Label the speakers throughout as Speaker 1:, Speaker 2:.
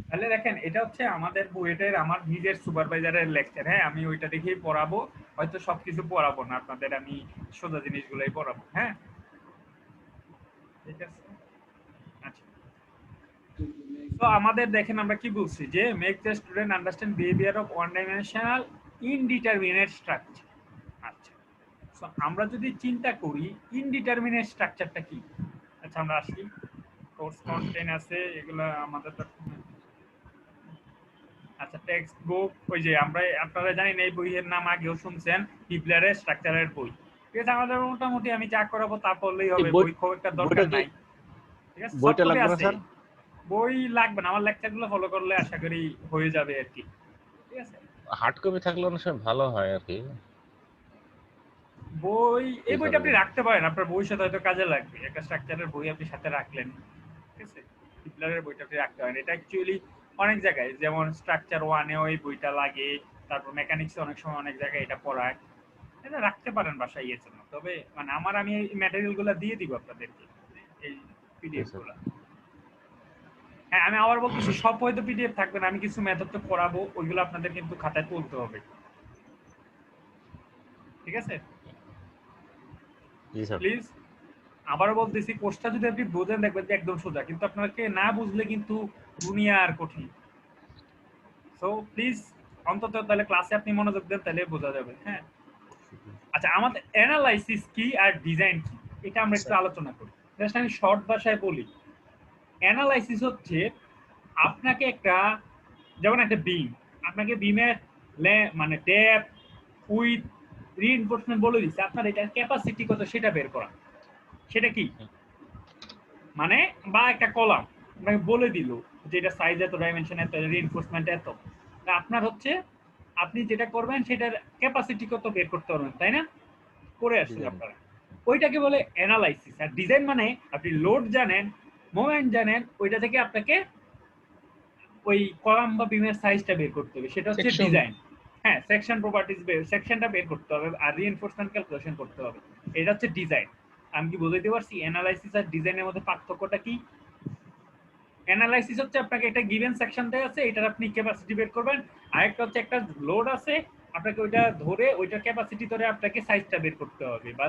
Speaker 1: তাহলে দেখেন এটা হচ্ছে আমাদের বুয়েটের আমার নিজের সুপারভাইজারের লেকচার। হ্যাঁ, আমি ওইটা দেখেই পড়াবো, হয়তো সবকিছু পড়াবো না আপনাদের, আমি সোজা জিনিসগুলোই পড়াবো। হ্যাঁ, ঠিক আছে। আচ্ছা, তো আমাদের দেখেন আমরা কি বলছি যে make the student understand behaviour of one dimensional indeterminate structure. আচ্ছা, সো আমরা যদি চিন্তা করি ইনডিটারমিনেট স্ট্রাকচারটা কি। আচ্ছা, আমরা আসি কোর্স কন্টেন্ট আছে এগুলো আমাদের তো। আচ্ছা, টেক্সট বুক ওই যে আমরা আপনারা জানেন এই বইয়ের নাম আগেও শুনছেন, হিবলারের স্ট্রাকচারের বই। ঠিক আছে, আমাদের মোটামুটি আমি যা করাবো তা পড়লেই
Speaker 2: এই
Speaker 1: হবে, বই খুব একটা
Speaker 2: বইটা
Speaker 1: দরকার
Speaker 2: কি
Speaker 1: নাই। ঠিক আছে, সব
Speaker 2: বইটা
Speaker 1: কপি
Speaker 2: লাগবে না
Speaker 1: আছে,
Speaker 2: স্যার?
Speaker 1: বই লাগবে না, আমার লেকচারগুলো ফলো করলে আশা করি হয়ে যাবে আর কি। ঠিক আছে,
Speaker 2: হার্ড কপি থাকলে অনেক সময় ভালো হয় আর কি।
Speaker 1: বই এই বইটা
Speaker 2: পেপারের
Speaker 1: আপনি
Speaker 2: জন্য।
Speaker 1: রাখতে পারেন, আপনার বইয়ের সাথে হয়তো কাজে লাগবে, একটা স্ট্রাকচারের বই আপনি সাথে রাখলেন। ঠিক আছে, হিটলারের বইটা আপনি রাখতে পারেন, এটা অ্যাকচুয়ালি অনেক জায়গায় যেমন স্ট্রাকচার ওয়ানেও এই বইটা লাগে, তারপর মেকানিক্সে অনেক সময় অনেক জায়গায় এটা পড়ায়, এটা রাখতে পারেন বাসায় ইয়ের জন্য। তবে মানে আমি এই ম্যাটেরিয়াল গুলো দিয়ে দিব আপনাদেরকে, এই
Speaker 2: জি
Speaker 1: পিডিএফ
Speaker 2: স্যার।
Speaker 1: গুলা। হ্যাঁ, আমি আবার বলতেছি সব হয়তো পিডিএফ থাকবে না, আমি কিছু মেথড তো পড়াবো, ওইগুলো আপনাদের কিন্তু খাতায় তুলতে হবে। ঠিক আছে,
Speaker 2: জি স্যার।
Speaker 1: প্লিজ আবারও বলতেছি কোর্সটা যদি আপনি বোঝেন দেখবেন যে একদম সোজা, কিন্তু আপনাকে না বুঝলে কিন্তু দুনিয়ার কঠিন। সো প্লিজ অন্তত তাহলে ক্লাসে আপনি মনোযোগ দেন, তাহলে বোঝা যাবে। হ্যাঁ, আচ্ছা, আমাদের অ্যানালাইসিস কি আর ডিজাইন কি এটা আমরা একটু আলোচনা করি। জাস্ট আমি শর্ট ভাষায় বলি, অ্যানালাইসিস হচ্ছে আপনাকে একটা, যেমন একটা বিম, আপনাকে বিমের মানে ডেপথ, উইথ, রিইনফোর্সমেন্ট বলে দিচ্ছে, আপনার এটার ক্যাপাসিটি কত সেটা বের করা। সেটা কি মানে, বা একটা কলাম আপনাকে বলে দিল যে এটা সাইজ এত, ডাইমেনশন এত, রিইনফোর্সমেন্ট এত, তা আপনার হচ্ছে আপনি যেটা করবেন সেটার ক্যাপাসিটি কত বের করতে পারবেন, তাই না? করে আসছেন
Speaker 2: ডিজাইন।
Speaker 1: আপনারা, ওইটাকে বলে অ্যানালাইসিস। আর ডিজাইন মানে আপনি লোড জানেন, মোমেন্ট জানেন, ওইটা থেকে আপনাকে ওই কলাম বা বিমের সাইজটা বের করতে হবে, সেটা হচ্ছে
Speaker 3: সেকশন।
Speaker 1: ডিজাইন। হ্যাঁ, সেকশন প্রপার্টিজ সেকশনটা বের করতে হবে আর রিইনফোর্সমেন্ট ক্যালকুলেশন করতে হবে, এটা হচ্ছে ডিজাইন। আমি কি বুঝাইতে পারছি অ্যানালাইসিস আর ডিজাইনের মধ্যে পার্থক্যটা কি? অ্যানালাইসিস হচ্ছে আপনাকে একটা গিভেন সেকশন দেওয়া আছে, এটার আপনি ক্যাপাসিটি বের করবেন। আরেকটা হচ্ছে একটা লোড আছে, আপনাকে ওইটা ধরে ওইটার ক্যাপাসিটি ধরে আপনাকে সাইজটা বের করতে হবে বা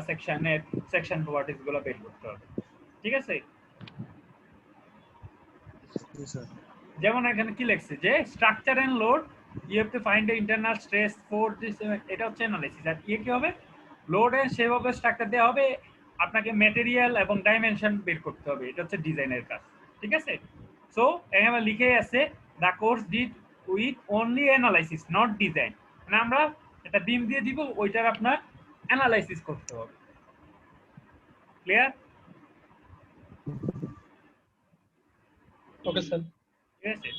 Speaker 1: সেকশন প্রপার্টিজ গুলো বের করতে হবে। ঠিক আছে,
Speaker 3: জি স্যার।
Speaker 1: যেমন এখানে কি লেখছে যে structure and load, you have to find the internal stress for this, এটা হচ্ছে অ্যানালাইসিস। আর ইয়ে কি হবে, লোড এন্ড সেভাবে স্ট্রাকচার দেওয়া হবে, আপনাকে ম্যাটেরিয়াল এবং ডাইমেনশন বের করতে হবে, এটা হচ্ছে ডিজাইনের কাজ। ঠিক আছে, সো এখানে লিখে আছে the course did with only analysis not design, মানে আমরা একটা বিম দিয়ে দিব, ওইটার আপনার অ্যানালাইসিস করতে হবে। ক্লিয়ার?
Speaker 3: Okay sir.
Speaker 1: ঠিক আছে,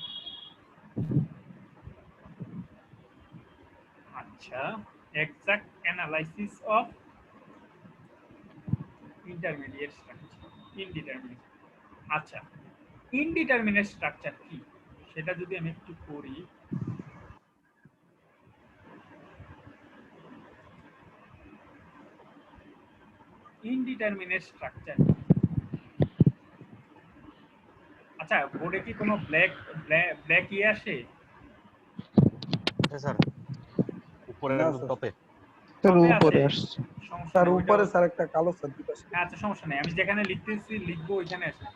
Speaker 1: আচ্ছা, exact analysis of intermediate structure, indeterminate. আচ্ছা, ইনডিটারমিনেট স্ট্রাকচার কি সেটা যদি আমি একটু করি। ইনডিটারমিনেট স্ট্রাকচার, আচ্ছা বোর্ডে কি কোনো ব্ল্যাক ব্ল্যাক ইয়ে আসে?
Speaker 2: স্যার উপরে
Speaker 3: না
Speaker 2: একদম
Speaker 3: স্যার।
Speaker 2: টপে।
Speaker 4: স্যার
Speaker 1: টপে
Speaker 4: উপরে
Speaker 1: আসে,
Speaker 4: আসছে।
Speaker 1: সমস্যা
Speaker 3: তার
Speaker 1: নেই ওইটা।
Speaker 3: উপরে স্যার একটা কালো স্যার দুটো আছে।
Speaker 1: হ্যাঁ, আচ্ছা সমস্যা নেই, আমি যেখানে লিখতেছি লিখবো ওইখানে আসে।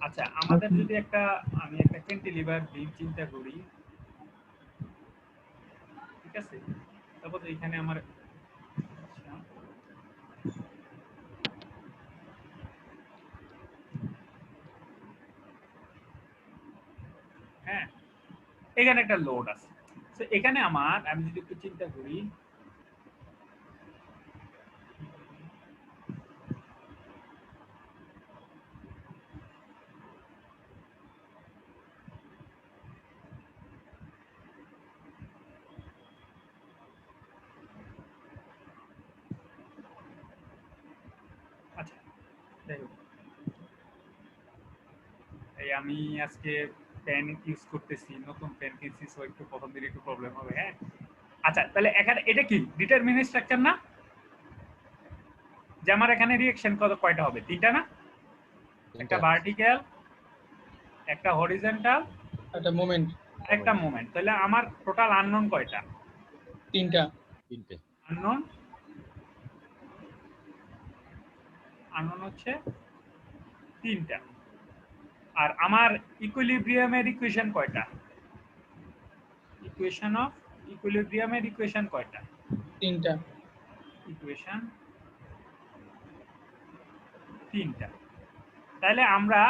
Speaker 1: আচ্ছা, আমাদের যদি একটা, আমি একটা ক্যান্টিলিভার বিম চিন্তা করি। ঠিক আছে, তারপর এখানে আমার, আচ্ছা, হ্যাঁ, এখানে একটা লোড আছে। তো এখানে আমি যদি একটু চিন্তা করি, আচ্ছা যাই হোক, এই আমি আজকে পেন ইউজ করতেছি, নতুন পেন কিনছি, সো একটু প্রথম দিকে একটু প্রবলেম হবে। হ্যাঁ, আচ্ছা, তাহলে এখানে এটা কি ডিটারমিনেট স্ট্রাকচার না? যে আমার এখানে রিঅ্যাকশন কয়টা হবে, তিনটা না? একটা
Speaker 2: তিনটা।
Speaker 1: ভার্টিক্যাল, একটা হরিজন্টাল,
Speaker 4: একটা মোমেন্ট
Speaker 1: একটা মোমেন্ট। তাহলে আমার টোটাল আননোন কয়টা?
Speaker 4: তিনটা।
Speaker 1: আননোন হচ্ছে তিনটা। আর আমার ইকুইলিব্রিয়ামের ইকুয়েশন কয়টা? ইকুয়েশন অফ ইকুইলিব্রিয়ামের ইকুয়েশন কয়টা?
Speaker 4: তিনটা।
Speaker 1: ইকুয়েশন তিনটা। তাহলে আমরা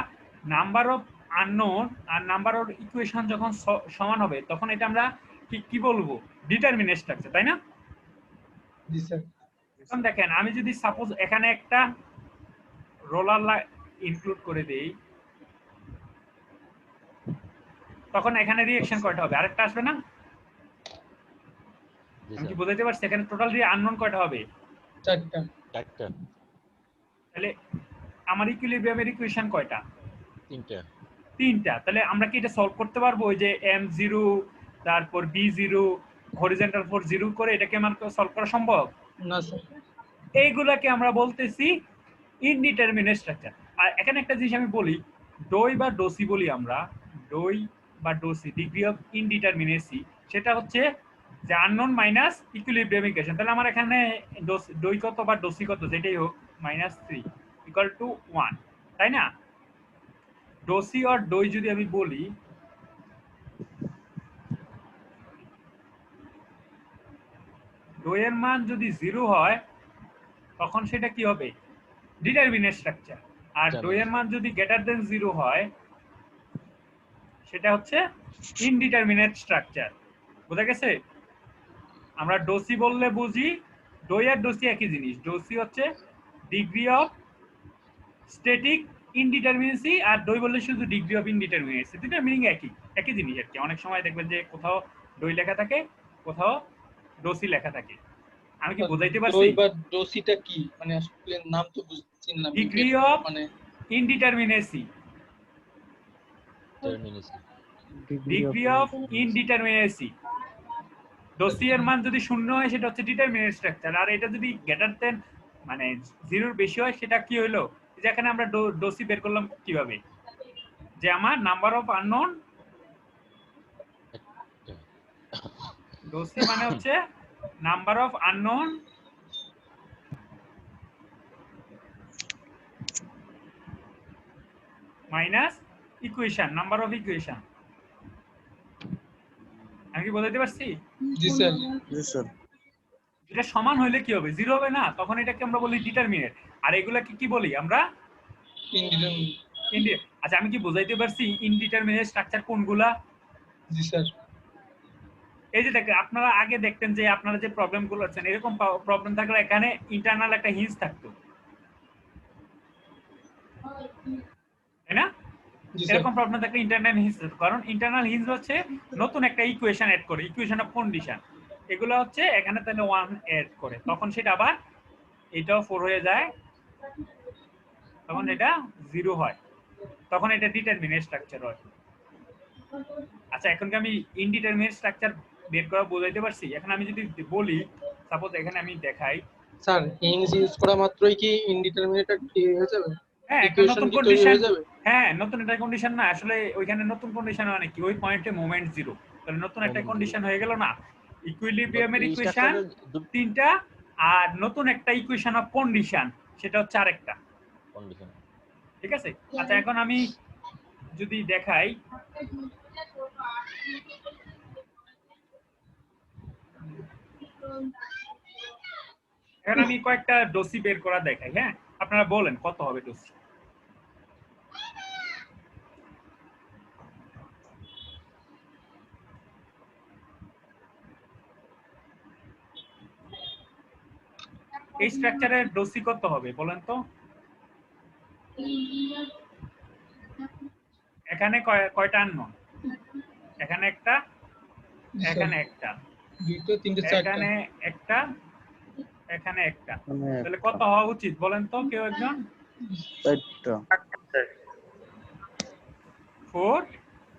Speaker 1: নাম্বার অফ আননোন আর নাম্বার অফ ইকুয়েশন যখন সমান হবে তখন এটা আমরা কি বলবো? ডিটারমিনেট স্ট্রাকচার, তাই না?
Speaker 4: জি স্যার।
Speaker 1: এখন দেখেন আমি যদি সাপোজ এখানে একটা রোলার ইনক্লুড করে দেই, তখন এখানে রিঅ্যাকশন কয়টা হবে? আরেকটা আসবে না? আমি কি বোঝাইতে পারছি? এখানে টোটাল আননোন কয়টা হবে?
Speaker 4: চারটা।
Speaker 1: তাহলে আমার ইকুইলিব্রিয়ামের ইকুয়েশন কয়টা?
Speaker 2: তিনটা।
Speaker 1: তাহলে আমরা কি এটা সলভ করতে পারবো? ওই যে m0 তারপর b0 হরিজন্টাল ফোর্স 0 করে এটাকে আমার সলভ করা সম্ভব
Speaker 4: না স্যার।
Speaker 1: এইগুলাকে আমরা বলতেছি ইনডিটারমিনেট স্ট্রাকচার। আর এখানে একটা জিনিস আমি বলি, ডই বা ডোসি বলি আমরা, ডই বা ডোসি ডিগ্রি অফ ইনডিটারমিনেসি, সেটা হচ্ছে যে আননোন মাইনাস ইকুইলিব্রিয়াম ইকুয়েশন। তাহলে আমার এখানে ডই কত বা ডোসি কত যেটাই হোক -3 ইকুয়াল টু 1, তাই না? ডোসি আর ডই যদি আমি বলি, ডই এর মান যদি 0 হয় তখন সেটা কি হবে? Determinant structure. আর ডই এর মান যদি গ্রেটার দেন 0 হয় সেটা হচ্ছে ইনডিটারমিনেট স্ট্রাকচার। বোঝা গেছে? আমরা ডোসি বললে বুঝি ডই আর ডোসি একই জিনিস। ডোসি হচ্ছে ডিগ্রি অফ স্ট্যাটিক ইনডিটারমিনেসি, আর ডই বললে শুধু ডিগ্রি অফ ইনডিটারমিনেসি। দুটোর মিনিং একই জিনিস আর কি। অনেক সময় দেখবেন যে কোথাও ডই লেখা থাকে, কোথাও ডোসি লেখা থাকে। আমি কি বোঝাইতে পারছি?
Speaker 4: ডই বা ডোসিটা কি? মানে আসলে নাম তো বুঝছি না।
Speaker 1: ডিগ্রি অফ
Speaker 4: মানে
Speaker 1: ইনডিটারমিনেসি, ডিগ্রি অফ ইনডিটারমিনেসি। ডোসি এর মান যদি 0 হয় সেটা হচ্ছে ডিটারমিনেট স্ট্রাকচার, আর এটা যদি গ্রেটার দেন মানে 0 বেশি হয় সেটা কি হলো? যেখানে আমরা ডোসি বের করলাম কিভাবে? যে আমার নাম্বার অফ আননোন, ডোসি মানে হচ্ছে number of unknown minus equation, number of equation. আমি কি বোঝাতে পারছি?
Speaker 4: জি স্যার।
Speaker 3: জি স্যার।
Speaker 1: এটা সমান হইলে কি হবে? 0 হবে না? তখন এটাকে আমরা বলি ডিটারমিনেট। আর এগুলাকে কি বলি আমরা? আচ্ছা, আমি কি বোঝাইতে পারছি ইনডিটারমিনেট স্ট্রাকচার কোনগুলা?
Speaker 4: জি স্যার।
Speaker 1: এই যে দেখেন, আপনারা আগে দেখতেন যে আপনারা যে প্রবলেমগুলো আছেন এরকম প্রবলেম থাকলে এখানে ইন্টারনাল একটা হিঞ্জ থাকতো, তাই না? এরকম প্রবলেম থাকলে ইন্টারনাল হিঞ্জ, কারণ ইন্টারনাল হিঞ্জ হচ্ছে নতুন একটা ইকুয়েশন এড করে, ইকুয়েশন অফ কন্ডিশন। এগুলো হচ্ছে এখানে তাহলে 1 এড করে, তখন সেটা আবার এটাও 4 হয়ে যায়, তখন এটা 0 হয়, তখন এটা ডিটারমিনেট স্ট্রাকচার হয়। আচ্ছা, এখন কি আমি ইনডিটারমিনেট স্ট্রাকচার বের করা বোঝাইতে পারছি? এখন আমি যদি বলি, সাপোজ এখানে আমি দেখাই,
Speaker 4: স্যার হিঞ্জ ইউজ করা মাত্রই কি ইনডিটারমিনেট হয়ে যাবে?
Speaker 1: হ্যাঁ, একটা নতুন কন্ডিশন হ্যাঁ, নতুন একটা কন্ডিশন না, আসলে ওইখানে নতুন কন্ডিশন মানে কি, ওই পয়েন্টে মোমেন্ট 0, তাহলে নতুন একটা কন্ডিশন হয়ে গেল না? ইকুইলিব্রিয়ামের ইকুয়েশন তিনটা, আর নতুন একটা ইকুয়েশন অফ কন্ডিশন, সেটা হচ্ছে আরেকটা কন্ডিশন। ঠিক আছে? আচ্ছা, এখন আমি যদি দেখাই, এখন আমি কয়েকটা ডোসি বের করা দেখাই। হ্যাঁ, আপনারা বলেন কত হবে ডোসি। এই স্ট্রাকচারের ডোসি কত হবে বলেন তো? এখানে কয়টা আননোন? এখানে একটা, এখানে একটা,
Speaker 4: দুটো, তিনটে, চারটা,
Speaker 1: এখানে একটা, এখানে একটা, তাহলে কত হওয়া উচিত বলেন তো কেউ একজন? 4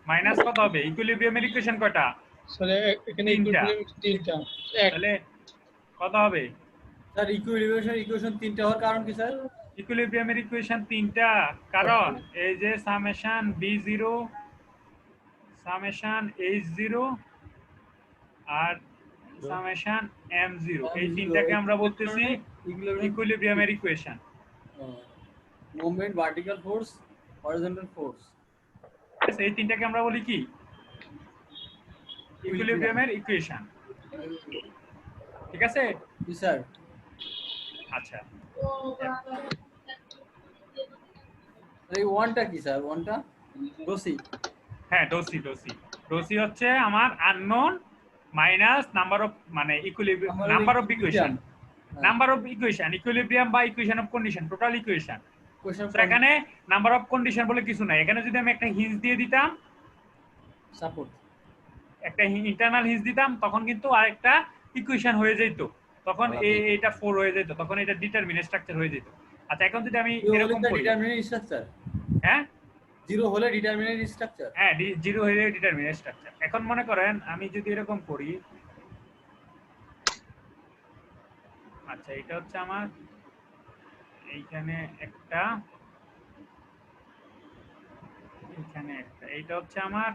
Speaker 1: মাইনাস কত হবে? ইকুইলিব্রিয়ামের ইকুয়েশন কয়টা?
Speaker 4: স্যার এখানে ইকুইলিব্রিয়াম তিনটা,
Speaker 1: তাহলে কত হবে?
Speaker 5: স্যার ইকুয়েশন তিনটা হওয়ার কারণ কি স্যার?
Speaker 1: ইকুইলিব্রিয়ামের ইকুয়েশন তিনটা কারণ এই যে সামেশন b0 সামেশন H0 আর সামেশন M0, এই তিনটাকে আমরা বলতেছি ইকুইলিব্রিয়ামের equation.
Speaker 5: Moment, vertical force, horizontal force,
Speaker 1: এই তিনটাকে আমরা বলি কি? ইকুইলিব্রিয়ামের ইকুয়েশন। ঠিক আছে?
Speaker 5: জি স্যার।
Speaker 1: আচ্ছা,
Speaker 5: এই ওয়ানটা কি স্যার? ওয়ানটা ডোসি।
Speaker 1: হ্যাঁ, ডোসি হচ্ছে আমার আননোন মাইনাস নাম্বার অফ, মানে নাম্বার অফ ইকুয়েশন, ইকুইলিব্রিয়াম বা equation of condition, total equation. তো এখানে নাম্বার অফ কন্ডিশন বলে কিছু নাই। এখানে যদি আমি একটা হিঞ্জ দিয়ে দিতাম,
Speaker 5: সাপোর্ট,
Speaker 1: একটা ইন্টারনাল হিঞ্জ দিতাম, তখন কিন্তু আরেকটা ইকুয়েশন হয়ে যেত, তখন এইটা 4 হয়ে যেত, তখন এটা ডিটারমিনেন্ট স্ট্রাকচার হয়ে যেত। আচ্ছা, এখন যদি আমি এরকম করি,
Speaker 5: ডিটারমিনেন্ট স্ট্রাকচার,
Speaker 1: হ্যাঁ,
Speaker 5: 0 হলে ডিটারমিনেন্ট স্ট্রাকচার,
Speaker 1: হ্যাঁ 0 হলে ডিটারমিনেন্ট স্ট্রাকচার। এখন মনে করেন আমি যদি এরকম করি, আচ্ছা এটা হচ্ছে আমার এইখানে একটা, এখানে একটা, এইটা হচ্ছে আমার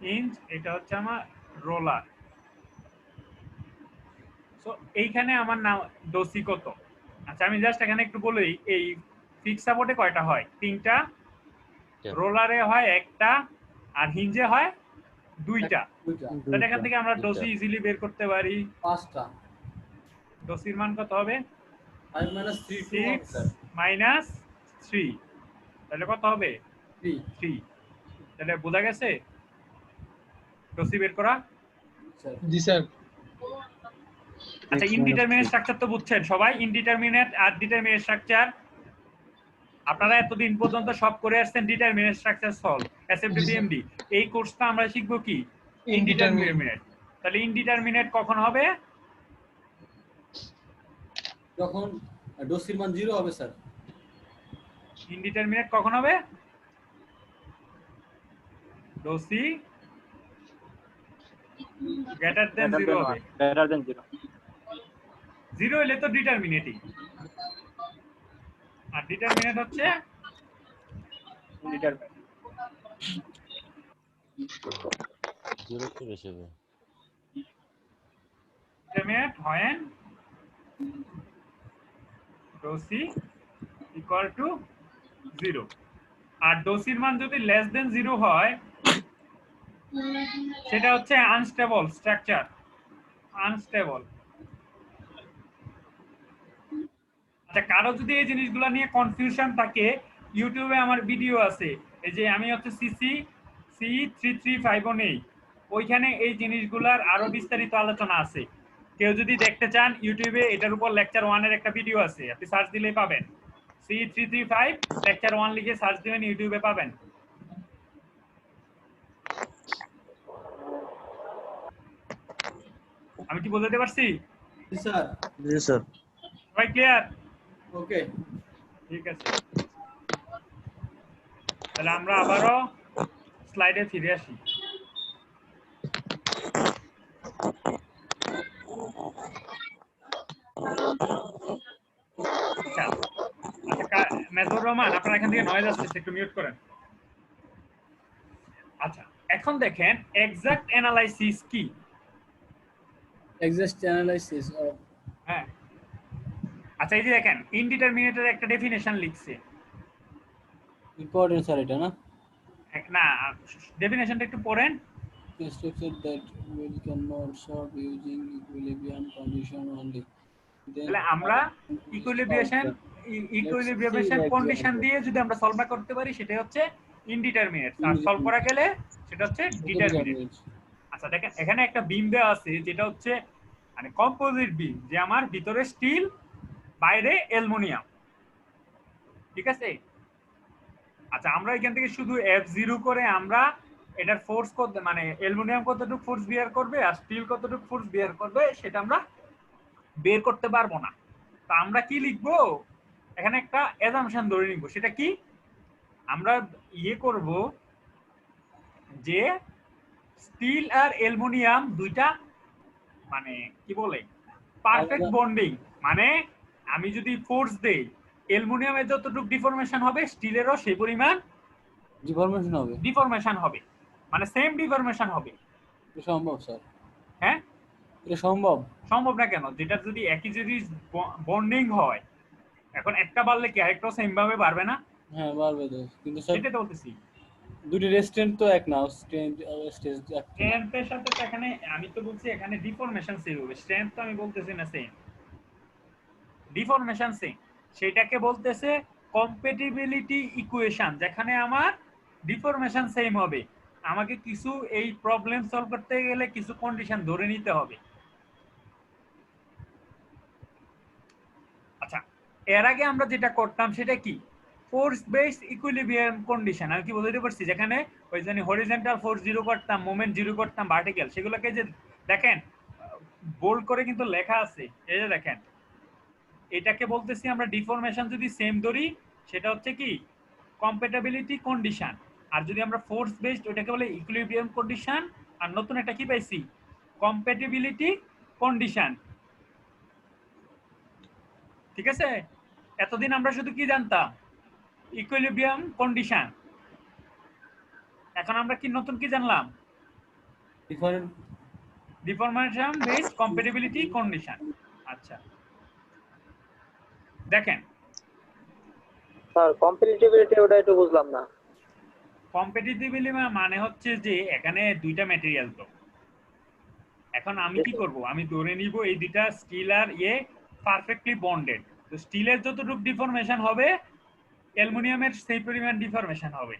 Speaker 1: হিঞ্জ, এটা হচ্ছে আমার রোলার। সো এইখানে আমার নাম ডোসি কত? আচ্ছা, আমি জাস্ট এখানে একটু বলি, এই ফিক্স সাপোর্টে কয়টা হয়? 3টা, রোলারে হয় 1টা, আর হিঞ্জে হয় 2টা। তাহলে এখান থেকে আমরা ডোসি ইজিলি বের করতে পারি।
Speaker 5: 5টা।
Speaker 1: ডোসির মান কত হবে?
Speaker 5: 5 - 3
Speaker 1: 6 - 3, তাহলে কত হবে? 3। তাহলে বোঝা গেছে ডোসি বের করা?
Speaker 4: জি স্যার।
Speaker 1: আচ্ছা, ইনডিটারমিনেট স্ট্রাকচার তো বুঝছেন সবাই। ইনডিটারমিনেট আর ডিটারমিনেট স্ট্রাকচার আপনারা এতদিন পর্যন্ত সব করে আসছেন। Determinate structure solve, SFD BMD. এই কোর্সটা আমরা শিখবো কি? ইনডিটারমিনেট। তাহলে ইনডিটারমিনেট কখন হবে?
Speaker 5: যখন ডোসির মান 0 হবে স্যার।
Speaker 1: ইনডিটারমিনেট কখন হবে? ডোসি গ্রেটার দেন 0 হবে।
Speaker 6: Greater than 0।
Speaker 1: 0 হলে তো ডিটারমিনেটিং, আর ডিটারমিনেট হচ্ছে
Speaker 6: ডিটারমিনেট।
Speaker 2: 0 তো বেশি হবে।
Speaker 1: Determinate when DOSI equal to 0। আর ডোসির মান যদি লেস দেন 0 হয়, সেটা হচ্ছে আনস্টেবল স্ট্রাকচার, আনস্টেবল। আচ্ছা, কারো যদি এই জিনিসগুলো নিয়ে কনফিউশন থাকে, ইউটিউবে আমার ভিডিও আছে, এই যে আমি হচ্ছে CC3351 নেই, ওইখানে এই জিনিসগুলোর আরো বিস্তারিত আলোচনা আছে। কেউ যদি দেখতে চান, ইউটিউবে এটার উপর লেকচার 1 এর একটা ভিডিও আছে, আপনি সার্চ দিলেই পাবেন। C335 লেকচার 1 লিখে সার্চ দিবেন, ইউটিউবে পাবেন। আমি কি বোঝাতে পারছি?
Speaker 5: জি স্যার।
Speaker 3: জি স্যার।
Speaker 1: সবাই ক্লিয়ার?
Speaker 5: ওকে,
Speaker 1: ঠিক আছে, তাহলে আমরা আবারও স্লাইডে ফিরে আসি। আচ্ছা, মেজর রহমান, আপনার এখান থেকে নয়েজ আসছে, একটু মিউট করেন। আচ্ছা, এখন দেখেন এক্সাক্ট অ্যানালাইসিস কি?
Speaker 5: এক্সাক্ট অ্যানালাইসিস অফ,
Speaker 1: হ্যাঁ, আচ্ছা এই যে দেখেন ইনডিটারমিনেটের একটা ডেফিনেশন লিখছে।
Speaker 5: ইম্পর্টেন্ট স্যার এটা না?
Speaker 1: না, ডেফিনেশনটা একটু পড়েন।
Speaker 5: Structure that will cannot solve using equilibrium condition only.
Speaker 1: তাহলে আমরা ইকুইলিব্রিয়াম কন্ডিশন দিয়ে যদি আমরা সলভ না করতে পারি, সেটা হচ্ছে ইনডিটারমিনেট। আর সলভ করা গেলে সেটা হচ্ছে ডিটারমিনেট। আচ্ছা দেখেন, এখানে একটা বিম দেওয়া আছে, যেটা হচ্ছে মানে কম্পোজিট বিম, যে আমার ভিতরে স্টিল, বাইরে অ্যালুমিনিয়াম। ঠিক আছে? আচ্ছা, আমরা এখান থেকে শুধু F0 করে আমরা এটার ফোর্স কত, মানে অ্যালুমিনিয়াম কতটুকু ফোর্স বিয়ার করবে আর স্টিল কতটুকু ফোর্স বিয়ার করবে, সেটা আমরা বের করতে পারবো না। তা আমরা কি লিখবো? এখানে একটা অ্যাজাম্পশন ধরে নিব। সেটা কি? আমরা করব যে স্টিল আর অ্যালুমিনিয়াম দুইটা মানে কি বলে পারফেক্ট বন্ডিং। মানে আমি যদি ফোর্স দেই, অ্যালুমিনিয়ামের যতটুকু ডিফরমেশন হবে, স্টিলেরও সেই পরিমাণ ডিফরমেশন হবে। মানে সেম ডিফরমেশন হবে।
Speaker 5: এটা সম্ভব স্যার?
Speaker 1: হ্যাঁ,
Speaker 5: এটা সম্ভব?
Speaker 1: সম্ভব না কেন? যেটা যদি একই যদি বন্ডিং হয়, এখন একটা বাড়লে কি আরেকটাও সেম ভাবে বাড়বে না?
Speaker 5: হ্যাঁ বাড়বে তো, কিন্তু স্যার
Speaker 1: সেটাই তো বলতেছি।
Speaker 5: দুটি রেস্টুরেন্ট তো এক না, স্ট্রেন্থ স্টেজ এক না।
Speaker 1: স্ট্রেংথের সাথে তো এখানে আমি তো বলছি এখানে ডিফরমেশন সেম হবে, স্ট্রেংথ তো আমি বলতেছি না সেম, ডিফরমেশন সেম। সেটাকে বলতেছে কম্প্যাটিবিলিটি ইকুয়েশন, যেখানে আমার ডিফরমেশন সেম হবে। আমাকে কিছু এই প্রবলেম সলভ করতে গেলে কিছু কন্ডিশন ধরে নিতে হবে। আচ্ছা, এর আগে আমরা যেটা করতাম সেটা কি? Force based equilibrium condition. আমি কি বুঝাতে পারছি? যেখানে ওই জন্য হরিজন্টাল ফোর্স জিরো করতাম, মোমেন্ট জিরো করতাম, ভার্টিক্যাল, সেগুলোকে যে দেখেন বোল্ড করে কিন্তু লেখা আছে, এই যে দেখেন, এটাকে বলতেছি আমরা ডিফরমেশন যদি সেম ধরি সেটা হচ্ছে কি কম্প্যাটিবিলিটি কন্ডিশন। আর যদি আমরা ফোর্স বেসড ওটাকে বলে ইকুইলিব্রিয়াম কন্ডিশন। আর নতুন একটা কি পাইছি? Compatibility condition. ঠিক আছে? এতদিন আমরা শুধু কি জানতাম? Equilibrium condition. এখন আমরা কি নতুন কি জানলাম?
Speaker 5: Different
Speaker 1: deformation based compatibility condition. আচ্ছা, দেখেন
Speaker 4: স্যার কম্পিটিটিভিটি ওটা একটু বুঝলাম না।
Speaker 1: কম্পিটিটিভলি মানে হচ্ছে যে এখানে দুইটা ম্যাটেরিয়াল, তো এখন আমি কি করব? আমি ধরে নিব এই দুইটা স্টিল আর পারফেক্টলি বন্ডেড। তো স্টিলের যতটুকু ডিফরমেশন হবে অ্যালুমিনিয়ামের সেই পরিমাণ ডিফরমেশন হবে।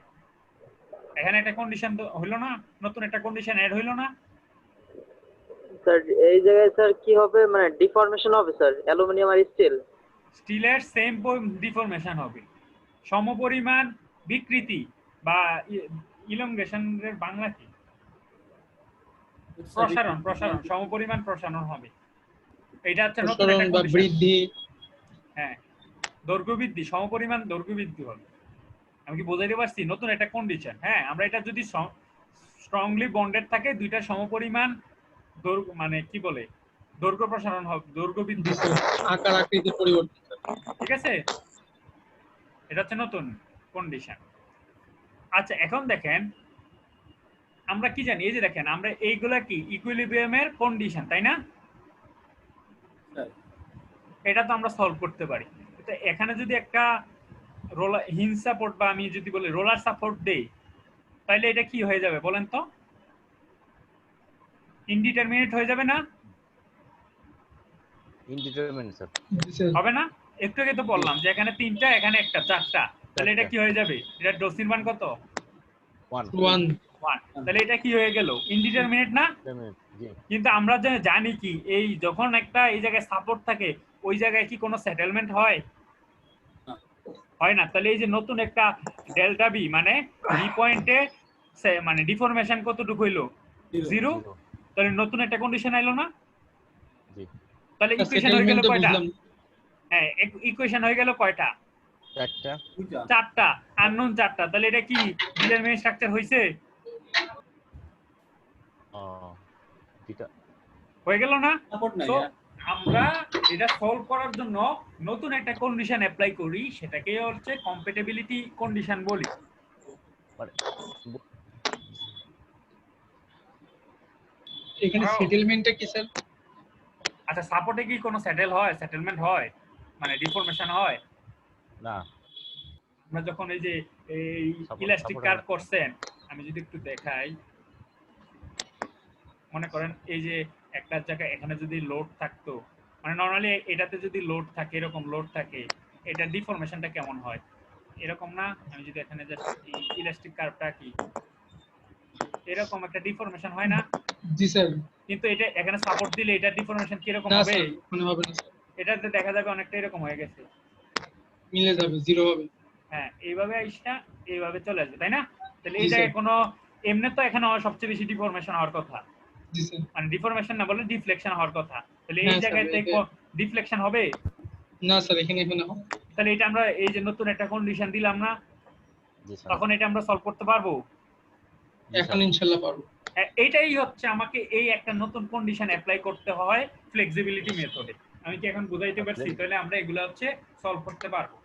Speaker 1: এখানে একটা কন্ডিশন তো হইলো না, নতুন একটা কন্ডিশন অ্যাড হইলো না?
Speaker 6: স্যার এই জায়গায় স্যার কি হবে, মানে ডিফরমেশন হবে স্যার অ্যালুমিনিয়াম আর স্টিল?
Speaker 1: স্টিলের সেম ডিফরমেশন হবে, সমপরিমাণ বিকৃতি বা ইলংগেশনের বাংলা কি? প্রসারণ, প্রসারণ, সমপরিমাণ প্রসারণ হবে। এটা হচ্ছে নতুন একটা
Speaker 4: বা
Speaker 1: condition।
Speaker 4: বৃদ্ধি।
Speaker 1: হ্যাঁ, দৈর্ঘ্য বৃদ্ধি, সমপরিমাণ দৈর্ঘ্য বৃদ্ধি হবে। আমি কি বোঝাইতে পারছি? নতুন একটা কন্ডিশন। হ্যাঁ, আমরা এটা যদি স্ট্রংলি বন্ডেড থাকে দুইটা সমপরিমাণ মানে কি বলে দৈর্ঘ্য প্রসারণ হবে, দৈর্ঘ্য বৃদ্ধি হবে।
Speaker 4: আকার আকৃতির পরিবর্তন।
Speaker 1: ঠিক আছে, এটা হচ্ছে নতুন কন্ডিশন। আচ্ছা, এখন দেখেন আমরা কি জানি? এই যে দেখেন, আমরা এইগুলা কি ইকুইলিব্রিয়ামের কন্ডিশন, তাই না? এটা তো আমরা সলভ করতে পারি। তো এখানে যদি একটা রোলার হিঞ্জ সাপোর্ট বা আমি যদি বলি রোলার সাপোর্ট দেই, তাহলে এটা কি হয়ে যাবে বলেন তো? ইনডিটারমিনেট হয়ে যাবে না?
Speaker 2: Indeterminate sir.
Speaker 1: হবে না? একটু আগে তো বললাম যে এখানে তিনটা, এখানে একটা, চারটা। তাহলে এটা কি হয়ে যাবে? এটা ডোসির মান কত?
Speaker 2: 1
Speaker 1: 1। তাহলে এটা কি হয়ে গেল? ইনডিটারমিনেট না?
Speaker 2: জি।
Speaker 1: কিন্তু আমরা জানি কি, এই যখন একটা এই জায়গায় সাপোর্ট থাকে ওই জায়গায় কি কোনো সেটেলমেন্ট হয়? হয় না। তাহলে এই যে নতুন একটা ডেল্টা বি মানে বি পয়েন্টে মানে ডিফরমেশন কতটুকু হইলো? 0। তাহলে নতুন একটা কন্ডিশন আইলো না?
Speaker 2: জি।
Speaker 1: তাহলে ইকুয়েশন হয়ে গেল কয়টা? হ্যাঁ, ইকুয়েশন হয়ে গেল কয়টা? চারটা, আননোন চারটা। তাহলে এটা কি ডিটারমিনেন্ট স্ট্রাকচার হইছে?
Speaker 2: এটা
Speaker 1: হয়ে গেল না?
Speaker 5: সাপোর্ট নাই।
Speaker 1: তো আমরা এটা সলভ করার জন্য নতুন একটা কন্ডিশন অ্যাপ্লাই করি, সেটাকে হচ্ছে কম্প্যাটিবিলিটি কন্ডিশন বলি।
Speaker 4: এখানে সেটেলমেন্টটা কি স্যার?
Speaker 1: আচ্ছা, সাপোর্টে কি কোনো সেটেল হয়, সেটেলমেন্ট হয়, মানে ডিফরমেশন হয়
Speaker 2: না?
Speaker 1: আমরা যখন এই যে এই ইলাস্টিক কার্ভ করছেন, আমি যদি একটু দেখাই, মনে করেন এই যে একটা জায়গায় এখানে যদি লোড থাকতো, মানে নরমালি এটাতে যদি লোড থাকে, এরকম লোড থাকে, এটা ডিফরমেশনটা কেমন হয়? এরকম না? আমি যদি এখানে জাস্ট ইলাস্টিক কার্ভটা কি এরকম একটা ডিফরমেশন হয় না?
Speaker 4: জি স্যার।
Speaker 1: কিন্তু এটা এখানে সাপোর্ট দিলে এটা ডিফরমেশন কি রকম
Speaker 4: না
Speaker 1: হবে?
Speaker 4: স্যার, কোনো হবে না স্যার।
Speaker 1: এটাতে দেখা যাবে অনেকটা এরকম হয়ে গেছে,
Speaker 4: মিলে যাবে, জিরো হবে।
Speaker 1: হ্যাঁ, এইভাবে আইসা এইভাবে চলে আসবে, তাই না? তাহলে এই
Speaker 4: জি
Speaker 1: জায়গায়
Speaker 4: স্যার।
Speaker 1: কোনো এমনি তো এখানে সবচেয়ে বেশি ডিফরমেশন হওয়ার কথা,
Speaker 4: জি স্যার।
Speaker 1: মানে ডিফরমেশন না বলে ডিফ্লেকশন হওয়ার কথা। তাহলে
Speaker 4: না
Speaker 1: এই
Speaker 4: স্যার,
Speaker 1: জায়গাতে ডিফ্লেকশন হবে
Speaker 4: না স্যার, এখানে হবে।
Speaker 1: তাহলে এটা আমরা এই যে নতুন একটা কন্ডিশন দিলাম না,
Speaker 2: জি স্যার।
Speaker 1: তখন এটা আমরা সলভ করতে পারবো?
Speaker 4: এখন ইনশাআল্লাহ পারবো।
Speaker 1: এইটাই হচ্ছে আমাকে এই একটা নতুন কন্ডিশন অ্যাপ্লাই করতে হয় ফ্লেক্সিবিলিটি মেথডে। আমি কি এখন বুঝাইতে পারছি? তাহলে আমরা এগুলো হচ্ছে সলভ করতে পারবো।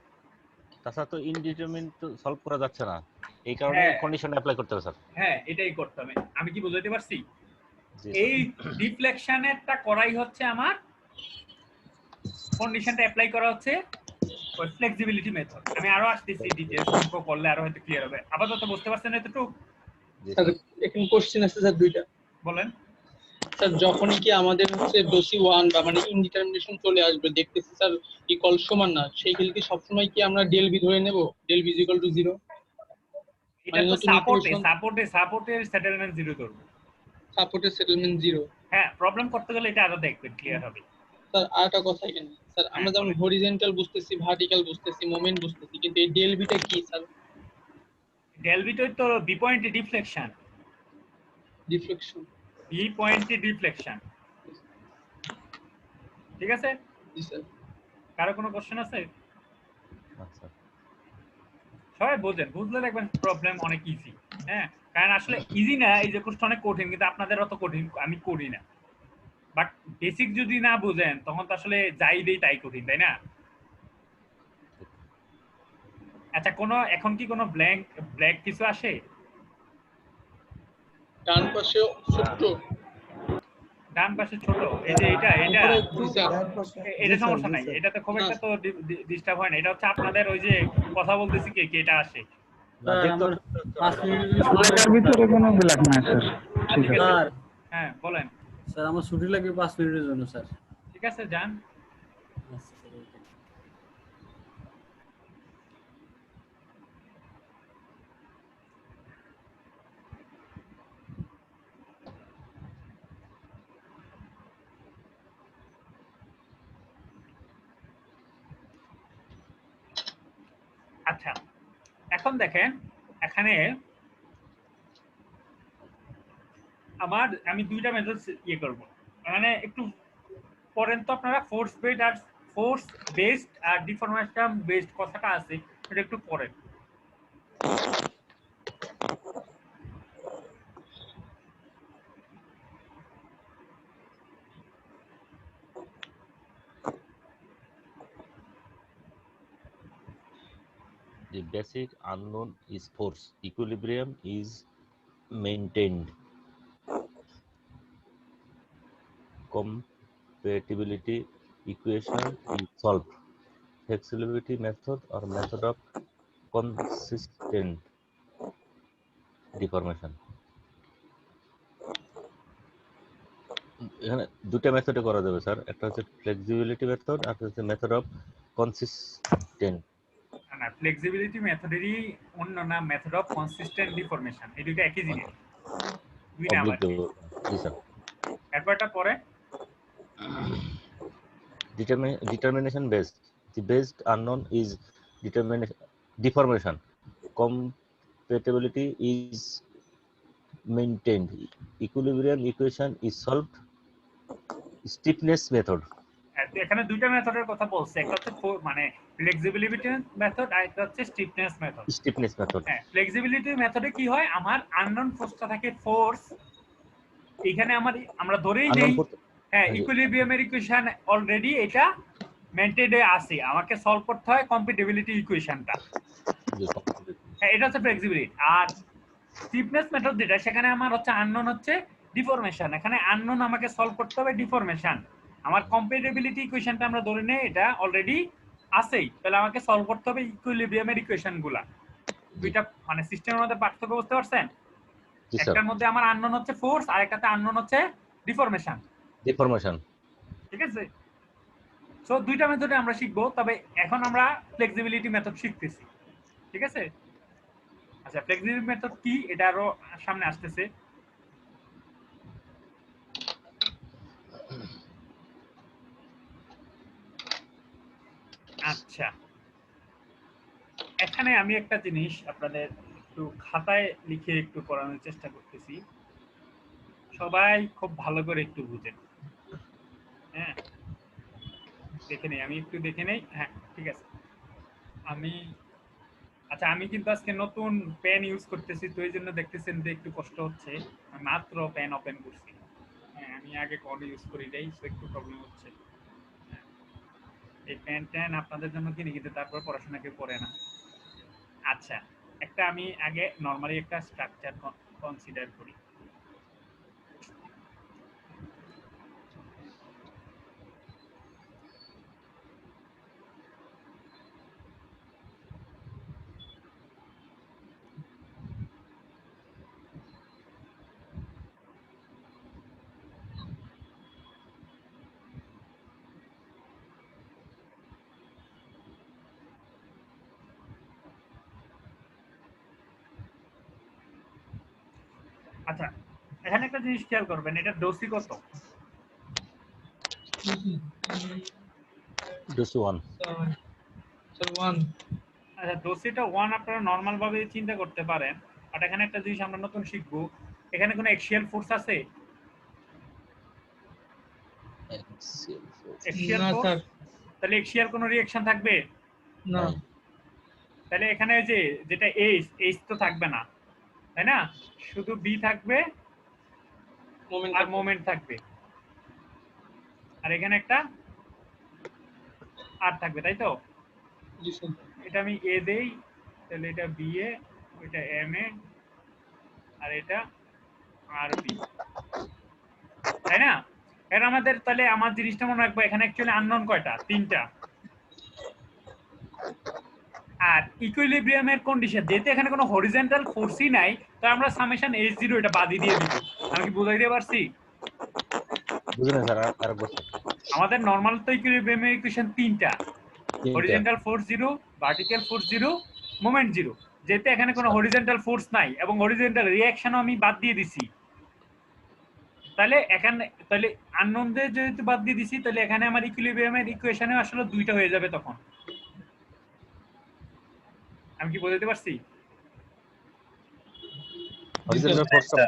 Speaker 2: তাছাড়া তো ইনডিটারমিনেট তো সলভ করা যাচ্ছে না, এই কারণে
Speaker 1: হ্যাঁ।
Speaker 2: কন্ডিশন অ্যাপ্লাই করতে হবে স্যার।
Speaker 1: হ্যাঁ, এটাই করতে হবে। আমি কি বুঝাতে পারছি?
Speaker 2: জি
Speaker 1: এই
Speaker 2: স্যার।
Speaker 1: ডিফ্লেকশনেরটা করাই হচ্ছে আমার কন্ডিশনটা অ্যাপ্লাই করা হচ্ছে ওই ফ্লেক্সিবিলিটি মেথড। আমি আরো আসতেছি ডিটেইলস অঙ্ক করলে আরো হয়তো ক্লিয়ার হবে। আপাতত বুঝতে পারছেন এতটুকু?
Speaker 2: জি
Speaker 4: স্যার
Speaker 2: স্যার।
Speaker 4: এখন কোশ্চেন আছে স্যার দুইটা।
Speaker 1: বলেন।
Speaker 4: স্যার যখনই কি আমাদের হচ্ছে ডোসি 1 বা মানে ইনডিটারমিনেশন চলে আসবে, দেখতেছি স্যার ইকুয়াল সমান না, সেই ক্ষেত্রে কি সবসময় কি আমরা ডেল বি ধরে নেব, ডেল বি ইকুয়াল টু 0?
Speaker 1: এটা
Speaker 4: মানে
Speaker 1: তো
Speaker 4: নতুন ইকুয়েশন
Speaker 1: সাপোর্টের সেটেলমেন্ট 0 ধরবে।
Speaker 4: সাপোর্টের সেটেলমেন্ট 0।
Speaker 1: হ্যাঁ, প্রবলেম করতে গেলে এটা আরো দেখবেন ক্লিয়ার হবে।
Speaker 4: স্যার আরেকটা কথা এখানে, স্যার আমরা যেমন
Speaker 1: বলেন।
Speaker 4: হরিজন্টাল বুঝতেছি, ভার্টিক্যাল বুঝতেছি, মোমেন্ট বুঝতেছি, কিন্তু এই ডেল বিটা কি স্যার?
Speaker 1: ডেল বিটা তো বি পয়েন্টে ডিফ্লেকশন।
Speaker 4: ডিফ্লেকশন।
Speaker 1: বি পয়েন্টে ডিফ্লেকশন। ঠিক আছে?
Speaker 4: জি স্যার।
Speaker 1: কারো কোনো কোশ্চেন আছে?
Speaker 2: আচ্ছা।
Speaker 1: সবাই বোঝেন, বুঝলে দেখবেন প্রবলেম অনেক ইজি। হ্যাঁ, কারণ আসলে ইজি না, এই যে কোশ্চেন অনেক কঠিন, কিন্তু আপনাদের অত কঠিন আমি করি না। বাট বেসিক যদি না বুঝেন তখন তো আসলে যাই দেই তাই কঠিন, তাই না? আচ্ছা, এখন কি কোনো ব্ল্যাক কিছু আসে?
Speaker 4: ডান পাশে ছোট।
Speaker 1: ডান পাশে ছোট, এই যে এটা
Speaker 3: উপরে একটু
Speaker 4: জি স্যার।
Speaker 3: ডান পাশে।
Speaker 1: এটা
Speaker 3: জি স্যার,
Speaker 1: সমস্যা
Speaker 3: জি
Speaker 1: নাই,
Speaker 3: স্যার।
Speaker 1: এটাতে খুব
Speaker 4: না।
Speaker 1: একটা তো ডিস্টার্ব হয় না। এটা হচ্ছে আপনাদের ওই যে কথা বলতেছি কে এটা আসে।
Speaker 2: না
Speaker 5: স্যার
Speaker 2: দেখতে
Speaker 5: আমার 5 মিনিটের
Speaker 7: এটার ভিতরে কোনো ব্ল্যাক নাই স্যার। ঠিক
Speaker 1: ঠিক
Speaker 7: আছে।
Speaker 1: আছে।
Speaker 5: স্যার
Speaker 1: হ্যাঁ, বলেন।
Speaker 5: স্যার আমার ছুটি লাগবে 5 মিনিটের জন্য স্যার।
Speaker 1: ঠিক আছে, যান।
Speaker 5: আচ্ছা স্যার, ওকে।
Speaker 1: আচ্ছা, এখন দেখেন এখানে আমি দুইটা মেথড ইয়ে করব। মানে একটু পড়েন তো আপনারা, ফোর্স বেসড আর ডিফরমেশন বেসড কথাটা আছে, এটা একটু পড়েন।
Speaker 2: The basic unknown is force. Equilibrium is maintained. Compatibility equation is solved. Flexibility method or method of consistent deformation. এখানে দুটো মেথডে করা যাবে স্যার, একটা হচ্ছে ফ্লেক্সিবিলিটি মেথড আর হচ্ছে মেথড অফ কনসিস্টেন্ট।
Speaker 1: না, ফ্লেক্সিবিলিটি মেথডেরই অন্য নাম মেথড অফ কনসিস্টেন্ট ডিফরমেশন। এই দুটো একই জিনিস, দুই নাম আর কি।
Speaker 2: জি স্যার।
Speaker 1: এরপরটা পরে
Speaker 2: determination based. The based unknown is deformation. Compatibility is maintained. Equilibrium equation is solved. Stiffness method.
Speaker 1: এখানে দুইটা মেথডের কথা বলছে, একটা হচ্ছে মানে ফ্লেক্সিবিলিটি মেথড আর একটা হচ্ছে স্টিফনেস মেথড।
Speaker 2: Stiffness method.
Speaker 1: হ্যাঁ, ফ্লেক্সিবিলিটি মেথডে কি হয়, আমার আননোন ফোর্সটা থাকে ফোর্স। এখানে আমরা ধরেই নেই হ্যাঁ ইকুইলিব্রিয়ামের ইকুয়েশন অলরেডি এটা মেইনটেইনে আছে, আমাকে সলভ করতে হয় কম্প্যাটিবিলিটি ইকুয়েশনটা। হ্যাঁ, এটা হচ্ছে ফ্লেক্সিবিলিটি। আর স্টিফনেস মেথড যেটা, সেখানে আমার হচ্ছে আননোন হচ্ছে ডিফরমেশন। এখানে আননোন আমাকে সলভ করতে হবে ডিফরমেশন। আমার কম্প্যাটিবিলিটি ইকুয়েশনটা আমরা ধরে নেই এটা অলরেডি আছেই, তাহলে আমাকে সলভ করতে হবে ইকুইলিব্রিয়ামের ইকুয়েশনগুলা। দুইটা মানে সিস্টেমের মধ্যে পার্থক্য বুঝতে পারছেন? একটার মধ্যে আমার আননোন হচ্ছে ফোর্স আর একটাতে আননোন হচ্ছে ডিফরমেশন। ঠিক আছে? সো দুইটা মেথডে আমরা শিখবো, তবে এখন আমরা ফ্লেক্সিবিলিটি মেথড শিখতেছি। ঠিক আছে? আচ্ছা, ফ্লেক্সিবিলিটি মেথড কি এটা আরো সামনে আসতেছে। আচ্ছা, এখানে আমি একটা জিনিস আপনাদের একটু খাতায় লিখে একটু পড়ানোর চেষ্টা করতেছি, সবাই খুব ভালো করে একটু বুঝেন। হ্যাঁ, আমি একটু দেখে নেই। হ্যাঁ, ঠিক আছে। আমি কিন্তু আজকে নতুন পেন ইউজ করতেছি, তো এই জন্য দেখতেছেন যে একটু কষ্ট হচ্ছে। মাত্র পেন ওপেন করছি। হ্যাঁ, আমি আগে কোড ইউজ করি নাই, তো একটু প্রবলেম হচ্ছে। এই পেন আপনাদের জন্য কিনে, কিন্তু তারপর পড়াশোনা কেউ করে না। আচ্ছা, একটা আমি আগে নরমালি একটা স্ট্রাকচার কনসিডার করি। আচ্ছা, এখানে একটা জিনিস খেয়াল করবেন, এটা ডোসি কত?
Speaker 2: ডোসি 1।
Speaker 4: স্যার 1।
Speaker 1: আচ্ছা, ডোসিটা 1 আপনারা নরমাল ভাবে চিন্তা করতে পারেন। আর এখানে একটা জিনিস আমরা নতুন শিখবো, এখানে কোনো এক্সিয়াল ফোর্স আছে? এক্সিয়াল
Speaker 4: না
Speaker 1: ফোর্স,
Speaker 4: স্যার,
Speaker 1: তাহলে এক্সিয়াল কোনো রিঅ্যাকশন থাকবে
Speaker 4: না।
Speaker 1: তাহলে এখানে যে যেটা এইচ তো থাকবে না, তাই না? শুধু বি থাকবে
Speaker 4: মোমেন্ট
Speaker 1: আর মোমেন্ট থাকবে, আর এখানে একটা আর থাকবে, তাই তো?
Speaker 4: জি স্যার।
Speaker 1: এটা আমি এ দেই, তাহলে এটা বি এ, এটা এম এ, আর এটা আর বি, তাই না? এর আমাদের তাহলে আমার জিনিসটা মনে রাখবো, এখানে অ্যাকচুয়ালি আননোন কয়টা? 3টা। আর ইকুইলিব্রিয়ামের কন্ডিশন, যেহেতু এখানে কোনো হরিজন্টাল ফোর্সই নাই, তো আমরা সামেশন H0 এটা বাদই দিয়ে দিব। আমি কি বুঝাই দিতে পারছি?
Speaker 2: বুঝলেন স্যার? আর বছর
Speaker 1: আমাদের নরমাল তো ইকুইলিব্রিয়ামের ইকুয়েশন 3টা, horizontal force 0, vertical force 0, moment 0। যেহেতু এখানে কোনো হরিজন্টাল ফোর্স নাই এবং হরিজন্টাল রিঅ্যাকশনও আমি বাদ দিয়ে দিছি, তাহলে এখানে তাহলে আননোনদের যেহেতু বাদ দিয়ে দিছি, তাহলে এখানে আমার ইকুইলিব্রিয়ামের ইকুয়েশনে আসলে 2টা হয়ে যাবে তখন। আমি কি বোঝাতে পারছি?
Speaker 2: হরিজন্টাল ফোর্সটা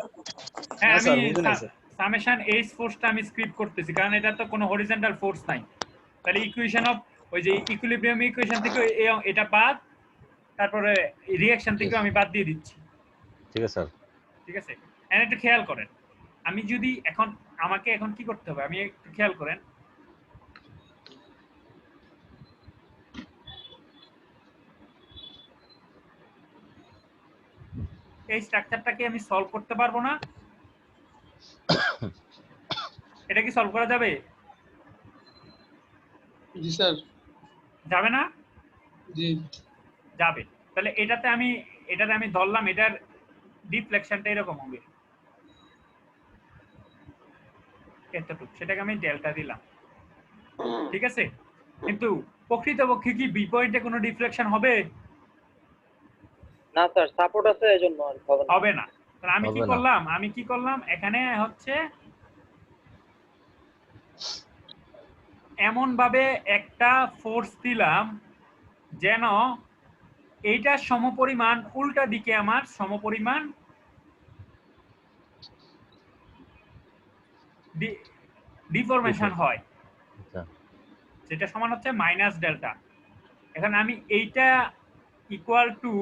Speaker 1: হ্যাঁ,
Speaker 3: না
Speaker 1: আমি
Speaker 3: স্যার, বুঝি নাই স্যার।
Speaker 1: সামেশন এইচ ফোর্সটা আমি স্ক্রিপ্ট করতেছি, কারণ এটা তো কোনো হরিজন্টাল ফোর্স নাই। তাহলে ইকুয়েশন অফ ওই যে ইকুইলিব্রিয়াম ইকুয়েশন থেকে এটা বাদ, তারপরে রিঅ্যাকশন থেকে আমি বাদ দিয়ে দিচ্ছি।
Speaker 2: ঠিক আছে স্যার।
Speaker 1: ঠিক আছে, এন্ড একটু খেয়াল করেন, আমি যদি এখন আমাকে এখন কি করতে হবে, আমি একটু খেয়াল করেন। এই স্ট্রাকচারটাকে আমি সলভ করতে পারবো না? এটা কি সলভ করা যাবে?
Speaker 4: জি স্যার।
Speaker 1: যাবে না?
Speaker 4: জি।
Speaker 1: যাবে। তাহলে এটাতে আমি ধরলাম এটার ডিফ্লেকশনটা এরকম হবে, এতটুকু, সেটাকে আমি ডেল্টা দিলাম। ঠিক আছে, কিন্তু প্রকৃতপক্ষে কি বি পয়েন্টে কোনো ডিফ্লেকশন হবে?
Speaker 6: না স্যার, সাপোর্ট আছে এজন্য আর হবে না।
Speaker 1: হবে না। তাহলে আমি কি
Speaker 2: হবে না।
Speaker 1: করলাম, এখানে হচ্ছে এমন ভাবে একটা ফোর্স দিলাম যেন এইটার সমপরিমাণ উল্টা দিকে আমার সমপরিমাণ ডিফরমেশন হয়,
Speaker 2: আচ্ছা,
Speaker 1: যেটা সমান হচ্ছে মাইনাস ডেল্টা। এখন আমি এইটা ইকুয়াল টু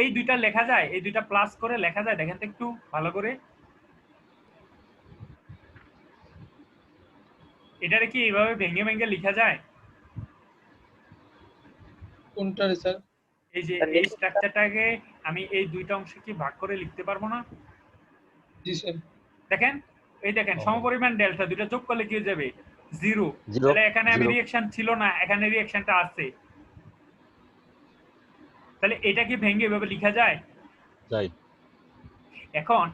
Speaker 1: এই দুইটা লেখা যায়, এই দুইটা প্লাস করে লেখা যায়, দেখেন তো একটু ভালো করে। এটারে কি এইভাবে ভেঙে ভেঙে লেখা যায়?
Speaker 4: কোনটা রে স্যার?
Speaker 1: এই যে এই স্ট্রাকচারটাকে আমি এই দুইটা অংশে কি ভাগ করে লিখতে পারবো না?
Speaker 4: জি স্যার।
Speaker 1: দেখেন, এই দেখেন সমপরিমাণ ডেল্টা, দুটো যোগ করলে কি হয়ে যাবে? 0।
Speaker 2: Zero,
Speaker 1: তাহলে এখানে আমি
Speaker 2: zero।
Speaker 1: রিঅ্যাকশন ছিল না, এখানে রিঅ্যাকশনটা আছে। তাহলে এটা কি ভেঙে এভাবে লেখা যায়?
Speaker 2: যাই।
Speaker 1: এখন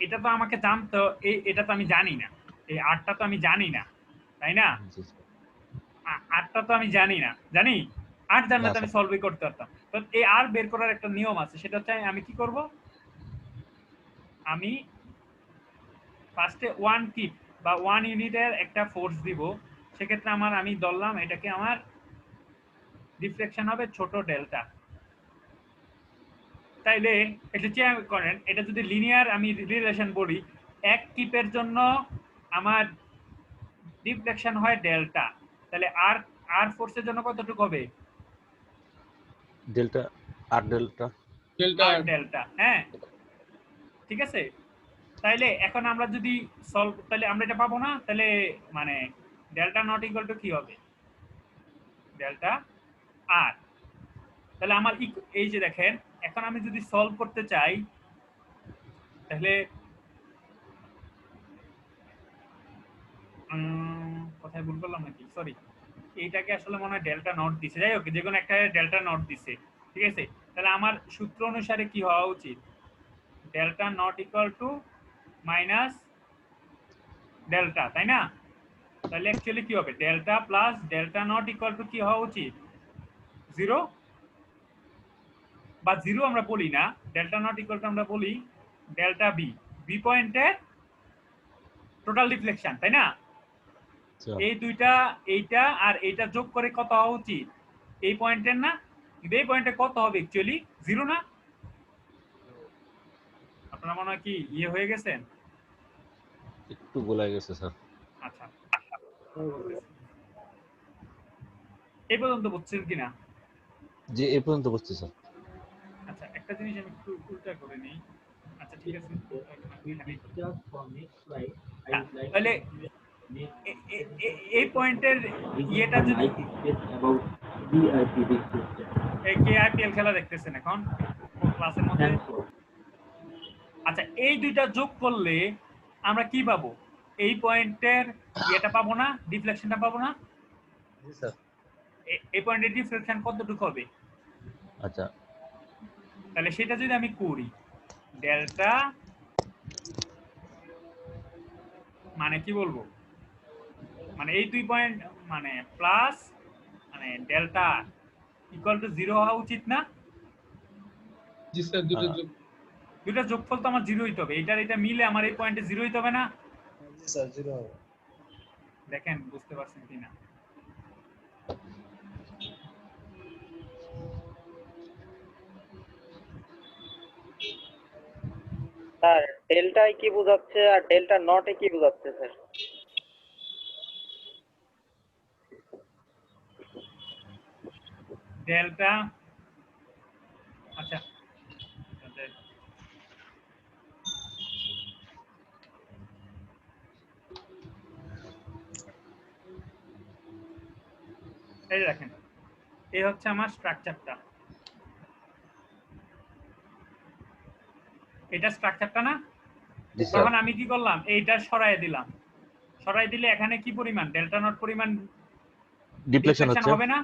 Speaker 1: এটা তো আমাকে জানতে, এটা তো আমি জানি না, এই আরটা তো আমি জানি না, তাই না?
Speaker 2: জি স্যার।
Speaker 1: আরটা তো আমি জানি না, জানি? আর জানলে
Speaker 2: না
Speaker 1: তো আমি
Speaker 2: স্যার।
Speaker 1: সলভই করতে পারতাম। তো এই আর বের করার একটা নিয়ম আছে, সেটা হচ্ছে আমি কি করব, আমি ফার্স্টে 1 কিপ বা 1 ইউনিটের একটা ফোর্স দিব। সেক্ষেত্রে আমি ধরলাম এটাকে আমার ডিফ্লেকশন হবে ছোট ডেল্টা। তাইলে এটা চেক করেন, এটা যদি লিনিয়ার আমি রিলেশন বলি, 1 কিপের জন্য আমার ডিফ্লেকশন হয় ডেল্টা, তাহলে আর ফোর্সের জন্য কতটুকু হবে?
Speaker 2: ডেল্টা আর ডেল্টা।
Speaker 4: ডেল্টা
Speaker 1: আর ডেল্টা, হ্যাঁ, ঠিক আছে। তাইলে এখন আমরা যদি সলভ, তাহলে আমরা এটা পাবো না, তাহলে মানে ডেল্টা নট ইকুয়াল টু কি হবে, ডেল্টা আর। তাহলে আমার এই যে দেখেন, এখন আমি যদি সলভ করতে চাই তাহলে কোথায় ভুল করলাম নাকি, সরি, এইটাকে আসলে মনে হয় ডেল্টা নট দিছে, যাই হোক যে কোনো একটা ডেল্টা নট দিছে, ঠিক আছে। তাহলে আমার সূত্র অনুসারে কি হওয়া উচিত, delta not equal two minus delta, তাই না? তাহলে অ্যাকচুয়ালি কি হবে, delta plus delta not equal two কি হওয়া উচিত, 0 বা 0 আমরা বলি না, ডেল্টা নট ইকুয়াল টু আমরা বলি ডেল্টা বি, বি পয়েন্টের টোটাল ডিফ্লেকশন, তাই না? এই দুইটা, এইটা আর এইটা যোগ করে কত হওয়া উচিত, এই পয়েন্টের না, কিন্তু এই পয়েন্টে কত হবে অ্যাকচুয়ালি 0 না? আপনারা মনে হয় কি ইয়ে হয়ে গেছেন,
Speaker 2: একটু গোলাই গেছে স্যার।
Speaker 1: আচ্ছা এই পর্যন্ত বুঝছেন কিনা?
Speaker 2: যে এই পর্যন্ত বুঝছি স্যার।
Speaker 1: আচ্ছা একটা জিনিস আমি একটু উল্টা করে নিই, আচ্ছা ঠিক আছে। তাহলে এই পয়েন্টের ইয়েটা যদি কে আইপিএল খেলা দেখতেছেন এখন ক্লাসের মধ্যে, আচ্ছা এই দুইটা যোগ করলে আমরা কি পাবো, এই পয়েন্টের ইয়েটা পাবো না, ডিফ্লেকশনটা পাবো না?
Speaker 2: জি স্যার।
Speaker 1: এই পয়েন্টের ডিফ্লেকশন কতটুকু হবে?
Speaker 2: আচ্ছা
Speaker 1: তাহলে সেটা যদি আমি করি, ডেল্টা মানে কি বলবো, মানে এই 2 পয়েন্ট মানে প্লাস মানে ডেল্টা ইকুয়াল টু 0 হওয়া উচিত না?
Speaker 4: জি স্যার,
Speaker 1: দুটো যোগফল তো আমার 0 হইতে হবে, এইটার এটা মিলে আমার এই পয়েন্টে 0 হইতে হবে না?
Speaker 3: জি স্যার 0 হবে।
Speaker 1: দেখেন বুঝতে পারছেন কিনা?
Speaker 6: স্যার ডেল্টায় কি বোঝাচ্ছে আর ডেল্টা নটে কি বোঝাচ্ছে স্যার?
Speaker 1: ডেল্টা, আচ্ছা এই যে দেখেন, এই হচ্ছে আমার স্ট্রাকচারটা, এটা স্ট্রাকচারটা না?
Speaker 2: জি স্যার।
Speaker 1: তখন আমি কি করলাম, এইটা সরাই দিলাম, সরাই দিলে এখানে কি পরিমাণ ডেল্টা নট পরিমাণ
Speaker 2: ডিফ্লেকশন হচ্ছে।
Speaker 1: হবে না?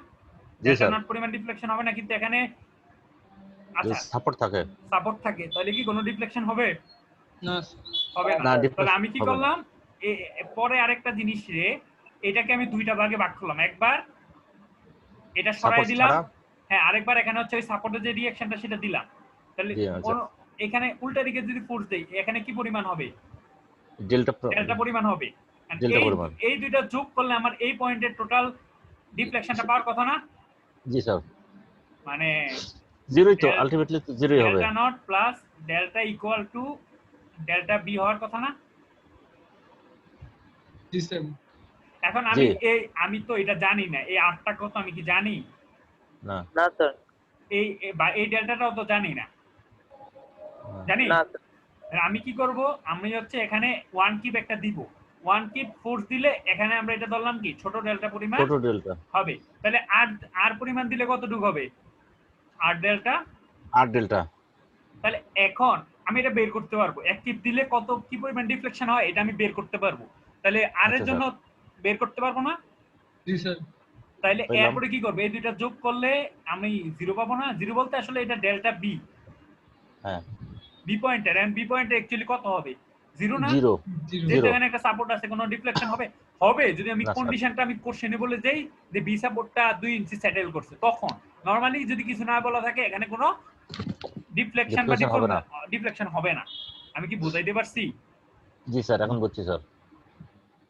Speaker 2: জি
Speaker 1: ডেল্টা
Speaker 2: স্যার।
Speaker 1: নট পরিমাণ ডিফ্লেকশন হবে না, কিন্তু এখানে
Speaker 2: যদি
Speaker 1: আচ্ছা
Speaker 2: সাপোর্ট থাকে,
Speaker 1: সাপোর্ট থাকে, তাহলে কি কোনো ডিফ্লেকশন হবে?
Speaker 4: না
Speaker 1: হবে
Speaker 2: না,
Speaker 1: না।
Speaker 2: deflection
Speaker 1: তাহলে আমি কি
Speaker 2: হবে না।
Speaker 1: করলাম, পরে আরেকটা জিনিস রে, এটাকে আমি দুইটা ভাগে ভাগ করলাম, একবার এটা সরাই
Speaker 2: সাপোর্ট
Speaker 1: দিলাম,
Speaker 2: ছাড়া।
Speaker 1: হ্যাঁ আরেকবার এখানে হচ্ছে ওই সাপোর্টের যে রিঅ্যাকশনটা সেটা দিলাম। তাহলে
Speaker 2: জি, আচ্ছা।
Speaker 1: এখানে উল্টা দিকে যদি ফোর্স দেই, এখানে কি পরিমাণ হবে,
Speaker 2: ডেল্টা
Speaker 1: পরিমাণ হবে। And
Speaker 2: ডেল্টা পরিমাণ।
Speaker 1: এই দুইটা যোগ করলে আমার এই পয়েন্টের টোটাল ডিফ্লেকশনটা পাওয়ার কথা না?
Speaker 2: জি স্যার।
Speaker 1: মানে
Speaker 2: জিরোই তো, আলটিমেটলি জিরোই হবে।
Speaker 1: Delta not plus delta equal to delta B হওয়ার কথা না?
Speaker 4: জি স্যার।
Speaker 1: এখন আমি তো এটা জানি না, এই আটটা কত আমি কি জানি?
Speaker 2: না
Speaker 6: না স্যার।
Speaker 1: এই ডেল্টাটাও তো জানি না, জানি
Speaker 6: না স্যার।
Speaker 1: আমি কি করব, আমি হচ্ছে এখানে 1 কিপ একটা দিব, 1 কিপ ফোর্স দিলে এখানে আমরা এটা ধরলাম কি ছোট ডেল্টা পরিমাণ
Speaker 2: ছোট ডেল্টা
Speaker 1: হবে। তাহলে আর পরিমাণ দিলে কতটুকু হবে, 8 ডেল্টা।
Speaker 2: 8 ডেল্টা।
Speaker 1: তাহলে এখন আমি এটা বের করতে পারবো, এক কিপ দিলে কত কি পরিমাণ ডিফ্লেকশন হয় এটা আমি বের করতে পারবো। তাহলে আর এর
Speaker 2: আচ্ছা,
Speaker 1: জন্য বের করতে পারবো না?
Speaker 4: জি স্যার।
Speaker 1: তাহলে
Speaker 2: পেলাম।
Speaker 1: এরপরে কি করব, এই দুইটা যোগ করলে আমি 0 পাবো না? 0 বলতে আসলে এটা ডেল্টা বি,
Speaker 2: হ্যাঁ
Speaker 1: বি পয়েন্টের, এন্ড বি পয়েন্টে অ্যাকচুয়ালি কত হবে, 0 না?
Speaker 2: জিরো।
Speaker 1: যেটা এখানে একটা সাপোর্ট আছে, কোনো ডিফ্লেকশন হবে? হবে যদি আমি
Speaker 2: না, স্যার।
Speaker 1: কন্ডিশনটা আমি কোশ্চেনে বলে দেই যে বি সাপোর্টটা 2 ইঞ্চি সেটেল করছে, তখন নরমালি যদি কিছু না বলা থাকে এখানে কোনো ডিফ্লেকশন বা
Speaker 2: Deflection হবে না।
Speaker 1: ডিফ্লেকশন হবে না। আমি কি বুঝাইতে পারছি?
Speaker 2: জি স্যার, এখন বুঝছি স্যার।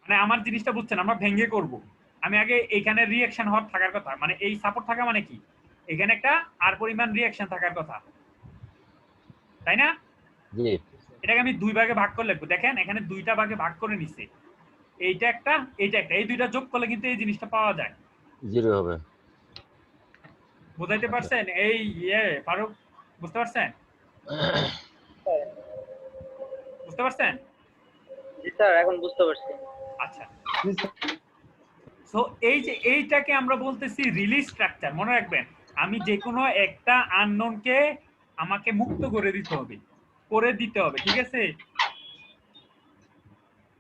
Speaker 1: মানে আমার জিনিসটা বুঝছেন, আমরা ভেঙে করব। আমি আগে এখানে রিঅ্যাকশন হওয়ার থাকার কথা, মানে এই সাপোর্ট থাকা মানে কি, এখানে একটা আর পরিমাণ রিঅ্যাকশন থাকার কথা, তাই না?
Speaker 2: জি
Speaker 1: এটাকে আমি দুই ভাগে ভাগ করে লিখবো, দেখেন এখানে দুইটা ভাগে ভাগ করে নিছে, এইটা একটা এইটা একটা, এই দুইটা যোগ করলে কিন্তু এই জিনিসটা পাওয়া যায়।
Speaker 2: জিরো হবে।
Speaker 1: বুঝাইতে পারছেন? এই ফারুক বুঝতে পারছেন? বুঝতে পারছেন?
Speaker 6: জি স্যার, এখন বুঝতে পারছি।
Speaker 1: আচ্ছা, সো এই যে এইটাকে আমরা বলতেছি রিলিজ স্ট্রাকচার। মনে রাখবেন, আমি যে কোনো একটা আননোনকে আমাকে মুক্ত করে দিতে হবে, ঠিক আছে?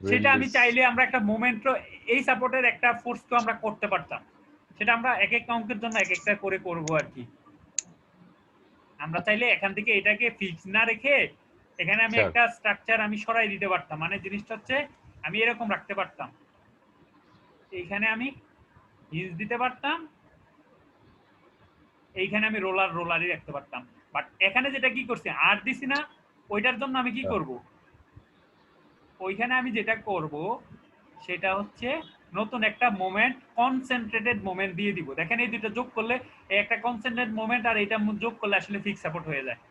Speaker 1: সেটা আমি
Speaker 2: রিলিজ
Speaker 1: চাইলে আমরা একটা মোমেন্ট, এই সাপোর্টের একটা ফোর্সকে আমরা করতে পারতাম। সেটা আমরা এক একটা অঙ্কের জন্য এক একটা করে করব আর কি। আমরা চাইলে এখান থেকে এটাকে ফিক্স না রেখে এখানে আমি
Speaker 2: স্যার
Speaker 1: একটা স্ট্রাকচার আমি সরাই দিতে পারতাম। মানে জিনিসটা হচ্ছে আমি এরকম রাখতে পারতাম, এইখানে আমি হিঞ্জ দিতে পারতাম, এইখানে আমি রোলারই রাখতে পারতাম। বাট এখানে যেটা কি করছি, আর দিছি না, ওইটার জন্য আমি কি করব, ওইখানে আমি যেটা করব সেটা হচ্ছে নতুন একটা মোমেন্ট, কনসেন্ট্রেটেড মোমেন্ট দিয়ে দিব। দেখেন এই দুটো যোগ করলে একটা কনসেন্ট্রেটেড মোমেন্ট আর এটা যোগ করলে আসলে ফিক্স সাপোর্ট হয়ে যায়।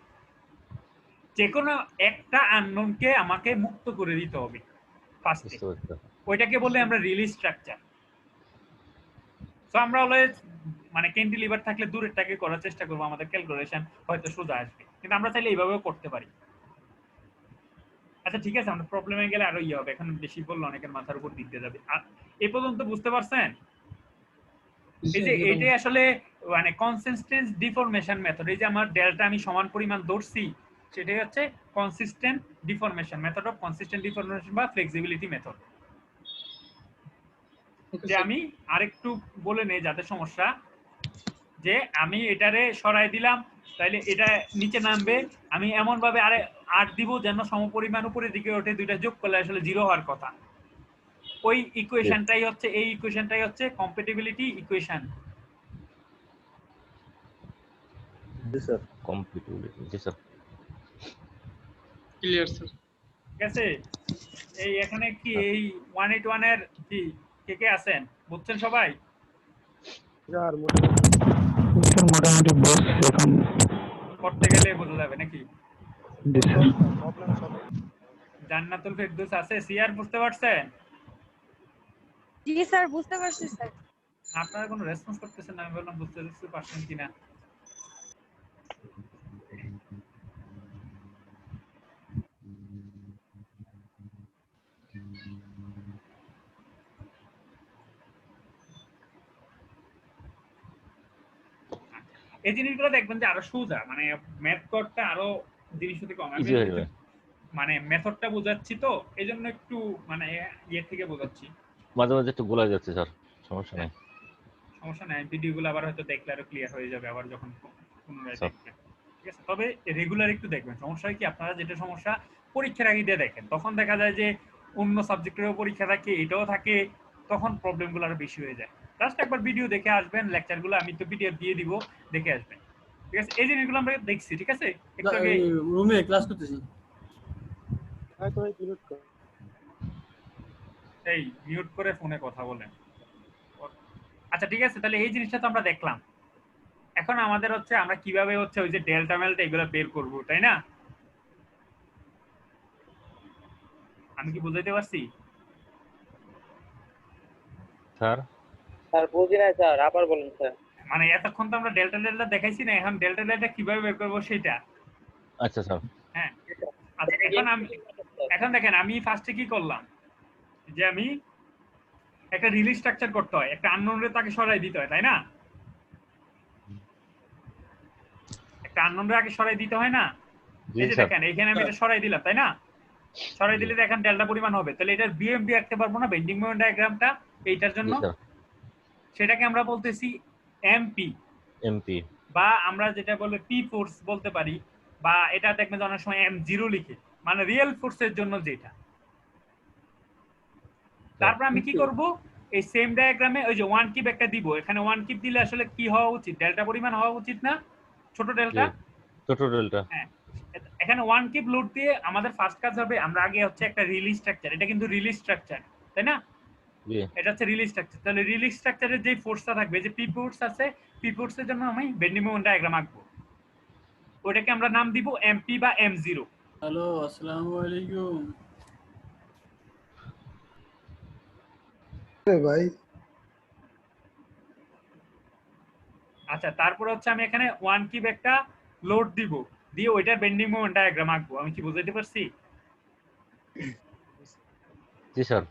Speaker 1: যে কোনো একটা আননোনকে আমাকে মুক্ত করে দিতে হবে ফার্স্টে,
Speaker 2: বুঝতে পারছি স্যার।
Speaker 1: ওইটাকে বলে আমরা রিলিজ স্ট্রাকচার। সো আমরা অলওয়েজ মানে ক্যান্টিলিভার থাকলে দূরেরটাকে করার চেষ্টা করবো, আমাদের ক্যালকুলেশন হয়তো সোজা আসবে, কিন্তু আমরা চাইলে এইভাবেও করতে পারি। আচ্ছা ঠিক আছে, আমরা প্রবলেমে গেলে আরো ইয়ে হবে, এখন বেশি বললে অনেকের মাথার উপর দিতে যাবে। আর এ পর্যন্ত বুঝতে পারছেন? এই যে এইটাই আসলে মানে কনসিস্টেন্ট ডিফরমেশন মেথড। এই যে আমার ডেল্টা আমি সমান পরিমাণ ধরছি, সেটাই হচ্ছে consistent deformation method of consistent deformation বা ফ্লেক্সিবিলিটি মেথড। যে আমি আরেকটু বলে নেই যাদের সমস্যা, যে আমি এটারে সরাই দিলাম, তাইলে এটা নিচে নামবে, আমি এমন ভাবে আরে 8 দিব যেন সমপরিমাণ উপরের দিকে ওঠে, দুইটা যোগ করলে আসলে 0 হওয়ার কথা। ওই ইকুয়েশনটাই হচ্ছে, এই ইকুয়েশনটাই হচ্ছে কম্প্যাটিবিলিটি ইকুয়েশন।
Speaker 3: জি স্যার।
Speaker 2: কম্পিটিবিলিটি, জি স্যার।
Speaker 4: Clear sir.
Speaker 1: ঠিক আছে, এই এখানে কি এই 181 এর কি কে কে আছেন, বুঝছেন সবাই?
Speaker 3: স্যার
Speaker 7: মোটামুটি বেশ এখন।
Speaker 1: করতে গেলে বোঝা যাবে নাকি?
Speaker 7: জি sir.
Speaker 3: Problem solve.
Speaker 1: Jannatul Ferdous আছে, সিআর বুঝতে পারছেন?
Speaker 8: জি স্যার, বুঝতে পারছি স্যার।
Speaker 1: আপনারা কোনো রেসপন্স করতেছেন না, আমি বললাম বুঝতে পারছেন কিনা। এই জিনিসগুলো দেখবেন যে আরো সোজা, মানে ম্যাথ করতে আরো জিনিস থেকে কম। আমি
Speaker 2: ইজি হয়ে যাবে।
Speaker 1: মানে মেথডটা বোঝাচ্ছি তো, এই জন্য একটু মানে ইয়ে থেকে বোঝাচ্ছি।
Speaker 2: মাঝে মাঝে একটু গোলা যাচ্ছে স্যার, সমস্যা নেই।
Speaker 1: সমস্যা নাই, ভিডিওগুলো আবার হয়তো দেখলে আরো ক্লিয়ার হয়ে যাবে আবার যখন পুনরায়
Speaker 2: স্যার।
Speaker 1: দেখবেন। ঠিক আছে, তবে রেগুলার একটু দেখবেন। সমস্যা হয় কি, আপনারা যেটা সমস্যা পরীক্ষার আগে দিয়ে দেখেন, তখন দেখা যায় যে অন্য সাবজেক্টেরও পরীক্ষা থাকে, এটাও থাকে, তখন প্রবলেমগুলো আরো বেশি হয়ে যায়। জাস্ট একবার ভিডিও দেখে আসবেন, লেকচারগুলো আমি তো পিডিএফ দিয়ে দিব, দেখে আসবেন। ঠিক আছে, এই জিনিসগুলো আমরা দেখছি। ঠিক আছে, একটু আগে
Speaker 5: রুমে ক্লাস করতেছি।
Speaker 3: হয়তো এই পিরিয়ড কর।
Speaker 1: এই মিউট করে ফোনে কথা বলেন। আচ্ছা ঠিক আছে, তাহলে এই জিনিসটা তো আমরা দেখলাম। এখন আমাদের হচ্ছে আমরা কিভাবে হচ্ছে ওই যে ডেল্টা মেল্টা এগুলো বের করব, তাই না? আমি কি বুঝাইতে পারছি?
Speaker 2: স্যার
Speaker 6: স্যার বুঝি না স্যার, আবার বলুন স্যার।
Speaker 1: মানে এতক্ষণ তো আমরা ডেল্টা ডেল্টা দেখাইছি না, এখন ডেল্টা ডেল্টা কিভাবে বের করব সেটা।
Speaker 2: আচ্ছা স্যার।
Speaker 1: হ্যাঁ, আচ্ছা এখন দেখেন আমি ফার্স্টে কি করলাম, যে আমি একটা রিলিজ স্ট্রাকচার করতে হয়, একটা আননোন রে তাকে সরাই দিতে হয়, তাই না? একটা আননোন রে আগে সরাই দিতে হয় না?
Speaker 2: জি
Speaker 1: এই যে
Speaker 2: স্যার।
Speaker 1: দেখেন এইখানে আমি এটা সরাই দিলাম, তাই না? সরাই দিলে দেখেন ডেল্টা পরিমাণ হবে, তাহলে এটার বিএমবি রাখতে পারবো না, বেন্ডিং মোমেন্ট ডায়াগ্রামটা এইটার
Speaker 2: জি
Speaker 1: জন্য,
Speaker 2: স্যার।
Speaker 1: সেটাকে আমরা বলতেছি এমপি,
Speaker 2: এমপি।
Speaker 1: বা আমরা যেটা বলে পি ফোর্স বলতে পারি, বা এটা দেখবেন যে অনেক সময় M0 লিখে, মানে রিয়েল ফোর্সের জন্য যেটা। তারপর আমি কি করব, এই সেম ডায়াগ্রামে ওই যে ওয়ান কিপ একটা দিব, এখানে ওয়ান কিপ দিলে আসলে কি হওয়া উচিত, ডেল্টা পরিমাণ হওয়া উচিত না, ছোট ডেল্টা।
Speaker 2: ছোট ডেল্টা।
Speaker 1: হ্যাঁ, এখানে ওয়ান কিপ লোড দিয়ে আমাদের ফার্স্ট কাজ হবে, আমরা আগে হচ্ছে একটা রিলিজ স্ট্রাকচার, এটা কিন্তু রিলিজ স্ট্রাকচার, তাই না?
Speaker 2: জি।
Speaker 1: এটা হচ্ছে রিলিজ স্ট্রাকচার। তাহলে রিলিজ স্ট্রাকচারের যে ফোর্সটা থাকবে, যে পি ফোর্স আছে, পি ফোর্সের জন্য আমি বেন্ডিং মোমেন্ট ডায়াগ্রাম আঁকবো, ওটাকে আমরা নাম দিব এমপি বা M0।
Speaker 5: হ্যালো, আসসালামু আলাইকুম।
Speaker 3: ভাই
Speaker 1: আচ্ছা, তারপর হচ্ছে আমি এখানে ওয়ান কিপ একটা লোড দিব, দিয়ে ওইটার বেন্ডিং মোমেন্ট ডায়াগ্রাম আঁকবো। আমি কি বুঝাইতে পারছি?
Speaker 2: জি স্যার।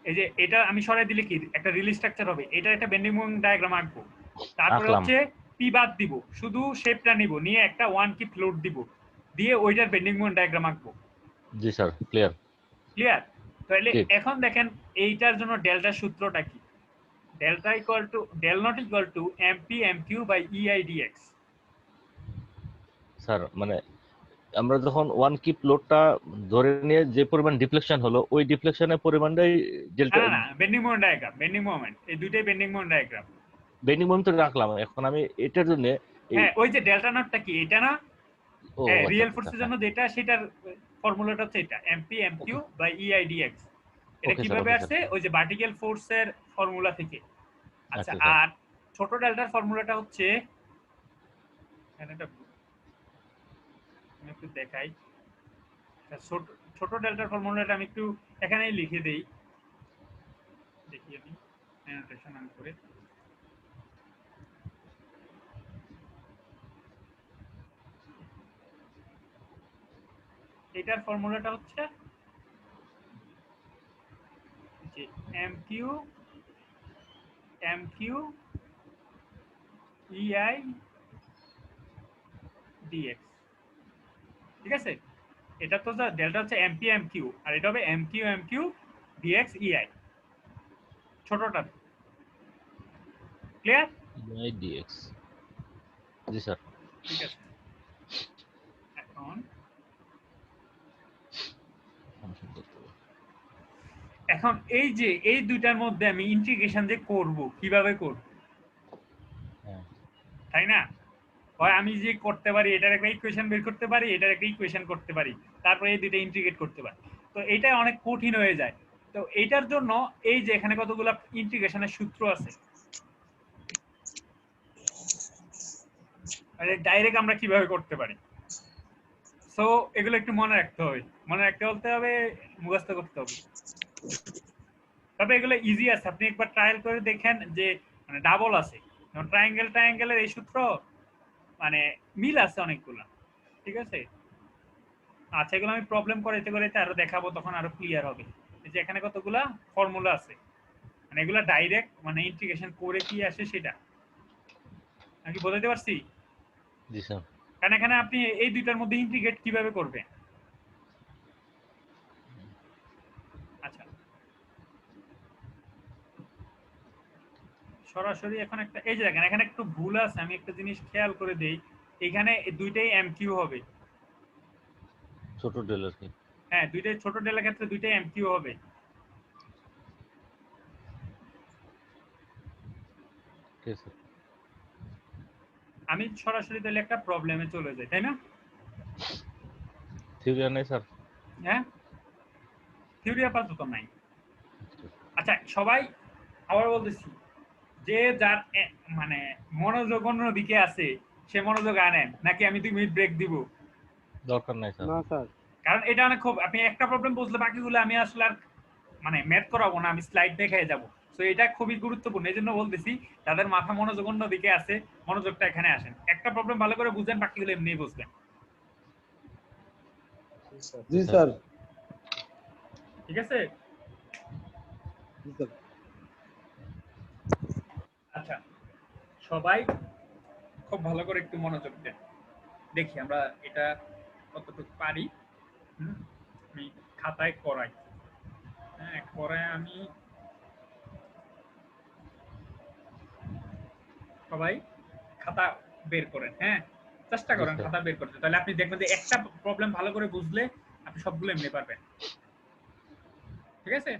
Speaker 1: এই যে এটা আমি সরাই দিলে কি একটা রিলিজ স্ট্রাকচার হবে, এটা একটা বেন্ডিং মোমেন্ট ডায়াগ্রাম আঁকবো, তারপরে
Speaker 2: আঁকলাম।
Speaker 1: হচ্ছে পি বাদ দিব, শুধু শেপটা নিব, নিয়ে একটা ওয়ান কি ফ্লোট দিব, দিয়ে ওইটার বেন্ডিং মোমেন্ট ডায়াগ্রাম আঁকবো।
Speaker 2: জি স্যার, ক্লিয়ার।
Speaker 1: ক্লিয়ার? তাহলে
Speaker 2: ঠিক।
Speaker 1: এখন দেখেন এইটার জন্য ডেল্টার সূত্রটা কি? Delta equal to del not equal to MP MQ by EI DX.
Speaker 2: Sir মানে আমরা যখন ওয়ান কিপ লোডটা ধরে নিয়ে যে পরিমাণ ডিফ্লেকশন হলো ওই ডিফ্লেকশনের পরিমাণটাই ডেল্টা
Speaker 1: না না, bending moment diagram, bending moment, এই দুইটাই bending moment diagram.
Speaker 2: Bending moment তো রাখলাম, এখন আমি এটার জন্য
Speaker 1: হ্যাঁ, ওই যে ডেল্টা নটটা কি এটা না?
Speaker 2: ও
Speaker 1: হ্যাঁ,
Speaker 2: আচ্ছা
Speaker 1: রিয়েল
Speaker 2: আচ্ছা,
Speaker 1: ফোর্সের
Speaker 2: হ্যাঁ।
Speaker 1: জন্য যেটা সেটার ফর্মুলাটা হচ্ছে এটা MP MQ by EI DX. এটা
Speaker 2: ওকে স্যার,
Speaker 1: কিভাবে
Speaker 2: ওকে
Speaker 1: আসছে? ওই যে ভার্টিক্যাল ফোর্সের ফর্মুলা থেকে। আচ্ছা,
Speaker 2: আচ্ছা স্যার।
Speaker 1: আর ছোট ডেল্টার ফর্মুলাটা হচ্ছে এখানে আমি একটু দেখাই। ছোট ছোট ডেল্টার ফর্মুলাটা আমি একটু এখানেই লিখে দেই, দেখি আমি অ্যানোটেশন অন করে। এটার ফর্মুলাটা হচ্ছে যে এমকিউ এমকিউ ইআই ডিএক্স। ঠিক আছে, এটা তো ডেল্টা হচ্ছে এমপি এমকিউ, আর এটা হবে এমকিউ এমকিউ ডিএক্স ইআই ছোটটা। ক্লিয়ার?
Speaker 2: ইআই ডিএক্স। জি স্যার।
Speaker 1: ঠিক আছে, এখন এখন এই যে এই দুইটার মধ্যে আমি ইন্টিগ্রেশন যে করব, কিভাবে করব,
Speaker 2: হ্যাঁ।
Speaker 1: তাই না? হয় আমি যে করতে পারি এটার একটা ইকুয়েশন বের করতে পারি, এটার একটা ইকুয়েশন করতে পারি, তারপরে এই দুইটা ইন্টিগ্রেট করতে পারি। তো এটা অনেক কঠিন হয়ে যায়। তো এইটার জন্য এই যে এখানে কতগুলো ইন্টিগ্রেশনের সূত্র আছে, মানে ডাইরেক্ট আমরা কিভাবে করতে পারি। সো এগুলো একটু মনে রাখতে হবে, মনে রাখতে বলতে হবে, মুখস্থ করতে হবে। তবে এগুলো ইজি আছে, আপনি একবার ট্রায়াল করে দেখেন যে মানে ডাবল আছে, যেমন ট্রায়াঙ্গেলের এই সূত্র মানে মিল আছে অনেকগুলো। ঠিক আছে, আচ্ছা এগুলো আমি প্রবলেম করাইতে করাইতে আরো দেখাবো, তখন আরো ক্লিয়ার হবে। এই যে এখানে কতগুলা ফর্মুলা আছে, মানে এগুলা ডাইরেক্ট মানে ইন্টিগ্রেশন করে কি আসে সেটা নাকি বোঝাতে পারছি?
Speaker 2: জি স্যার।
Speaker 1: কারণ এখানে আপনি এই দুইটার মধ্যে ইন্টিগ্রেট কিভাবে করবেন। আচ্ছা, সরাসরি এখন একটা এই যে দেখেন এখানে একটু ভুল আছে, আমি একটা জিনিস খেয়াল করে দেই, এখানে দুইটাই এমকিউ হবে।
Speaker 2: ছোট ডেল আর কি।
Speaker 1: হ্যাঁ, দুইটাই ছোট ডেলের ক্ষেত্রে দুইটাই এমকিউ হবে।
Speaker 2: ঠিক আছে।
Speaker 1: আমি সরাসরি তাহলে একটা প্রবলেমে চলে যাই, তাই না?
Speaker 2: থিওরি আর নাই স্যার?
Speaker 1: হ্যাঁ, থিওরি আপাতত নাই। আচ্ছা সবাই আবার বলতেছি, যে যার মানে মনোযোগ অন্যদিকে আছে সে মনোযোগ আনেন, নাকি আমি 2 মিনিট ব্রেক দিব?
Speaker 2: দরকার নাই স্যার।
Speaker 3: না স্যার।
Speaker 1: কারণ এটা অনেক খুব, আপনি একটা প্রবলেম বুঝলে বাকিগুলো আমি আসলে আর মানে ম্যাথ করাবো না, আমি স্লাইড দেখাই যাব। সো এটা খুবই গুরুত্বপূর্ণ, এই জন্য বলতেছি তাদের মাথা মনোযোগ অন্যদিকে আছে, মনোযোগটা এখানে আসেন, একটা প্রবলেম ভালো করে বুঝেন, বাকিগুলো এমনি বুঝবেন।
Speaker 3: জি স্যার।
Speaker 1: ঠিক আছে?
Speaker 3: জি স্যার।
Speaker 1: আচ্ছা সবাই খুব ভালো করে একটু মনোযোগ দেন, দেখি আমরা এটা কতটুকু পারি। আমি খাতায় করাই, হ্যাঁ করাই আমি, সবাই খাতা বের করেন, হ্যাঁ চেষ্টা করেন খাতা বের করতে, তাহলে আপনি দেখবেন যে একটা প্রবলেম ভালো করে বুঝলে আপনি সবগুলো এমনি পারবেন। ঠিক আছে?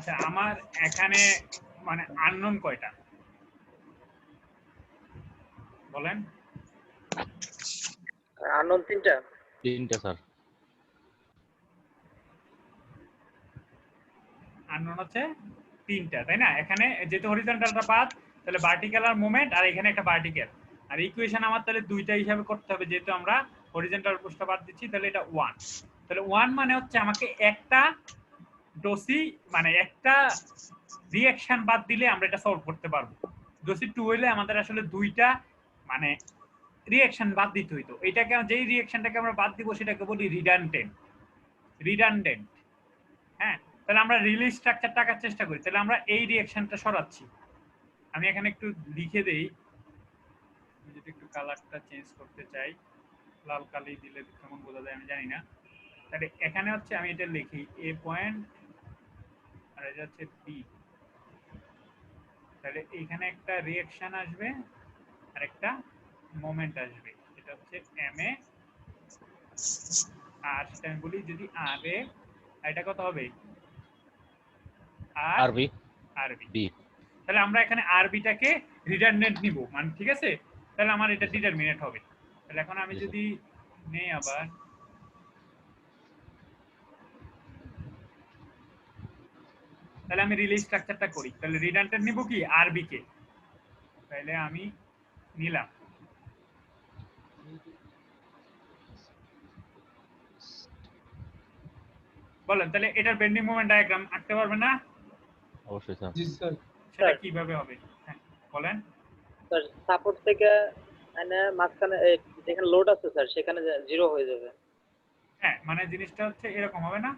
Speaker 1: আচ্ছা আমার এখানে মানে আননোন কয়টা বলেন?
Speaker 6: আননোন 3টা।
Speaker 2: 3টা স্যার।
Speaker 1: আননোন হচ্ছে 3টা, তাই না? এখানে যেহেতু হরিজন্টালটা পাথ, তাহলে ভার্টিক্যাল আর মোমেন্ট, আর এখানে একটা ভার্টিক্যাল। আর ইকুয়েশন আমার তাহলে 2টা হিসাবে করতে হবে, যেহেতু আমরা হরিজন্টাল পুশটা বাদ দিচ্ছি, তাহলে এটা 1। তাহলে 1 মানে হচ্ছে আমাকে একটা ডোসি মানে একটা রিঅ্যাকশন বাদ দিলে আমরা এটা সলভ করতে পারবো। ডোসি 2 হইলে আমাদের আসলে 2টা মানে রিঅ্যাকশন বাদ দিতে হইতো। এটাকে যেই রিঅ্যাকশনটাকে আমরা বাদ দিব সেটাকে বলি রিডান্ডেন্ট। হ্যাঁ, তাহলে আমরা রিলিজ স্ট্রাকচারটা আঁকার চেষ্টা করি। তাহলে আমরা এই রিঅ্যাকশনটা সরাচ্ছি। আমি এখানে একটু লিখে দেই, যদি একটু কালারটা চেঞ্জ করতে চাই, লাল কালি দিলে কেমন বোঝা যায় আমি জানি না। তাহলে এখানে হচ্ছে আমি এটা লিখি এ পয়েন্ট আর এটা হচ্ছে বি। তাহলে এইখানে একটা রিঅ্যাকশন আসবে আর একটা মোমেন্ট আসবে, এটা হচ্ছে এম এ। আর সেটা আমি বলি যদি আর এ, এটা কত হবে? আর
Speaker 2: আরবি
Speaker 1: আরবি।
Speaker 2: বি।
Speaker 1: তাহলে আমরা এখানে আরবিটাকে রিডান্ডেন্ট নিব, মানে ঠিক আছে? তাহলে আমার এটা ডিটারমিনেট হবে। তাহলে এখন আমি যদি নেই আবার তাহলে আমি রিলিজ স্ট্রাকচারটা করি। তাহলে রিডান্ডেন্ট নিব কি আরবি কে, তাহলে আমি নিলাম। বলেন তাহলে এটার বেন্ডিং মোমেন্ট ডায়াগ্রাম আঁকতে পারবে না?
Speaker 2: অবশ্যই স্যার।
Speaker 4: জি স্যার।
Speaker 1: সেটা কিভাবে হবে? হ্যাঁ বলেন।
Speaker 6: স্যার সাপোর্ট থেকে মানে মাঝখানে যেখানে লোড আছে স্যার সেখানে 0 হয়ে যাবে।
Speaker 1: হ্যাঁ মানে জিনিসটা হচ্ছে এরকম হবে না?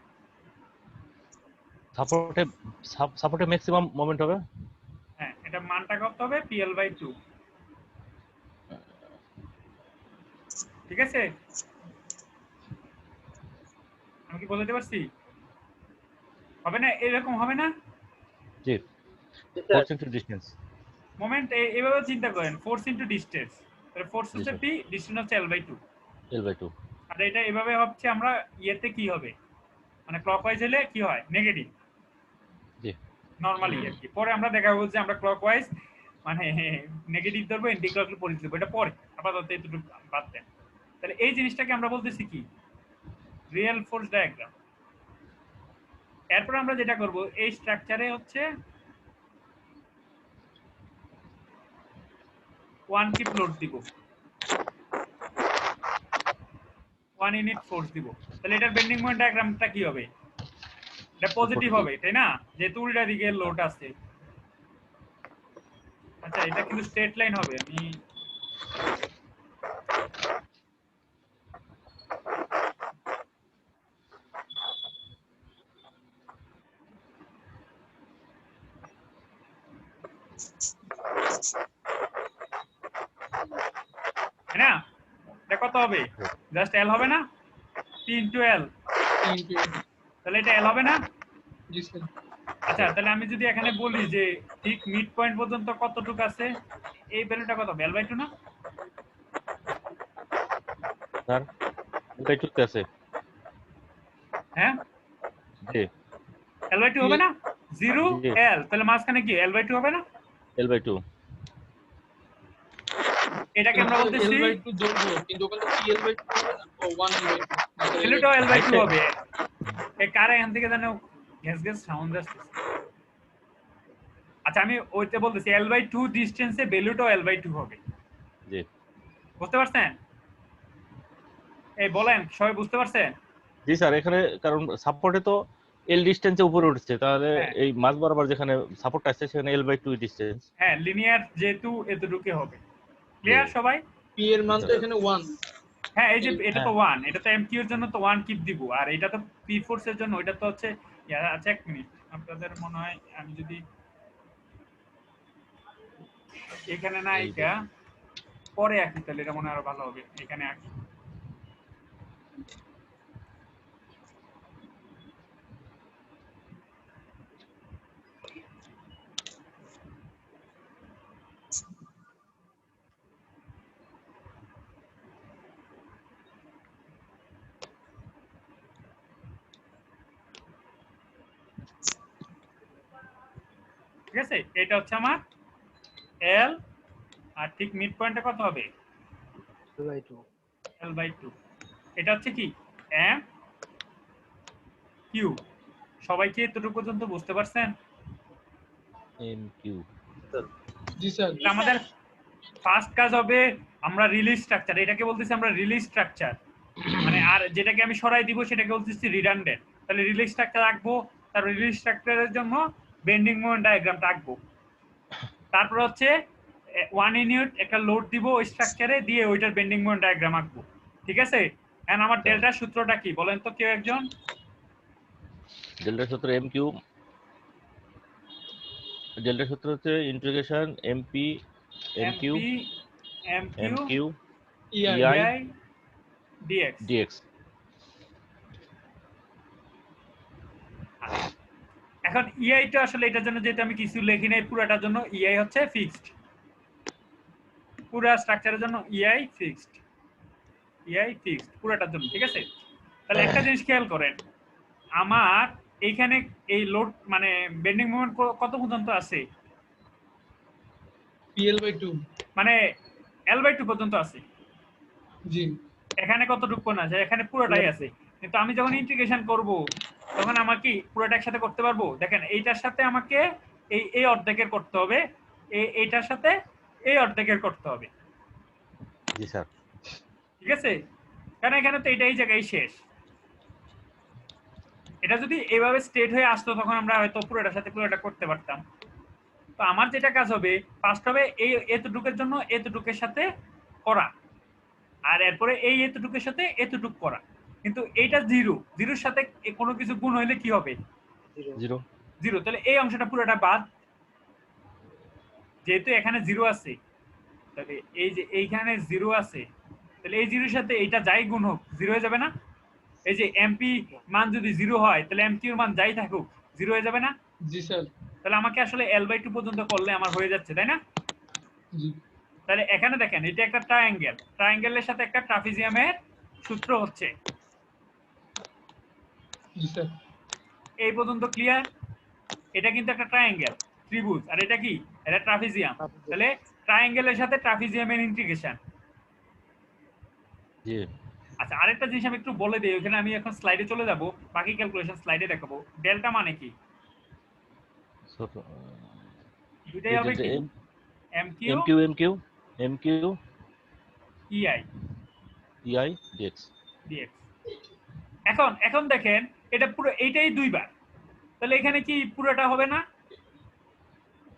Speaker 2: সাপোর্টে ম্যাক্সিমাম মোমেন্ট হবে।
Speaker 1: হ্যাঁ, এটা মানটা কত হবে? PL/2। ঠিক আছে, আমি কি বলতে পারছি? হবে না? এরকম হবে না?
Speaker 2: জি,
Speaker 6: জি sir.
Speaker 2: Force into distance.
Speaker 1: Moment এইভাবে চিন্তা করেন, ফোর্স ইনটু ডিসটেন্স। তাহলে ফোর্স
Speaker 2: জি
Speaker 1: হচ্ছে
Speaker 2: স্যার।
Speaker 1: P, ডিসটেন্স হচ্ছে L/2।
Speaker 2: L/2।
Speaker 1: আর এটা এভাবে হচ্ছে আমরা ইয়েতে কি হবে, মানে ক্লকওয়াইজ হলে কি হয়? নেগেটিভ
Speaker 2: জি
Speaker 1: নরমালি আর কি। পরে আমরা দেখা বলছে আমরা ক্লকওয়াইজ মানে নেগেটিভ ধরবো, এন্টি ক্লকওয়াইজ পজিটিভ ধরবো, এটা পরে আপাতত এতটুকু বাদ দেন। তাহলে এই জিনিসটাকে আমরা বলতেছি কি? Real force diagram. এরপর আমরা যেটা করব, এই স্ট্রাকচারে হচ্ছে 1 কিপ লোড দিব, 1 ইউনিট ফোর্স দিব। তাহলে এটার বেন্ডিং মোমেন্ট ডায়াগ্রামটা কি হবে? এটা পজিটিভ হবে, তাই না? যেহেতু উল্টা দিকে লোড আছে। আচ্ছা এটা কিন্তু স্ট্রেট লাইন হবে। আমি না, এটা কত হবে? জাস্ট এল হবে না? P ইনটু এল। তাহলে এটা এল হবে না?
Speaker 4: জি স্যার।
Speaker 1: আচ্ছা তাহলে আমি যদি এখানে বলি যে ঠিক মিড পয়েন্ট পর্যন্ত কতটুকু আছে, এই ভ্যালুটা কত? L/2 না?
Speaker 2: স্যার L/2 তে আছে।
Speaker 1: হ্যাঁ
Speaker 2: জি
Speaker 1: L/2 হবে না? 0
Speaker 2: জি
Speaker 1: L, তাহলে মাঝখানে কি L/2 হবে না?
Speaker 2: L/2।
Speaker 1: এটাকে আমরা বলতেছি
Speaker 4: L/2 ধরবো, কিন্তু ওখানে কি L/2 হবে না? ও 1L/2।
Speaker 1: ভ্যালুটাও L/2
Speaker 2: হাইটে
Speaker 1: হবে। এই কার এখান থেকে জানো গ্যাস গ্যাস সাউন্ড আসছে। আচ্ছা আমি ওইটা বলতেছি L/2 ডিসটেন্সে ভ্যালুটাও L/2 হবে।
Speaker 2: জি
Speaker 1: বুঝতে পারছেন? এই বলেন সবাই বুঝতে পারছেন?
Speaker 2: জি স্যার। এখানে কারণ সাপোর্টে তো এল ডিসটেন্সে উপরে উঠছে, তাহলে
Speaker 1: হ্যাঁ
Speaker 2: এই মাঝ বরাবর যেখানে সাপোর্ট আছে সেখানে L/2 ডিসটেন্স।
Speaker 1: হ্যাঁ, লিনিয়ার যেহেতু এতটুকু হবে।
Speaker 2: জি
Speaker 1: ক্লিয়ার সবাই?
Speaker 4: P এর মান তো এখানে 1।
Speaker 1: হ্যাঁ এই যে এটা তো
Speaker 2: হ্যাঁ
Speaker 1: 1, এটা তো MQ এর জন্য তো 1 কিপ দিব, আর এটা তো P ফোর্স এর জন্য, ওইটা তো হচ্ছে আচ্ছা এক মিনিট, আপনাদের মনে হয় আমি যদি এখানে না
Speaker 2: এই
Speaker 1: এটা পরে আঁকি তাহলে এটা মনে হয় আরো ভালো হবে। এখানে আঁকি। ঠিক আছে, এটা হচ্ছে আমার এল, আর ঠিক মিড পয়েন্টটা কত হবে L/2। এটা হচ্ছে কি এম কিউ। সবাই কি এতটুকু পর্যন্ত বুঝতে পারছেন?
Speaker 2: M Q.
Speaker 4: জি স্যার।
Speaker 1: তাহলে আমাদের ফার্স্ট কাজ হবে আমরা রিলিজ স্ট্রাকচার, এটাকে বলতেছি আমরা রিলিজ স্ট্রাকচার, মানে আর যেটাকে আমি সরাই দিব সেটাকে বলতেছি রিডান্ডেন্ট। তাহলে রিলিজ স্ট্রাকচার আঁকবো, তার রিলিজ স্ট্রাকচারের জন্য বেন্ডিং মোমেন্ট ডায়াগ্রামটা আঁকবো। তারপর হচ্ছে 1 ইউনিট একটা লোড দিব ওই স্ট্রাকচারে, দিয়ে ওইটার বেন্ডিং মোমেন্ট ডায়াগ্রাম আঁকবো। ঠিক আছে, এখন আমার ডেল্টার সূত্রটা কি বলেন তো কেউ একজন?
Speaker 2: ডেল্টা সূত্র এম কিউ, ডেল্টা সূত্র হচ্ছে ইন্টিগ্রেশন এমপি এম কিউ
Speaker 4: ইআই
Speaker 2: ইআই
Speaker 1: ডিএক্স।
Speaker 2: ডিএক্স।
Speaker 1: এখন ইআই টা আসলে এটার জন্য যেহেতু আমি কিছু লিখি নাই, পুরোটার জন্য ইআই হচ্ছে ফিক্সড, পুরো স্ট্রাকচারের জন্য ইআই ফিক্সড, পুরোটার জন্য। ঠিক আছে, তাহলে একটা জিনিস খেয়াল করেন, আমার এইখানে এই লোড মানে বেন্ডিং মোমেন্ট কত পর্যন্ত আছে?
Speaker 4: PL/2।
Speaker 1: মানে L/2 পর্যন্ত আছে।
Speaker 4: জি।
Speaker 1: এখানে কতটুকু না আছে? এখানে পুরোটাই আছে। কিন্তু আমি যখন ইন্টিগ্রেশন করব তখন আমার কি পুরোটা একসাথে করতে পারবো? দেখেন এইটার সাথে আমাকে এই অর্ধেকের করতে হবে, এইটার সাথে এই অর্ধেকের করতে হবে।
Speaker 2: জি স্যার।
Speaker 1: ঠিক আছে, কারণ এখানে তো এটাই জায়গায় শেষ। এটা যদি এইভাবে স্ট্রেট হয়ে আসতো তখন আমরা হয়তো পুরোটার সাথে পুরোটা করতে পারতাম। তো আমার যেটা কাজ হবে, ফার্স্ট হবে এই এতটুকের জন্য এতটুকের সাথে করা, আর এরপরে এই এতটুকের সাথে এতটুক করা। কিন্তু এইটা জিরোর সাথে কোনো কিছু গুণ হইলে কি হবে? জিরো। তাহলে এই অংশটা পুরোটা বাদ, যেহেতু এখানে জিরো আছে, তাহলে এই যে এইখানে জিরো আছে, তাহলে এই জিরোর সাথে এইটা যাই গুণ হোক জিরো হয়ে যাবে না? এই যে এমপি মান যদি জিরো হয় তাহলে এমকিউর মান যাই থাকুক জিরো হয়ে যাবে না?
Speaker 4: জি স্যার।
Speaker 1: তাহলে আমাকে আসলে L/2 পর্যন্ত করলে আমার হয়ে যাচ্ছে, তাই না?
Speaker 4: জি।
Speaker 1: তাহলে এখানে দেখেন এটা একটা ট্রায়াঙ্গেল, ট্রায়াঙ্গেলের সাথে একটা ট্রাপিজিয়ামের সূত্র হচ্ছে।
Speaker 4: জি স্যার।
Speaker 1: এই পর্যন্ত ক্লিয়ার? এটা কিন্তু একটা ট্রায়াঙ্গেল, ত্রিভুজ, আর এটা কি? এটা ট্রাপিজিয়াম। তাহলে ট্রায়াঙ্গেলের সাথে ট্রাপিজিয়ামের ইন্টিগ্রেশন।
Speaker 2: জি।
Speaker 1: আচ্ছা, আরেকটা জিনিস আমি একটু বলে দিই, ওখানে আমি এখন স্লাইডে চলে যাব, বাকি ক্যালকুলেশন স্লাইডে দেখাবো। ডেল্টা মানে কি? দুইটাই হবে কি?
Speaker 2: এমকিউ
Speaker 1: ইআই
Speaker 2: ডিএক্স।
Speaker 1: এখন দেখেন এটা পুরো এইটাই দুইবার, তাহলে এখানে কি পুরোটা হবে না?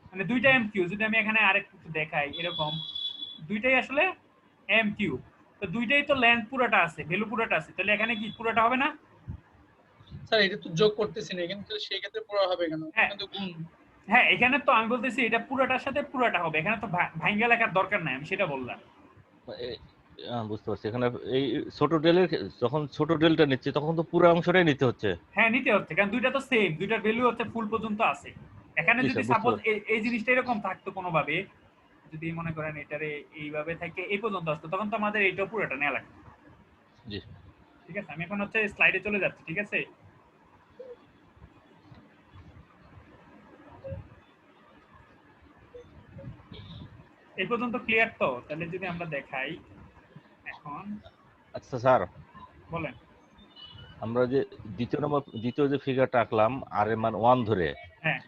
Speaker 1: মানে দুইটা এমকিউ, যদি আমি এখানে আরেকটু দেখাই, এরকম দুইটাই আসলে এমকিউ, তো দুইটাই তো লেন্থ পুরোটা আছে, ভ্যালু পুরোটা আছে, তাহলে এখানে কি পুরোটা হবে না?
Speaker 4: স্যার এটা তো যোগ করতেছি না এখানে, তাহলে সেই ক্ষেত্রে পুরো হবে কেন?
Speaker 1: হ্যাঁ।
Speaker 4: এখানে তো গুণ।
Speaker 1: হ্যাঁ, এখানে তো আমি বলতেছি এটা পুরোটার সাথে পুরোটা হবে, এখানে তো ভাঙ্গা লেখার দরকার নাই, আমি সেটা বললাম।
Speaker 2: বুঝতে পারছি, এখানে এই ছোট ডেলের যখন ছোট ডেলটা নিচ্ছে তখন তো পুরো অংশটাই নিতে হচ্ছে।
Speaker 1: হ্যাঁ, নিতে হচ্ছে, কারণ দুইটা তো সেম, দুইটার ভ্যালু হচ্ছে ফুল পর্যন্ত আছে। এখানে
Speaker 2: জি
Speaker 1: যদি
Speaker 2: স্যার,
Speaker 1: সাপোজ
Speaker 2: বুঝতে
Speaker 1: এই জিনিসটা এরকম থাকতো কোনোভাবে, যদি মনে করেন এটারে এইভাবে থাকে এই পর্যন্ত আসতো, তখন তো আমাদের এইটাও পুরোটা নেওয়া লাগবে।
Speaker 2: জি।
Speaker 1: ঠিক আছে, আমি এখন হচ্ছে স্লাইডে চলে যাচ্ছি। ঠিক আছে, এই পর্যন্ত ক্লিয়ার তো? তাহলে যদি আমরা দেখাই এখন।
Speaker 2: আচ্ছা স্যার,
Speaker 1: বলেন।
Speaker 2: আমরা যে দ্বিতীয় যে ফিগারটা আঁকলাম আর এর মান 1 ধরে,
Speaker 1: হ্যাঁ,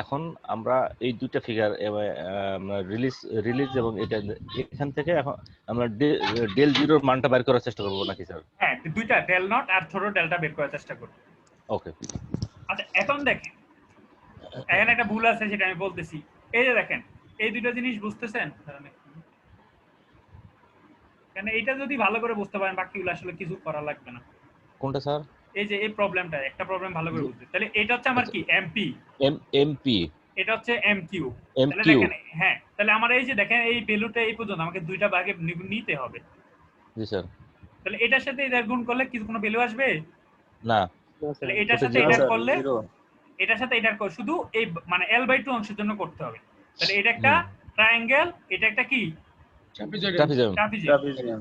Speaker 2: এখন আমরা এই দুইটা ফিগার আমরা রিলিজ এবং এটা এখান থেকে এখন আমরা ডেল জিরোর মানটা বের করার চেষ্টা করবো নাকি স্যার?
Speaker 1: হ্যাঁ, দুইটা ডেল নট আর ছোট ডেলটা বের করার চেষ্টা করব।
Speaker 2: ওকে।
Speaker 1: আচ্ছা, এখন দেখেন এখানে একটা ভুল আছে, সেটা আমি বলতেছি। এই যে দেখেন এই দুটো জিনিস বুঝতেছেন? কারণ এইটা যদি ভালো করে বুঝতে পারেন বাকিগুলো আসলে কিছু করা লাগবে না।
Speaker 2: কোনটা স্যার?
Speaker 1: এই যে এই প্রবলেমটা, একটা প্রবলেম ভালো করে বুঝতে, তাহলে এটা হচ্ছে আমার কি এমপি,
Speaker 2: এমপি,
Speaker 1: এটা হচ্ছে এমকিউ। তাহলে দেখেন, হ্যাঁ, তাহলে আমার এই যে দেখেন এই ভ্যালুটা এই পর্যন্ত আমাকে দুইটা ভাগে নিতে হবে।
Speaker 2: জি স্যার।
Speaker 1: তাহলে এটার সাথে এটা গুণ করলে কিছু কোনো ভ্যালু আসবে
Speaker 2: না।
Speaker 1: তাহলে এটার সাথে এটা করলে, এটার সাথে এটা শুধু এই মানে L/2 অংশের জন্য করতে হবে। তাহলে এটা একটা ট্রায়াঙ্গেল, এটা একটা কি ট্রাপিজিয়াম।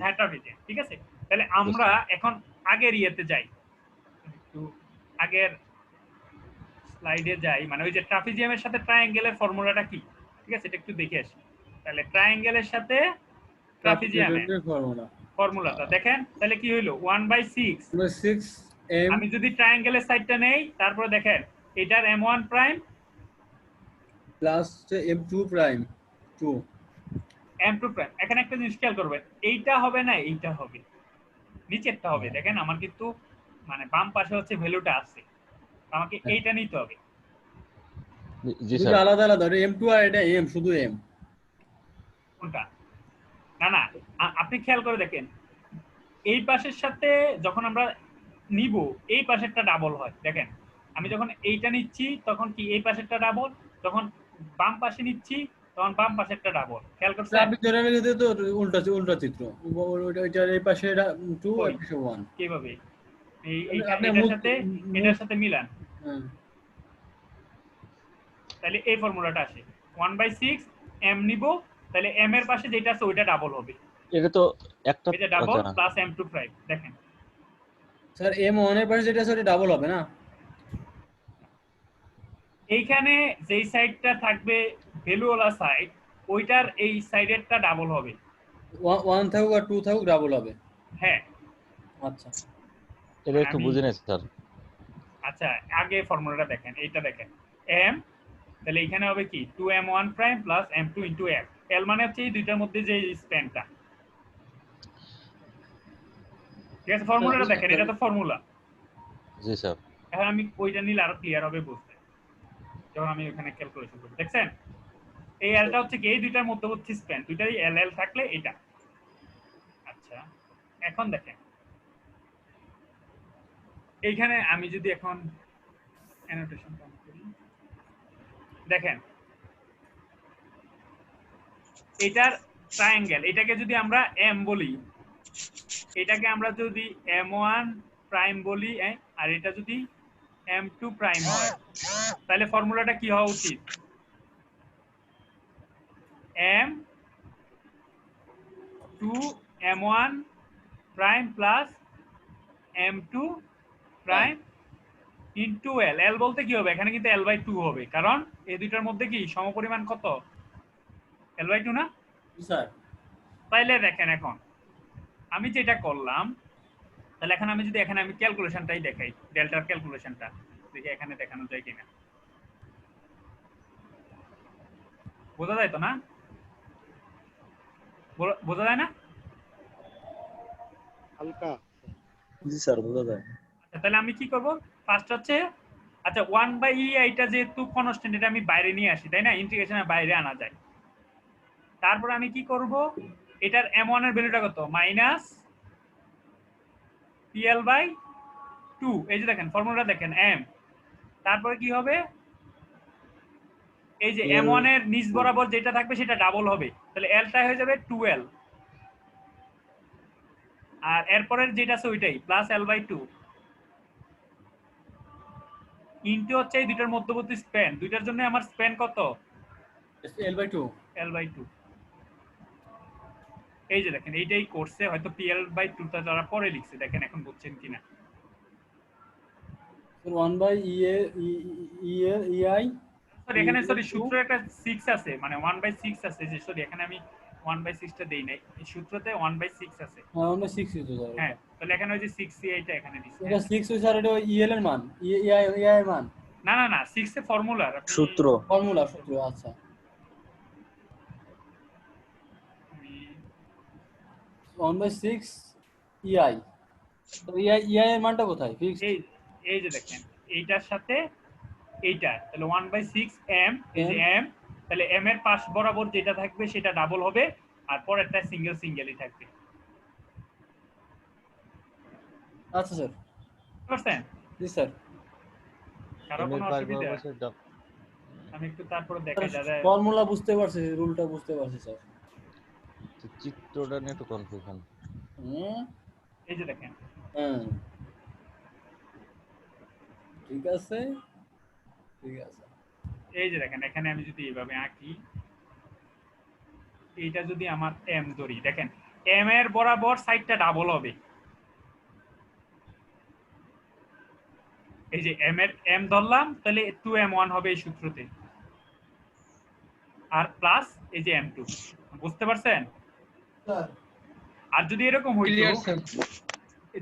Speaker 1: হ্যাঁ, ট্রাপিজিয়াম। ঠিক আছে, তাহলে আমরা এখন আগের ইয়েতে যাই, একটু আগের স্লাইডে যাই, মানে ওই যে ট্রাপিজিয়ামের সাথে ট্রায়াঙ্গেলের ফর্মুলাটা কি, ঠিক আছে, এটা একটু দেখে আসি। তাহলে ট্রায়াঙ্গেলের সাথে ট্রাপিজিয়ামের
Speaker 5: ফর্মুলা
Speaker 1: ফর্মুলাটা দেখেন, তাহলে কি হইলো 1/6।
Speaker 5: 6 m
Speaker 1: আমি যদি ট্রায়াঙ্গেলের সাইডটা নেই, তারপরে দেখেন এটার m1 prime
Speaker 5: plus m2 prime 2
Speaker 1: m2 prime. এখানে একটা জিনিস খেয়াল করবেন, এইটা হবে না, এইটা হবে, নিচেরটা হবে। দেখেন আমার কিন্তু মানে বাম পাশে হচ্ছে ভ্যালুটা আছে, আমাকে এইটা নিতে হবে।
Speaker 2: জি
Speaker 5: দুটো
Speaker 2: স্যার।
Speaker 5: আলাদা আলাদা, m2 আর এটা m, শুধু m।
Speaker 1: কোনটা? না না, আপনি খেয়াল করে দেখেন, এই পাশের সাথে যখন আমরা নিব এই পাশেরটা ডাবল হয়। দেখেন আমি যখন এইটা নিচ্ছি তখন কি এই পাশেরটা ডাবল, যখন বাম পাশে নিচ্ছি তখন বাম পাশেরটা ডাবল। খেয়াল করছেন?
Speaker 5: আপনি ধরে নিলে তো উল্টা উল্টা চিত্র, ওইটার এই পাশে 2
Speaker 1: কই?
Speaker 5: আর পাশে 1।
Speaker 1: কিভাবে?
Speaker 5: আপনি
Speaker 1: এটার সাথে মিলান,
Speaker 5: হ্যাঁ,
Speaker 1: তাহলে এই ফর্মুলাটা আসে 1/6 m নিব, তাহলে m এর পাশে যেটা আছে ওইটা ডাবল হবে,
Speaker 2: এটা তো একটা
Speaker 1: এটা ডাবল
Speaker 2: আচ্ছা,
Speaker 1: প্লাস m2 প্রাইম। দেখেন
Speaker 5: স্যার m1 এর পাশে যেটা আছে ওটা ডাবল হবে না?
Speaker 1: এইখানে যেই সাইডটা থাকবে ভ্যালুওয়ালা সাইড, ওইটার এই সাইডেরটা ডাবল হবে।
Speaker 5: 1 থাকুক আর 2 থাকুক ডাবল হবে।
Speaker 1: হ্যাঁ
Speaker 5: আচ্ছা,
Speaker 2: এটা একটু বুঝে নেই স্যার।
Speaker 1: আচ্ছা, আগে ফর্মুলাটা দেখেন, এইটা দেখেন m, তাহলে এখানে হবে কি 2m1 prime plus m2 into l। l মানে হচ্ছে এই দুইটার মধ্যে যে স্প্যানটা, ঠিক আছে? ফর্মুলাটা দেখেন, এটা তো ফর্মুলা।
Speaker 2: জি স্যার।
Speaker 1: এখন আমি ওইটা নিলে আরো ক্লিয়ার হবে বুঝতে, যখন আমি ওখানে ক্যালকুলেশন করব। দেখছেন এই এলটা হচ্ছে কি এই দুইটার মধ্যবর্তী স্প্যান, দুইটারই এল এল থাকলে এটা। আচ্ছা এখন দেখেন এইখানে আমি যদি এখন অ্যানোটেশন করি, দেখেন এটার ট্রায়াঙ্গেল, এটাকে যদি আমরা m বলি, এটাকে আমরা যদি m1 প্রাইম বলি, আর এটা যদি m2 প্রাইম হয়, তাহলে ফর্মুলাটা কি হওয়া উচিত? m2 m1 prime plus m2 prime into l। l বলতে কি হবে? এখানে কিন্তু l/2 হবে, কারণ এই দুইটার মধ্যে কি সমপরিমাণ কত? l/2 না?
Speaker 5: স্যার
Speaker 1: তাইলে দেখেন এখন আমি যেটা করলাম, তাহলে এখন আমি যদি এখানে আমি ক্যালকুলেশনটাই দেখাই, ডেল্টার ক্যালকুলেশনটা দেখি এখানে দেখানো যায় কিনা। বোঝা যায় তো না? বোঝা যায় না?
Speaker 3: হালকা। জি স্যার, বোঝা যায়।
Speaker 1: আচ্ছা তাহলে আমি কি করব? ফার্স্ট হচ্ছে আচ্ছা 1/e এটা যেহেতু কনস্ট্যান্ট, এটা আমি বাইরে নিয়ে আসি, তাই না? ইন্টিগ্রেশনের বাইরে আনা যায়। তারপর আমি কি করব? এটার m1 এর ভ্যালুটা কত? Minus pl/2। এই যে দেখেন ফর্মুলাটা দেখেন m, তারপরে কি হবে? এই যে m1 এর নিচ বরাবর যেটা থাকবে সেটা ডাবল হবে, তাহলে l টা হয়ে যাবে 2l, আর এরপরের যেটা আছে ওইটাই প্লাস l/2 ইনটু হচ্ছে এই দুইটার মধ্যবর্তী স্প্যান, দুইটার জন্য আমার স্প্যান কত?
Speaker 5: l/2।
Speaker 1: l/2। এই যে দেখেন এইটাই করছে, হয়তো pl/2 টা তারা পরে লিখছে, দেখেন এখন বুঝছেন কিনা।
Speaker 5: 1/ei
Speaker 1: সরি এখানে সরি সূত্র একটা 6 আছে, মানে 1/6 আছে, যে সরি এখানে আমি 1/6 টা দেই নাই, এই সূত্রতে 1/6 আছে।
Speaker 5: হ্যাঁ 1/6 হইতো স্যার।
Speaker 1: হ্যাঁ তাহলে এখানে ওই যে 6c এইটা এখানে দিছি।
Speaker 5: এটা 6 হইছে স্যার, এটা el এর মান, ei এর মান।
Speaker 1: না না না 6 এর ফর্মুলা
Speaker 3: সূত্র।
Speaker 5: ফর্মুলা সূত্র। আচ্ছা 1/6 ei, তো ei এর মানটা কোথায় ফিক্সড?
Speaker 1: এই যে দেখেন এইটার সাথে এইটা, তাহলে 1/6 m, এই যে m, তাহলে m এর পাশ বরাবর যেটা থাকবে সেটা ডাবল হবে, আর পরেরটা সিঙ্গেল সিঙ্গেলই থাকবে।
Speaker 5: আচ্ছা স্যার।
Speaker 1: বুঝছেন?
Speaker 5: জি স্যার।
Speaker 1: কারো কোনো অসুবিধা? আমি একটু তারপরে দেখাই দাদা।
Speaker 5: ফর্মুলা বুঝতে পারছি, রুলটা বুঝতে পারছি স্যার,
Speaker 2: চিত্রটা নিয়ে একটু কনফিউশন।
Speaker 1: এই যে দেখেন
Speaker 5: হ্যাঁ ঠিক আছে ঠিক আছে।
Speaker 1: এই যে দেখেন এখানে আমি যদি এইভাবে আঁকি, এইটা যদি আমার m ধরি, দেখেন m এর বরাবর সাইডটা ডাবল হবে, এই যে m এর m ধরলাম, তাহলে 2m1 হবে এই সূত্রতে, আর প্লাস এই যে m2। বুঝতে পারছেন?
Speaker 5: স্যার
Speaker 1: আর যদি এরকম হইতো,
Speaker 4: ক্লিয়ার স্যার।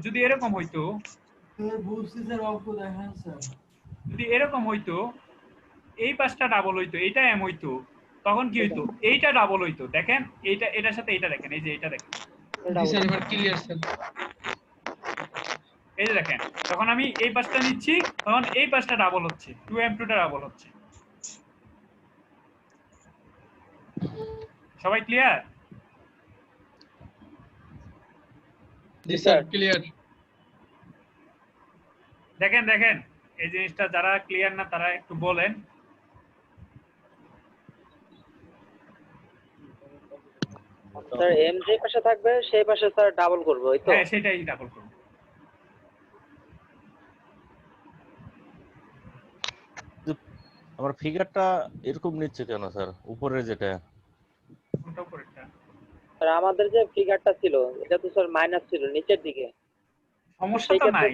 Speaker 1: যদি এরকম হইতো,
Speaker 5: বুঝছি স্যার, অঙ্ক দেখান স্যার।
Speaker 1: যদি এরকম হইতো, এই পাশটা ডাবল হইতো, এইটা m হইতো, তখন কি হইতো? এইটা ডাবল হইতো। দেখেন এইটা, এটার সাথে এইটা দেখেন, এই যে এটা দেখেন,
Speaker 4: জি স্যার, এবার ক্লিয়ার স্যার।
Speaker 1: এই যে দেখেন, তখন আমি এই পাশটা নিচ্ছি, তখন এই পাশটা ডাবল হচ্ছে, 2m2 টা ডাবল হচ্ছে। সবাই ক্লিয়ার?
Speaker 4: জি স্যার, ক্লিয়ার।
Speaker 1: দেখেন দেখেন এই জিনিসটা যারা ক্লিয়ার না তারা একটু বলেন।
Speaker 6: স্যার m যে পাশে থাকবে সেই পাশে স্যার ডাবল করব, এই তো?
Speaker 1: হ্যাঁ, সেটাই ডাবল করব।
Speaker 2: আমার ফিগারটা এরকম নিচ্ছে কেন স্যার, উপরের যেটা?
Speaker 1: কোনটা উপরেরটা?
Speaker 6: স্যার আমাদের যে ফিগারটা ছিল এটা তো স্যার মাইনাস ছিল নিচের দিকে।
Speaker 1: সমস্যা তো নাই,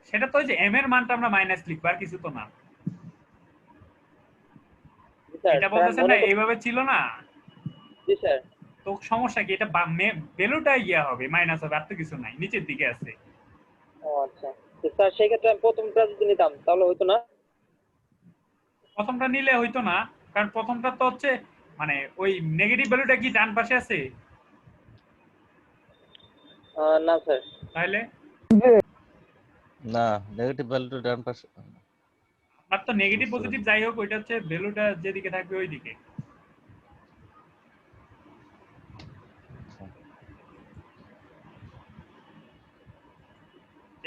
Speaker 1: সেটা তো ওই যে m এর মানটা আমরা মাইনাস লিখব, আর কিছু তো না।
Speaker 6: স্যার
Speaker 1: এটা বলতেছেন না এইভাবে ছিল না?
Speaker 6: জি স্যার।
Speaker 1: তো সমস্যা কি? এটা ভ্যালুটা ইয়া হবে, মাইনাস হবে, আর তো কিছু নাই, নিচের দিকে আছে।
Speaker 6: ও আচ্ছা, তো স্যার সেই ক্ষেত্রে আমি প্রথমটা যদি নিতাম তাহলে হইতো না?
Speaker 1: প্রথমটা নিলে হইতো না, কারণ প্রথমটা তো হচ্ছে মানে ওই নেগেটিভ ভ্যালুটা কি ডান পাশে আছে?
Speaker 6: না স্যার।
Speaker 1: তাহলে
Speaker 2: না, নেগেটিভ ভ্যালুটা ডান পাশে।
Speaker 1: আর তো নেগেটিভ পজিটিভ যাই হোক, ওইটা হচ্ছে ভ্যালুটা যেদিকে থাকবে ওই দিকে।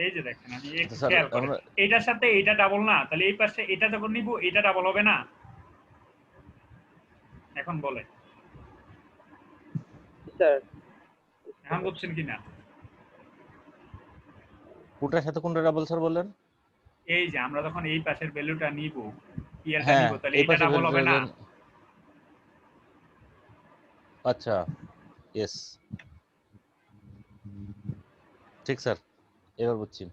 Speaker 1: এই যে দেখেন, আমি একটু খেয়াল করেন, এইটার সাথে এইটা ডাবল না, তাহলে এই পাশে এটা যখন নিব এটা ডাবল হবে না? এখন বলে
Speaker 6: স্যার
Speaker 1: এখন বুঝছেন কিনা?
Speaker 2: কোনটার সাথে কোনটা ডাবল স্যার বললেন?
Speaker 1: এই যে আমরা যখন এই পাশের ভ্যালুটা নিব, ইয়ারটা
Speaker 2: হ্যাঁ,
Speaker 1: নিব, তাহলে
Speaker 2: এই
Speaker 1: এটা
Speaker 2: পাশে
Speaker 1: ডাবল হবে না?
Speaker 2: আচ্ছা, ইয়েস, ঠিক স্যার, এবার বুঝছি।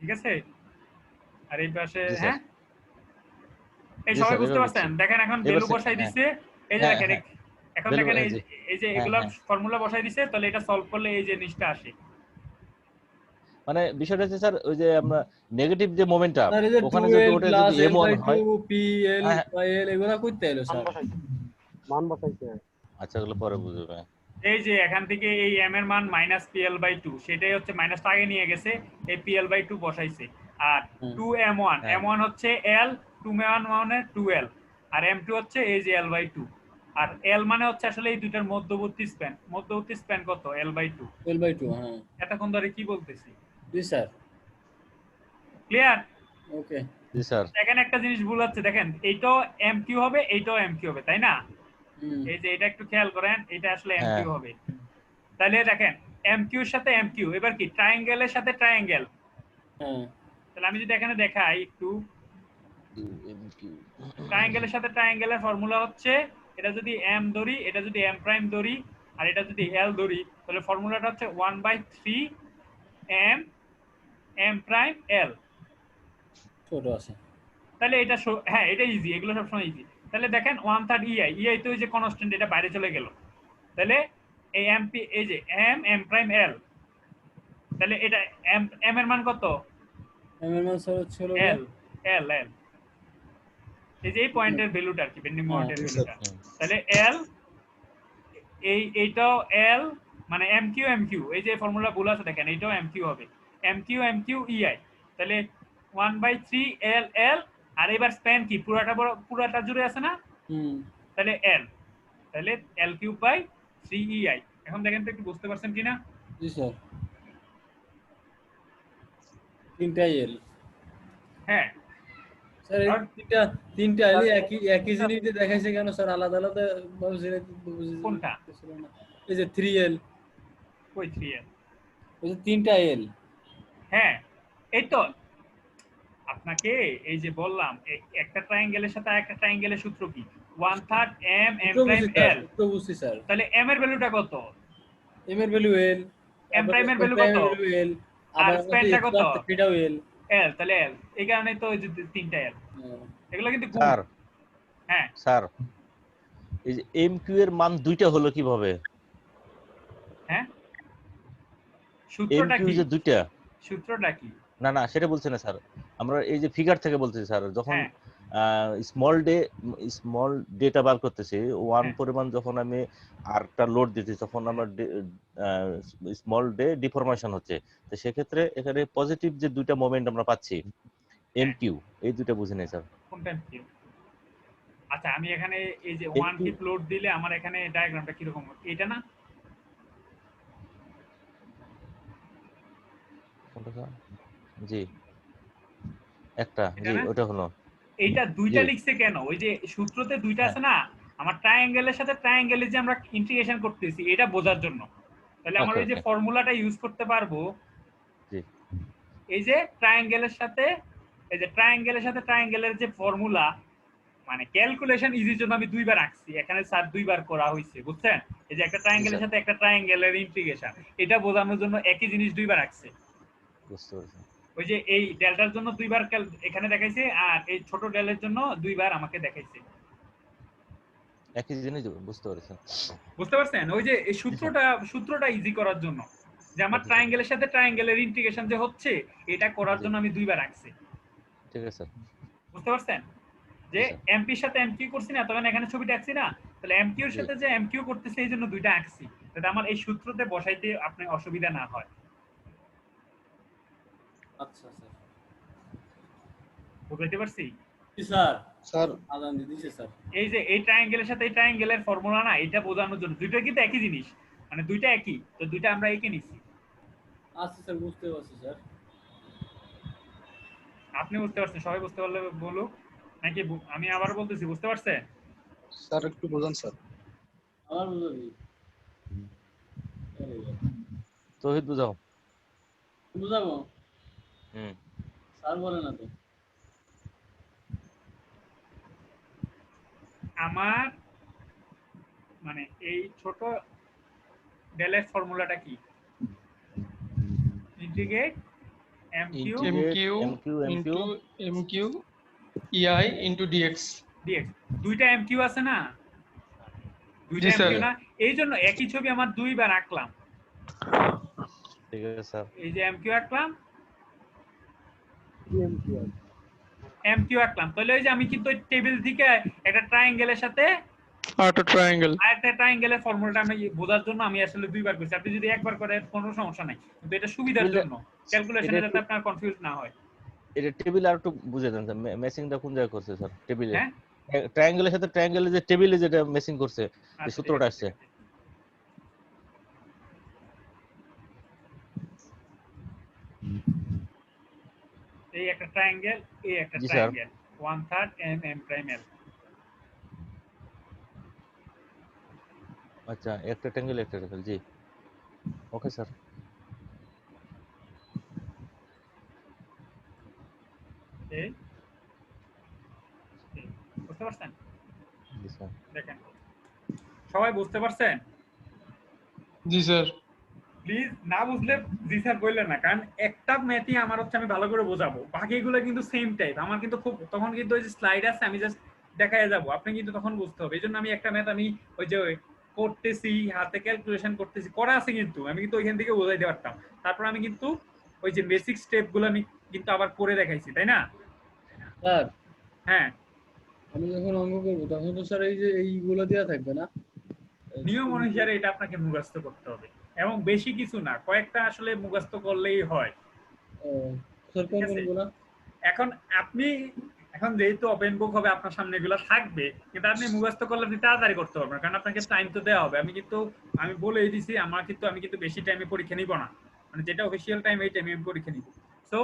Speaker 1: ঠিক আছে। আর এই পাশে,
Speaker 2: জি স্যার।
Speaker 1: হ্যাঁ এই
Speaker 2: জি
Speaker 1: সবাই
Speaker 2: স্যার,
Speaker 1: বুঝতে
Speaker 2: এবার
Speaker 1: পারছেন?
Speaker 2: বুঝছি।
Speaker 1: দেখেন এখন
Speaker 2: এবার
Speaker 1: ভ্যালু
Speaker 2: স্যার,
Speaker 1: বসাই
Speaker 2: হ্যাঁ।
Speaker 1: দিছে, এই যে
Speaker 2: হ্যাঁ,
Speaker 1: দেখেন
Speaker 2: হ্যাঁ।
Speaker 1: এখন
Speaker 2: ভ্যালু,
Speaker 1: দেখেন
Speaker 2: এই যে,
Speaker 1: এই যে
Speaker 2: হ্যাঁ,
Speaker 1: এগুলা
Speaker 2: হ্যাঁ।
Speaker 1: ফর্মুলা বসাই দিছে, তাহলে এটা সলভ করলে এই যে জিনিসটা আসে।
Speaker 2: মানে বিষয়টা হচ্ছে স্যার, ওই যে আমরা নেগেটিভ যে মোমেন্টটা,
Speaker 5: স্যার এই যে
Speaker 2: ওখানে
Speaker 5: 2l
Speaker 2: যদি ওটা
Speaker 5: প্লাস
Speaker 2: যদি
Speaker 5: l
Speaker 2: m1
Speaker 5: বাই
Speaker 2: হয়।
Speaker 5: 2 pl
Speaker 2: হ্যাঁ,
Speaker 5: বাই l এগুলা কইতে এলো স্যার।
Speaker 3: মান বসাইছে।
Speaker 2: আচ্ছা, এগুলো পরে বুঝবে।
Speaker 1: এই যে এখান থেকে এই m এর মান -pl/2, সেটাই হচ্ছে মাইনাসটা আগে নিয়ে গেছে, এই pl/2 বসাইছে। আর 2m1,
Speaker 2: হ্যাঁ।
Speaker 1: m1 হচ্ছে l, 2m1 মানে 2l, আর m2 হচ্ছে এই যে l/2। আর l মানে হচ্ছে আসলে এই দুইটার মধ্যবর্তী স্প্যান। মধ্যবর্তী স্প্যান কত? l/2।
Speaker 5: l বাই 2, হ্যাঁ।
Speaker 1: এতক্ষণ ধরে কি বলতেছি?
Speaker 5: জি স্যার।
Speaker 1: ক্লিয়ার?
Speaker 5: ওকে।
Speaker 2: জি স্যার।
Speaker 1: এখানে একটা জিনিস ভুল হচ্ছে, দেখেন এইটাও mq হবে, এইটাও mq হবে, তাই না? এই যে এটা একটু খেয়াল করেন, এটা আসলে mq
Speaker 2: হ্যাঁ।
Speaker 1: হবে। তাহলে দেখেন mq এর সাথে mq, এবার কি ট্রায়াঙ্গেলের সাথে ট্রায়াঙ্গেল।
Speaker 5: হ্যাঁ।
Speaker 1: তাহলে আমি যদি এখানে দেখাই একটু, ট্রায়াঙ্গেলের সাথে ট্রায়াঙ্গেলের ফর্মুলা হচ্ছে, এটা যদি m ধরি, এটা যদি m প্রাইম ধরি, আর এটা যদি l ধরি, তাহলে ফর্মুলাটা হচ্ছে 1/3 m m প্রাইম l।
Speaker 5: ছোট আছে।
Speaker 1: তাহলে এটা হ্যাঁ, এটা ইজি, এগুলো সবসময় ইজি। তাহলে দেখেন 1/3 ei তো ওই যে কনস্ট্যান্ট, এটা বাইরে চলে গেল। তাহলে এই mp, এই যে m প্রাইম l, তাহলে এটা m এর মান কত?
Speaker 5: m এর মান স্যার হচ্ছে হলো
Speaker 1: l l, এই যে এই পয়েন্টের ভ্যালুটা আর কি, বেন্ডিং মোমেন্টের ভ্যালুটা। তাহলে l, এইটাও l, মানে mq, এই যে ফর্মুলা ভুল আছে দেখেন, এইটাও mq হবে, mq ei। তাহলে 1/3 l, আর এবার স্প্যান কি পুরাটা জুড়ে আছে না? তাহলে l, তাহলে l3/3 ei। এখন দেখেন তো একটু বুঝতে পারছেন কিনা?
Speaker 5: জি স্যার। তিনটাই l।
Speaker 1: হ্যাঁ
Speaker 5: স্যার এই তিনটা l একই জিনিস দিয়ে দেখাইছে কেন স্যার? আলাদা আলাদা ভাবে
Speaker 1: কোনটা?
Speaker 5: এই যে 3l,
Speaker 1: কই 3l?
Speaker 5: ওই যে তিনটা l।
Speaker 1: হ্যাঁ, এই তো আপনাকে এই যে বললাম, একটা ট্রায়াঙ্গেলের সাথে আরেকটা ট্রায়াঙ্গেলের সূত্র কি? 1/3 m প্রাইম l।
Speaker 5: তো বুঝছি স্যার।
Speaker 1: তাহলে m এর ভ্যালুটা কত?
Speaker 5: m এর ভ্যালু l,
Speaker 1: m প্রাইম এর ভ্যালু কত?
Speaker 5: l,
Speaker 1: আর
Speaker 5: আবার
Speaker 1: স্প্যানটা কত?
Speaker 5: এটাও l।
Speaker 1: এল, তাহলে এল, এই কারণে তো ওই যে তিনটা এল, এগুলো কিন্তু গুণ।
Speaker 2: স্যার
Speaker 1: হ্যাঁ
Speaker 2: স্যার এই যে এমকিউ এর মান দুইটা হলো কিভাবে?
Speaker 1: হ্যাঁ, সূত্রটা
Speaker 2: এমকিউ
Speaker 1: কি?
Speaker 2: যে দুইটা,
Speaker 1: সূত্রটা কি?
Speaker 2: না না সেটা বলছি না স্যার, আমরা এই যে ফিগার থেকে বলতেছি স্যার, যখন
Speaker 1: হ্যাঁ
Speaker 2: স্মল ডেটা বার করতেছি, ওয়ান
Speaker 1: হ্যাঁ
Speaker 2: পরিমাণ যখন আমি আরটা লোড দিতেছি তখন আমরা স্মল ডে ডিফরমেশন হচ্ছে, তো সেক্ষেত্রে এখানে পজিটিভ যে দুইটা মোমেন্ট আমরা পাচ্ছি এমকিউ, এই দুইটা বুঝি নাই স্যার।
Speaker 1: কোনটা কি? আচ্ছা আমি এখানে এই যে 1
Speaker 2: MQ
Speaker 1: কিপ লোড দিলে আমার এখানে ডায়াগ্রামটা কি রকম? এটা না?
Speaker 2: কোনটা স্যার? জি একটা,
Speaker 1: এটা
Speaker 2: জি
Speaker 1: না?
Speaker 2: ওটা হলো।
Speaker 1: এইটা দুইটা
Speaker 2: জি
Speaker 1: লিখছে কেন? ওই যে সূত্রতে দুইটা
Speaker 2: হ্যাঁ
Speaker 1: আছে না, আমার ট্রায়াঙ্গেলের সাথে ট্রায়াঙ্গেলের যে আমরা ইন্টিগ্রেশন করতেছি এটা বোঝার জন্য। তাহলে আমার
Speaker 2: ওকে
Speaker 1: ওই যে
Speaker 2: ওকে
Speaker 1: ফর্মুলাটা ইউজ করতে পারবো,
Speaker 2: জি
Speaker 1: এই যে ট্রায়াঙ্গেলের সাথে, এই যে ট্রায়াঙ্গেলের সাথে ট্রায়াঙ্গেলের যে ফর্মুলা, মানে ক্যালকুলেশন ইজির জন্য আমি দুইবার আঁকছি, এখানে স্যার দুইবার করা হয়েছে, বুঝছেন? এই যে একটা
Speaker 2: জি
Speaker 1: ট্রায়াঙ্গেলের
Speaker 2: স্যার
Speaker 1: সাথে একটা ট্রায়াঙ্গেলের ইন্টিগ্রেশন, এটা বোঝানোর জন্য একই জিনিস দুইবার আঁকছে।
Speaker 2: বুঝতে পারছি।
Speaker 1: ওই যে এই ডেল্টার জন্য দুইবার এখানে দেখাইছে, আর এই ছোট ডেলের জন্য দুইবার আমাকে দেখাইছে।
Speaker 2: একই জিনিস বুঝতে পারছি।
Speaker 1: বুঝতে পারছেন? ওই যে এই
Speaker 2: জি স্যার
Speaker 1: সূত্রটা ইজি করার জন্য, যে আমার
Speaker 2: ওকে স্যার
Speaker 1: ট্রায়াঙ্গেলের সাথে ট্রায়াঙ্গেলের ইন্টিগ্রেশন যে হচ্ছে, এটা করার
Speaker 2: জি
Speaker 1: জন্য আমি দুইবার আঁকছি।
Speaker 2: ঠিক আছে স্যার।
Speaker 1: বুঝতে পারছেন? যে
Speaker 2: জি স্যার
Speaker 1: এমপির সাথে এমকিউ করছি না, তখন এখানে ছবিটা আঁকছি না, তাহলে এমকিউর
Speaker 2: জি
Speaker 1: সাথে যে এমকিউ করতেছে এই জন্য দুইটা আঁকছি, যাতে আমার এই সূত্রতে বসাইতে আপনার অসুবিধা না হয়।
Speaker 5: আচ্ছা স্যার।
Speaker 1: বুঝতে পারছি?
Speaker 5: জি স্যার,
Speaker 3: স্যার
Speaker 5: আদান দিছে স্যার।
Speaker 1: এই যে এই ট্রায়াঙ্গেলের সাথে এই ট্রায়াঙ্গেলের ফর্মুলা না, এটা বোঝানোর জন্য, দুইটা কিন্তু একই জিনিস, মানে দুইটা একই, তো দুইটা আমরা এঁকে নিছি।
Speaker 5: আচ্ছা স্যার, বুঝতে পারছি স্যার।
Speaker 1: আপনি বুঝতে পারছেন? সবাই বুঝতে পারলে বলুক, নাকি আমি আবার বলতেছি, বুঝতে পারছেন?
Speaker 3: স্যার একটু বোঝান স্যার।
Speaker 5: আমার বুঝাবি।
Speaker 2: তৌহিদ বুঝাও।
Speaker 5: বুঝাবো?
Speaker 2: হুম
Speaker 5: স্যার বলে না তো।
Speaker 1: আমার মানে এই ছোট ডেলের ফর্মুলাটা কি? Integrate MQ
Speaker 2: integrate
Speaker 4: MQ
Speaker 2: MQ
Speaker 4: into MQ EI into DX।
Speaker 1: DX. দুইটা এমকিউ আছে না, দুইটা
Speaker 4: জি স্যার।
Speaker 1: এমকিউ না, এই জন্য একই ছবি আমার দুইবার আঁকলাম।
Speaker 2: ঠিক আছে স্যার।
Speaker 1: এই যে এমকিউ আঁকলাম,
Speaker 3: এমকিউ
Speaker 1: এমকিউ আঁকলাম, তাহলে ওই যে আমি কিন্তু টেবিল থেকে একটা ট্রায়াঙ্গেলের সাথে
Speaker 4: আরেকটা ট্রায়াঙ্গেল।
Speaker 1: আরেকটা ট্রায়াঙ্গেলের ফর্মুলাটা আমি বোঝার জন্য আমি আসলে দুইবার করছি। আপনি যদি একবার করেন কোনো সমস্যা নাই, কিন্তু এটা সুবিধার
Speaker 2: টেবিলটা
Speaker 1: জন্য, ক্যালকুলেশনে যাতে আপনার কনফিউজ না হয়।
Speaker 2: এটা টেবিল আর একটু বুঝে দেন স্যার, ম্যাচিংটা কোন জায়গায় করছে স্যার টেবিলে?
Speaker 1: হ্যাঁ
Speaker 2: ট্রায়াঙ্গেলের সাথে ট্রায়াঙ্গেলের যে টেবিলে যেটা ম্যাচিং করছে, যে
Speaker 1: আচ্ছা ঠিক
Speaker 2: সূত্রটা
Speaker 1: আছে,
Speaker 2: আসছে।
Speaker 1: ঠিক আছে। এই একটা ট্রায়াঙ্গেল, এই একটা
Speaker 2: জি sir.
Speaker 1: Triangle, 1/3 m m prime l।
Speaker 2: আচ্ছা একটা ট্রায়াঙ্গেল একটা ট্রায়াঙ্গেল, জি ওকে স্যার।
Speaker 1: এই এই, বুঝতে পারছেন?
Speaker 2: জি স্যার।
Speaker 1: দেখেন সবাই বুঝতে পারছেন?
Speaker 4: জি স্যার।
Speaker 1: প্লিজ না বুঝলে জি স্যার বললেন না, কারণ একটা ম্যাথই আমার হচ্ছে আমি ভালো করে বোঝাবো, বাকিগুলো কিন্তু সেম টাইপ। আমার কিন্তু খুব তখন কিন্তু ওই যে স্লাইড আছে, আমি জাস্ট দেখায় যাবো, আপনি কিন্তু তখন বুঝতে হবে। এই জন্য আমি একটা ম্যাথ আমি ওই যে করতেছি, হাতে ক্যালকুলেশন করতেছি, করা আছে কিন্তু আমি কিন্তু ওইখান থেকে বোঝাইতে পারতাম। তারপর আমি কিন্তু ওই যে বেসিক স্টেপ গুলো আমি কিন্তু আবার করে দেখাইছি, তাই না?
Speaker 5: স্যার,
Speaker 1: হ্যাঁ,
Speaker 5: আমি যখন অঙ্ক করবো তখন তো স্যার এই যে এইগুলো দেওয়া থাকবে না?
Speaker 1: নিয়ম অনুসারে এটা আপনাকে মুখস্থ করতে হবে, এবং বেশি কিছু না, কয়েকটা আসলে মুখস্থ করলেই হয়।
Speaker 5: স্যার
Speaker 1: ঠিক
Speaker 5: কোন
Speaker 1: আছে?
Speaker 5: কোনগুলো?
Speaker 1: এখন আপনি এখন যেহেতু ওপেন বুক হবে আপনার সামনে, এগুলো থাকবে, কিন্তু আপনি মুখস্থ করলে আপনি তাড়াতাড়ি করতে পারবেন, কারণ আপনাকে টাইম তো দেওয়া হবে। আমি বলেই দিছি, আমি কিন্তু বেশি টাইমে পরীক্ষা নিব না, মানে যেটা অফিসিয়াল টাইম এই টাইমে আমি পরীক্ষা নিব। সো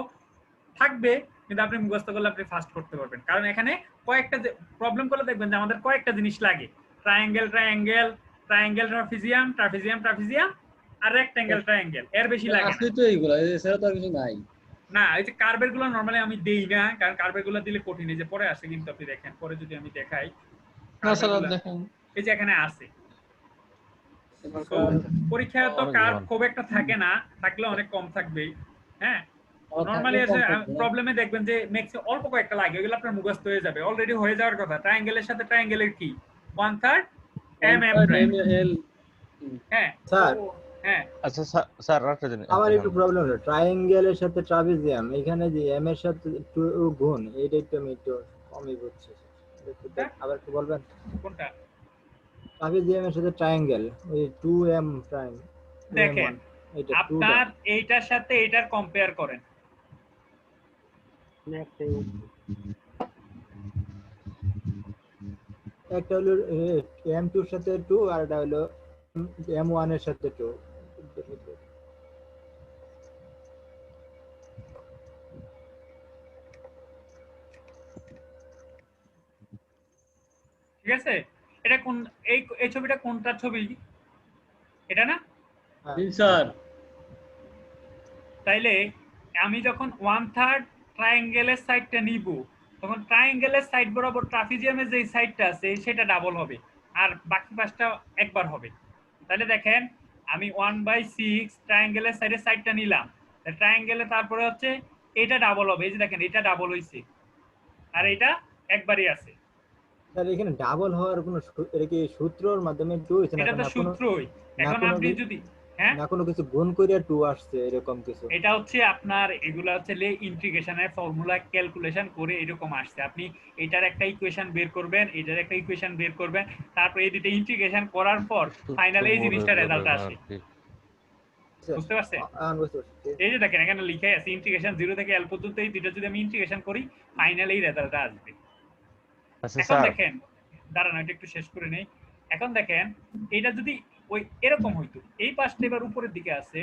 Speaker 1: থাকবে, কিন্তু আপনি মুখস্থ করলে আপনি ফাস্ট করতে পারবেন, কারণ এখানে কয়েকটা প্রবলেম করলে দেখবেন যে আমাদের কয়েকটা জিনিস লাগে, triangle triangle, triangle trapezium trapezium trapezium, আর রেক্ট্যাঙ্গেল ট্রায়াঙ্গেল, এর বেশি লাগে না।
Speaker 5: আছে তো এইগুলো, এছাড়া তো আর কিছু নাই।
Speaker 1: না, এই যে কার্ভের গুলো নরমালি আমি দেই না, কারণ কার্ভের গুলো দিলে কঠিন, এই যে পরে আসে কিন্তু, আপনি দেখেন পরে যদি আমি দেখাই,
Speaker 4: না স্যার
Speaker 1: কার্ভের গুলা
Speaker 4: দেখেন।
Speaker 1: এই যে এখানে আছে।
Speaker 5: এবার
Speaker 1: So, পরীক্ষায় তো
Speaker 2: অনেক
Speaker 1: কার্ভ
Speaker 2: ভালো।
Speaker 1: খুব একটা থাকে না, থাকলে অনেক কম থাকবে। হ্যাঁ, নরমালি আছে প্রবলেমে দেখবেন যে ম্যাক্সিমাম অল্প কয়েকটা লাগে, ওইগুলো আপনার মুখস্থ হয়ে যাবে, অলরেডি হয়ে যাওয়ার কথা। ট্রায়াঙ্গেলের সাথে ট্রায়াঙ্গেলের কি 1/3 m m প্রাইম। হ্যাঁ
Speaker 9: স্যার
Speaker 1: হ্যাঁ
Speaker 2: আচ্ছা স্যার আরেকটা জিনিস
Speaker 9: আমার একটু প্রবলেম হলো ট্রায়াঙ্গেলের সাথে ট্রাপিজিয়াম, এখানে যে এম এর সাথে 2 গুণ, এইটা একটু আমি একটু কমই বুঝছি। আবার একটু বলবেন?
Speaker 1: কোনটা?
Speaker 9: ট্রাপিজিয়ামের সাথে ট্রায়াঙ্গেল ওই 2m প্রাইম,
Speaker 1: দেখেন আপনার এইটার সাথে এইটার কম্পেয়ার করেন।
Speaker 9: একটা হলো m2 এর সাথে 2 আর এটা হলো m1 এর সাথে 2।
Speaker 1: ঠিক আছে, এটা কোন এই ছবিটা কোনটার ছবি? এটা না
Speaker 4: স্যার?
Speaker 1: তাইলে আমি যখন 1/3 ট্রায়াঙ্গেলের সাইডটা নিব, তখন ট্রায়াঙ্গেলের সাইড বরাবর ট্রাপিজিয়ামের যে সাইডটা আছে সেটা ডাবল হবে, আর বাকি পাঁচটা একবার হবে। তাহলে দেখেন আমি 1/6 ট্রায়াঙ্গেলের সাইডটা নিলাম, ট্রায়াঙ্গেলে তারপরে হচ্ছে এটা ডাবল হবে, এই যে দেখেন এটা ডাবল হইছে, আর এটা একবারই আছে।
Speaker 9: স্যার এখানে ডাবল হওয়ার কোনো এটা কি সূত্রর মাধ্যমে 2 হইছে না?
Speaker 1: এটা তো সূত্রই। এখন আপনি যদি
Speaker 9: না কোনো কিছু গুণ করিয়া 2 আসছে এরকম কিছু?
Speaker 1: এটা হচ্ছে আপনার এগুলা হচ্ছে ইন্টিগ্রেশনের ফর্মুলা ক্যালকুলেশন করে এরকম আসছে। আপনি এটার একটা ইকুয়েশন বের করবেন, এটার একটা ইকুয়েশন বের করবেন, তারপর এই দুটো ইন্টিগ্রেশন করার পর ফাইনালি এই জিনিসটা রেজাল্ট আসে। বুঝতে পারছেন? এই যে দেখেন এখানে লিখে আছে ইন্টিগ্রেশন 0 থেকে l পর্যন্ত, এই দুটো যদি আমি ইন্টিগ্রেশন করি ফাইনালি এই রেজাল্টটা আসবে। এখন দেখেন দাঁড়ান এটা একটু শেষ করে নেই। এখন দেখেন এটা যদি ওই এরকম হইতো, এই পাশটা এবার উপরের দিকে আছে,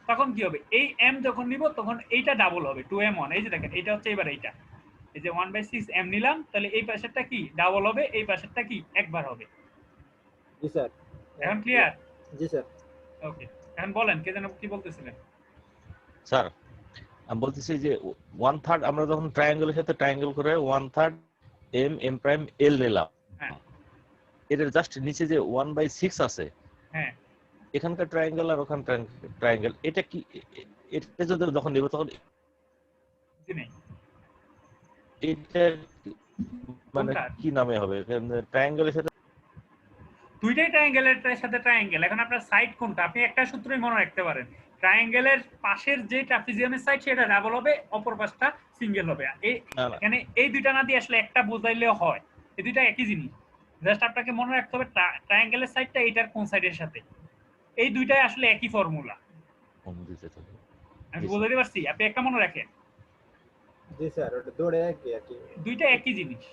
Speaker 1: তখন কি হবে? এই m যখন নিব তখন এইটা ডাবল হবে 2m1। এই যে দেখেন এটা হচ্ছে এবার এইটা, এই যে 1/6 m নিলাম, তাহলে এই পাশেরটা কি ডাবল হবে, এই পাশেরটা কি একবার হবে।
Speaker 9: জি স্যার।
Speaker 1: এখন ক্লিয়ার?
Speaker 9: জি স্যার।
Speaker 1: ওকে, এখন বলেন কে যেন কি বলতেছিলেন?
Speaker 2: স্যার আমি বলতেছি যে 1/3 আমরা যখন ট্রায়াঙ্গেলের সাথে ট্রায়াঙ্গেল করে 1/3 m m প্রাইম l নিলাম,
Speaker 1: হ্যাঁ
Speaker 2: এর জাস্ট নিচে যে 1/6 আছে,
Speaker 1: হ্যাঁ
Speaker 2: এখানকার ট্রায়াঙ্গেল আর ওখান ট্রায়াঙ্গেল, এটা কি এটা যদি যখন নিব তখন
Speaker 1: জি নেই
Speaker 2: এটা মানে কি নামে হবে? ট্রায়াঙ্গেলের সাথে
Speaker 1: দুইটাই ট্রায়াঙ্গেলের সাথে ট্রায়াঙ্গেল। এখন আপনার সাইড কোনটা আপনি একটা সূত্রই মনে রাখতে পারেন, ট্রায়াঙ্গেলের পাশের যে ট্রাপিজিয়ামের সাইড সেটা ডাবল হবে, অপর পাশটা সিঙ্গেল হবে। এখানে এই দুইটা না দিয়ে আসলে একটা বোঝাইলেও হয়, এই দুইটা একই জিনিস। জাস্ট আপনাকে মনে রাখতে হবে ট্রায়াঙ্গেলের সাইডটা এটার কোন সাইডের সাথে, এই দুইটাই আসলে একই ফর্মুলা। আমি বুঝাতে পারছি? আপনি একটা মনে রাখেন।
Speaker 9: জি স্যার, ওটা দৌড়ে একই একই,
Speaker 1: দুইটা একই জিনিস।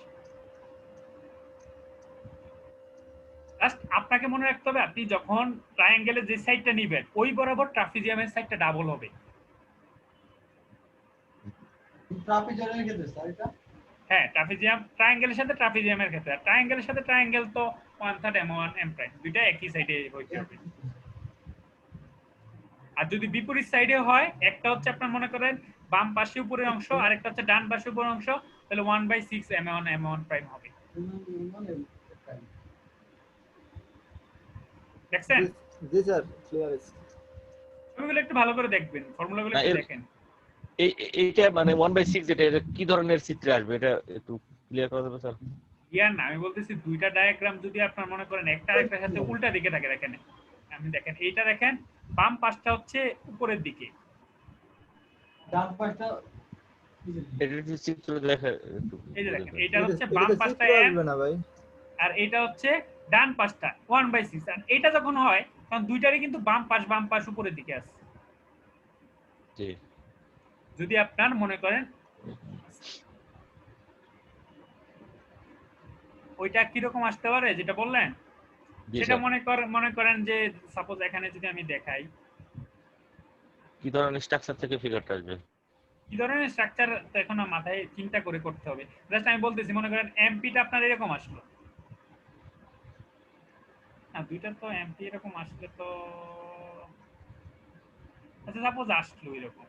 Speaker 1: জাস্ট আপনাকে মনে রাখতে হবে আপনি যখন ট্রায়াঙ্গেলের যে সাইডটা নেবেন ওই বরাবর ট্রাপিজিয়ামের সাইডটা ডাবল হবে।
Speaker 3: ট্রাপিজিয়ামের ক্ষেত্রে স্যার এটা?
Speaker 1: হ্যাঁ ট্রাপিজিয়াম ট্রায়াঙ্গেলের সাথে ট্রাপিজিয়ামের ক্ষেত্রে, ট্রায়াঙ্গেলের সাথে ট্রায়াঙ্গেল তো 1/3 m1 m প্রাইম, দুইটা একই সাইডে হইতে হবে। আর যদি বিপরীত সাইডে হয়, একটা হচ্ছে আপনার মনে করেন বাম পাশে উপরের অংশ আর একটা হচ্ছে ডান পাশে উপরের অংশ, তাহলে 1/6 m1 প্রাইম হবে। দেখছেন?
Speaker 9: জি স্যার, ক্লিয়ার আছে।
Speaker 1: ছবিগুলো একটু ভালো করে দেখবেন, ফর্মুলাগুলো একটু দেখেন।
Speaker 2: এইটা মানে 1/6 যেটা, এটা কি ধরনের চিত্রে আসবে এটা একটু ক্লিয়ার করা যাবে স্যার?
Speaker 1: ইয়ার না, আমি বলতেছি দুইটা ডায়াগ্রাম যদি আপনার মনে করেন একটা আরেকটার সাথে উল্টা দিকে থাকে, দেখেন আমি দেখেন এইটা দেখেন বাম পাশটা হচ্ছে উপরের দিকে,
Speaker 3: ডান পাশটা
Speaker 2: এটা কি চিত্র দেখা একটু?
Speaker 1: এই যে দেখেন এটা হচ্ছে বাম পাশটা m
Speaker 9: না ভাই,
Speaker 1: আর এটা হচ্ছে ডান পাশটা 1/6। আর এটা যখন হয় তখন দুইটারই কিন্তু বাম পাশ উপরের দিকে আছে।
Speaker 2: জি।
Speaker 1: যদি আপনার মনে করেন ওইটা কিরকম আসতে পারে যেটা বললেন, সেটা মনে করেন যে সাপোজ এখানে যদি আমি দেখাই
Speaker 2: কি ধরনের স্ট্রাকচার থেকে ফিগারটা আসবে,
Speaker 1: কি ধরনের স্ট্রাকচার তো এখন মাথায় চিন্তা করে করতে হবে। জাস্ট আমি বলতেছি মনে করেন এমপিটা আপনার এরকম আসলো, না দুইটা তো এমপি এরকম আসলে তো আচ্ছা সাপোজ আসলো এরকম,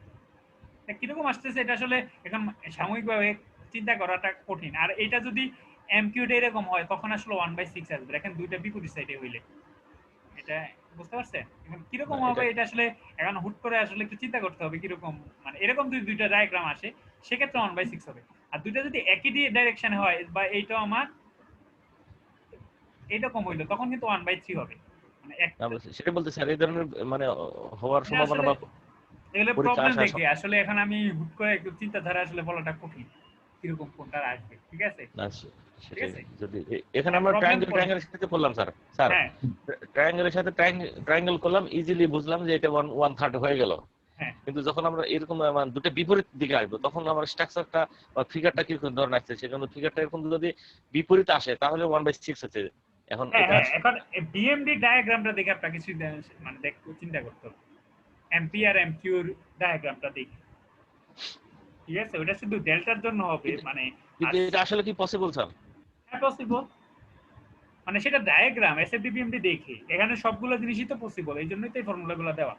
Speaker 1: কিরকম আসতেছে এটা আসলে এখন সাময়িকভাবে চিন্তা করাটা কঠিন। আর এটা যদি এমকিউটা এরকম হয় তখন আসলে 1/6 আসবে। দেখেন দুইটা বিপরীত সাইডে হইলে এটা বুঝতে পারছেন? এখন কিরকম
Speaker 2: না,
Speaker 1: হবে
Speaker 2: এটা
Speaker 1: এটা আসলে এখন হুট করে আসলে একটু চিন্তা করতে হবে কিরকম, মানে এরকম যদি দুইটা ডায়াগ্রাম আসে সেক্ষেত্রে 1/6 হবে। আর দুইটা যদি একই ডাইরেকশনে হয় বা এইটাও আমার এইরকম হইলো তখন কিন্তু 1/3 হবে। মানে একটা
Speaker 2: সেটা বলতে স্যার এই ধরনের মানে হওয়ার
Speaker 1: এটা
Speaker 2: সম্ভাবনা
Speaker 1: আসলে
Speaker 2: বা
Speaker 1: এগুলো
Speaker 2: পরীক্ষা
Speaker 1: প্রবলেম
Speaker 2: আসা
Speaker 1: দেখে আসলে এখন আমি হুট করে একটু চিন্তাধারা আসলে বলাটা কঠিন কিরকম কোনটা আসবে, ঠিক আছে?
Speaker 2: না
Speaker 1: ঠিক
Speaker 2: সেটাই
Speaker 1: আছে,
Speaker 2: যদি এখানে
Speaker 1: হ্যাঁ
Speaker 2: আমরা
Speaker 1: প্রবলেম
Speaker 2: ট্রায়াঙ্গেলের সাথে করলাম স্যার
Speaker 1: হ্যাঁ
Speaker 2: ট্রায়াঙ্গেলের সাথে ট্রায়াঙ্গেল করলাম, ইজিলি বুঝলাম যে এটা 1/3 হয়ে গেল।
Speaker 1: হ্যাঁ
Speaker 2: কিন্তু যখন আমরা এরকম মানে দুটো বিপরীত দিকে আসবো তখন আমার স্ট্রাকচারটা বা ফিগারটা কিরকম ধরনের আসছে, সেখানে ফিগারটা এরকম যদি বিপরীত আসে তাহলে 1/6 হচ্ছে। এখন
Speaker 1: হ্যাঁ
Speaker 2: এটা
Speaker 1: হ্যাঁ এখন বিএমডি ডায়াগ্রামটা দেখে আপনাকে কিছু মানে চিন্তা করতে হবে। এমপি আর এমকিউর ডায়াগ্রামটা দেখে, ঠিক আছে? ওটা শুধু ডেল্টার জন্য হবে, মানে
Speaker 2: কিন্তু এটা আসলে কি পসিবল স্যার?
Speaker 1: হ্যাঁ পসিবল, মানে সেটা ডায়াগ্রাম এসএফডি বিএমডি দেখে এখানে সবগুলো জিনিসই তো পসিবল, এই জন্যই তো এই ফর্মুলাগুলো দেওয়া,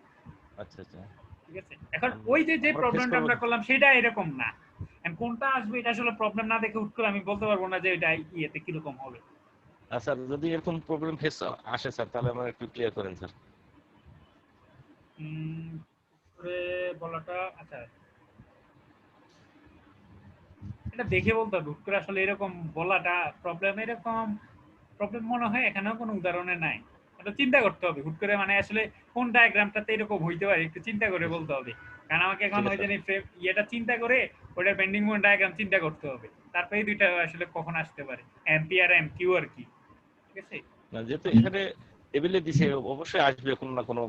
Speaker 2: আচ্ছা আচ্ছা।
Speaker 1: ঠিক আছে? এখন ওই যে
Speaker 2: আমরা ফেস
Speaker 1: প্রবলেমটা
Speaker 2: করব
Speaker 1: আমরা করলাম সেটা এরকম না, এখন কোনটা আসবে এটা আসলে প্রবলেম না দেখে হুট করে আমি বলতে পারবো না যে এটা ইয়েতে কিরকম হবে।
Speaker 2: স্যার যদি এরকম প্রবলেম ফেস আসে স্যার তাহলে আমরা একটু ক্লিয়ার করেন স্যার।
Speaker 1: করে বলাটা আচ্ছা এটা দেখে বলতে হবে, হুট করে আসলে এরকম বলাটা প্রবলেম, এরকম প্রবলেম মনে হয় এখানেও কোনো উদাহরণে নাই। এটা চিন্তা করতে হবে হুট করে, মানে আসলে কোন ডায়াগ্রামটাতে এরকম হইতে পারে একটু চিন্তা করে বলতে হবে, কারণ আমাকে এখন
Speaker 2: ঠিক
Speaker 1: ওই
Speaker 2: আছে
Speaker 1: যে ইয়েটা চিন্তা করে ওটা বেন্ডিং মোমেন্ট ডায়াগ্রাম চিন্তা করতে হবে, তারপরে এই দুইটা আসলে কখন আসতে পারে এমপি আর এমকিউ আর কি, ঠিক আছে?
Speaker 2: না যেহেতু এখানে টেবিলে দিছে অবশ্যই আসবে কোনো না কোনো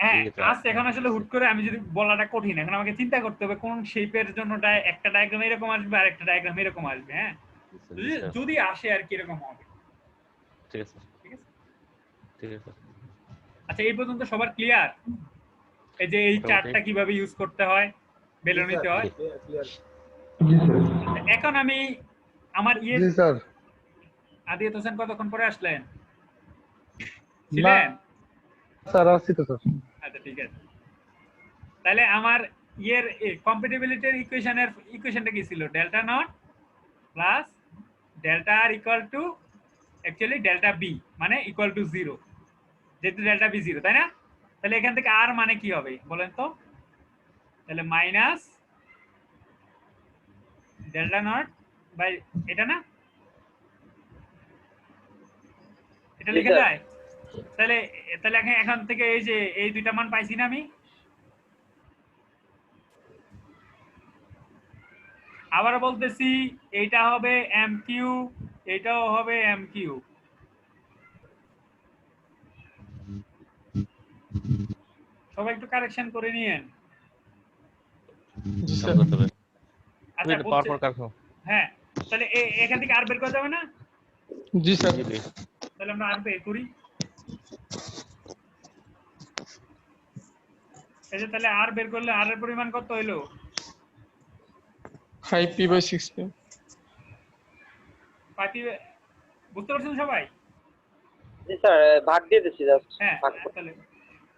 Speaker 1: হ্যাঁ
Speaker 2: ইয়েতে।
Speaker 1: আসছে, এখন আসলে হুট করে আমি যদি বলাটা কঠিন, এখন আমাকে চিন্তা করতে হবে কোন শেপের জন্য একটা ডায়াগ্রাম এরকম আসবে আর একটা ডায়াগ্রাম এরকম আসবে। হ্যাঁ
Speaker 2: জি স্যার
Speaker 1: যদি আসে আর কি এরকম হবে,
Speaker 2: ঠিক আছে
Speaker 1: ঠিক আছে?
Speaker 2: ঠিক আছে
Speaker 1: আচ্ছা এই পর্যন্ত সবার ক্লিয়ার? এই যে এই
Speaker 2: মোটামুটি।
Speaker 1: চার্টটা কিভাবে ইউজ করতে হয়, বেলুনিতে হয়।
Speaker 9: ক্লিয়ার।
Speaker 7: জি স্যার।
Speaker 1: এখন আমি আমার ইয়ে
Speaker 3: জি স্যার।
Speaker 1: আদিয়াত হোসেন কতক্ষণ পরে আসলেন?
Speaker 3: না
Speaker 1: ছিলেন?
Speaker 3: স্যার আসছি তো স্যার।
Speaker 1: আচ্ছা ঠিক আছে, তাহলে আমার ইয়ের কম্প্যাটিবিলিটির ইকুয়েশনটা কি ছিল? ডেল্টা নট প্লাস ডেল্টা আর equal to actually delta B মানে ইকুয়াল টু 0, যেহেতু ডেল্টা বি 0 তাই না? তাহলে এখান থেকে আর মানে কি হবে বলেন তো? তাহলে মাইনাস ডেল্টা নট বাই এটা না, এটা লিখে যায়। তাহলে তাহলে এখান থেকে এই যে এই দুইটা মান পাইছি না আমি, আবার বলতেছি এইটা হবে এম কিউ, এটাও হবে এম কিউ। সবাই একটু কারেকশন করে নিয়েন।
Speaker 4: জি স্যার।
Speaker 2: করতে হবে
Speaker 1: আচ্ছা
Speaker 2: পাওয়ার পর কারণ
Speaker 1: হ্যাঁ তাহলে এখান থেকে আর বের করা যাবে না?
Speaker 4: জি স্যার।
Speaker 1: তাহলে আমরা আর বের করি, এই যে তাহলে আর বের করলে আর এর পরিমাণ কত হইলো?
Speaker 4: 5p/6p।
Speaker 1: 5p বুঝতে পারছেন সবাই?
Speaker 6: জি স্যার, ভাগ দিয়ে দিচ্ছি জাস্ট।
Speaker 1: হ্যাঁ তাহলে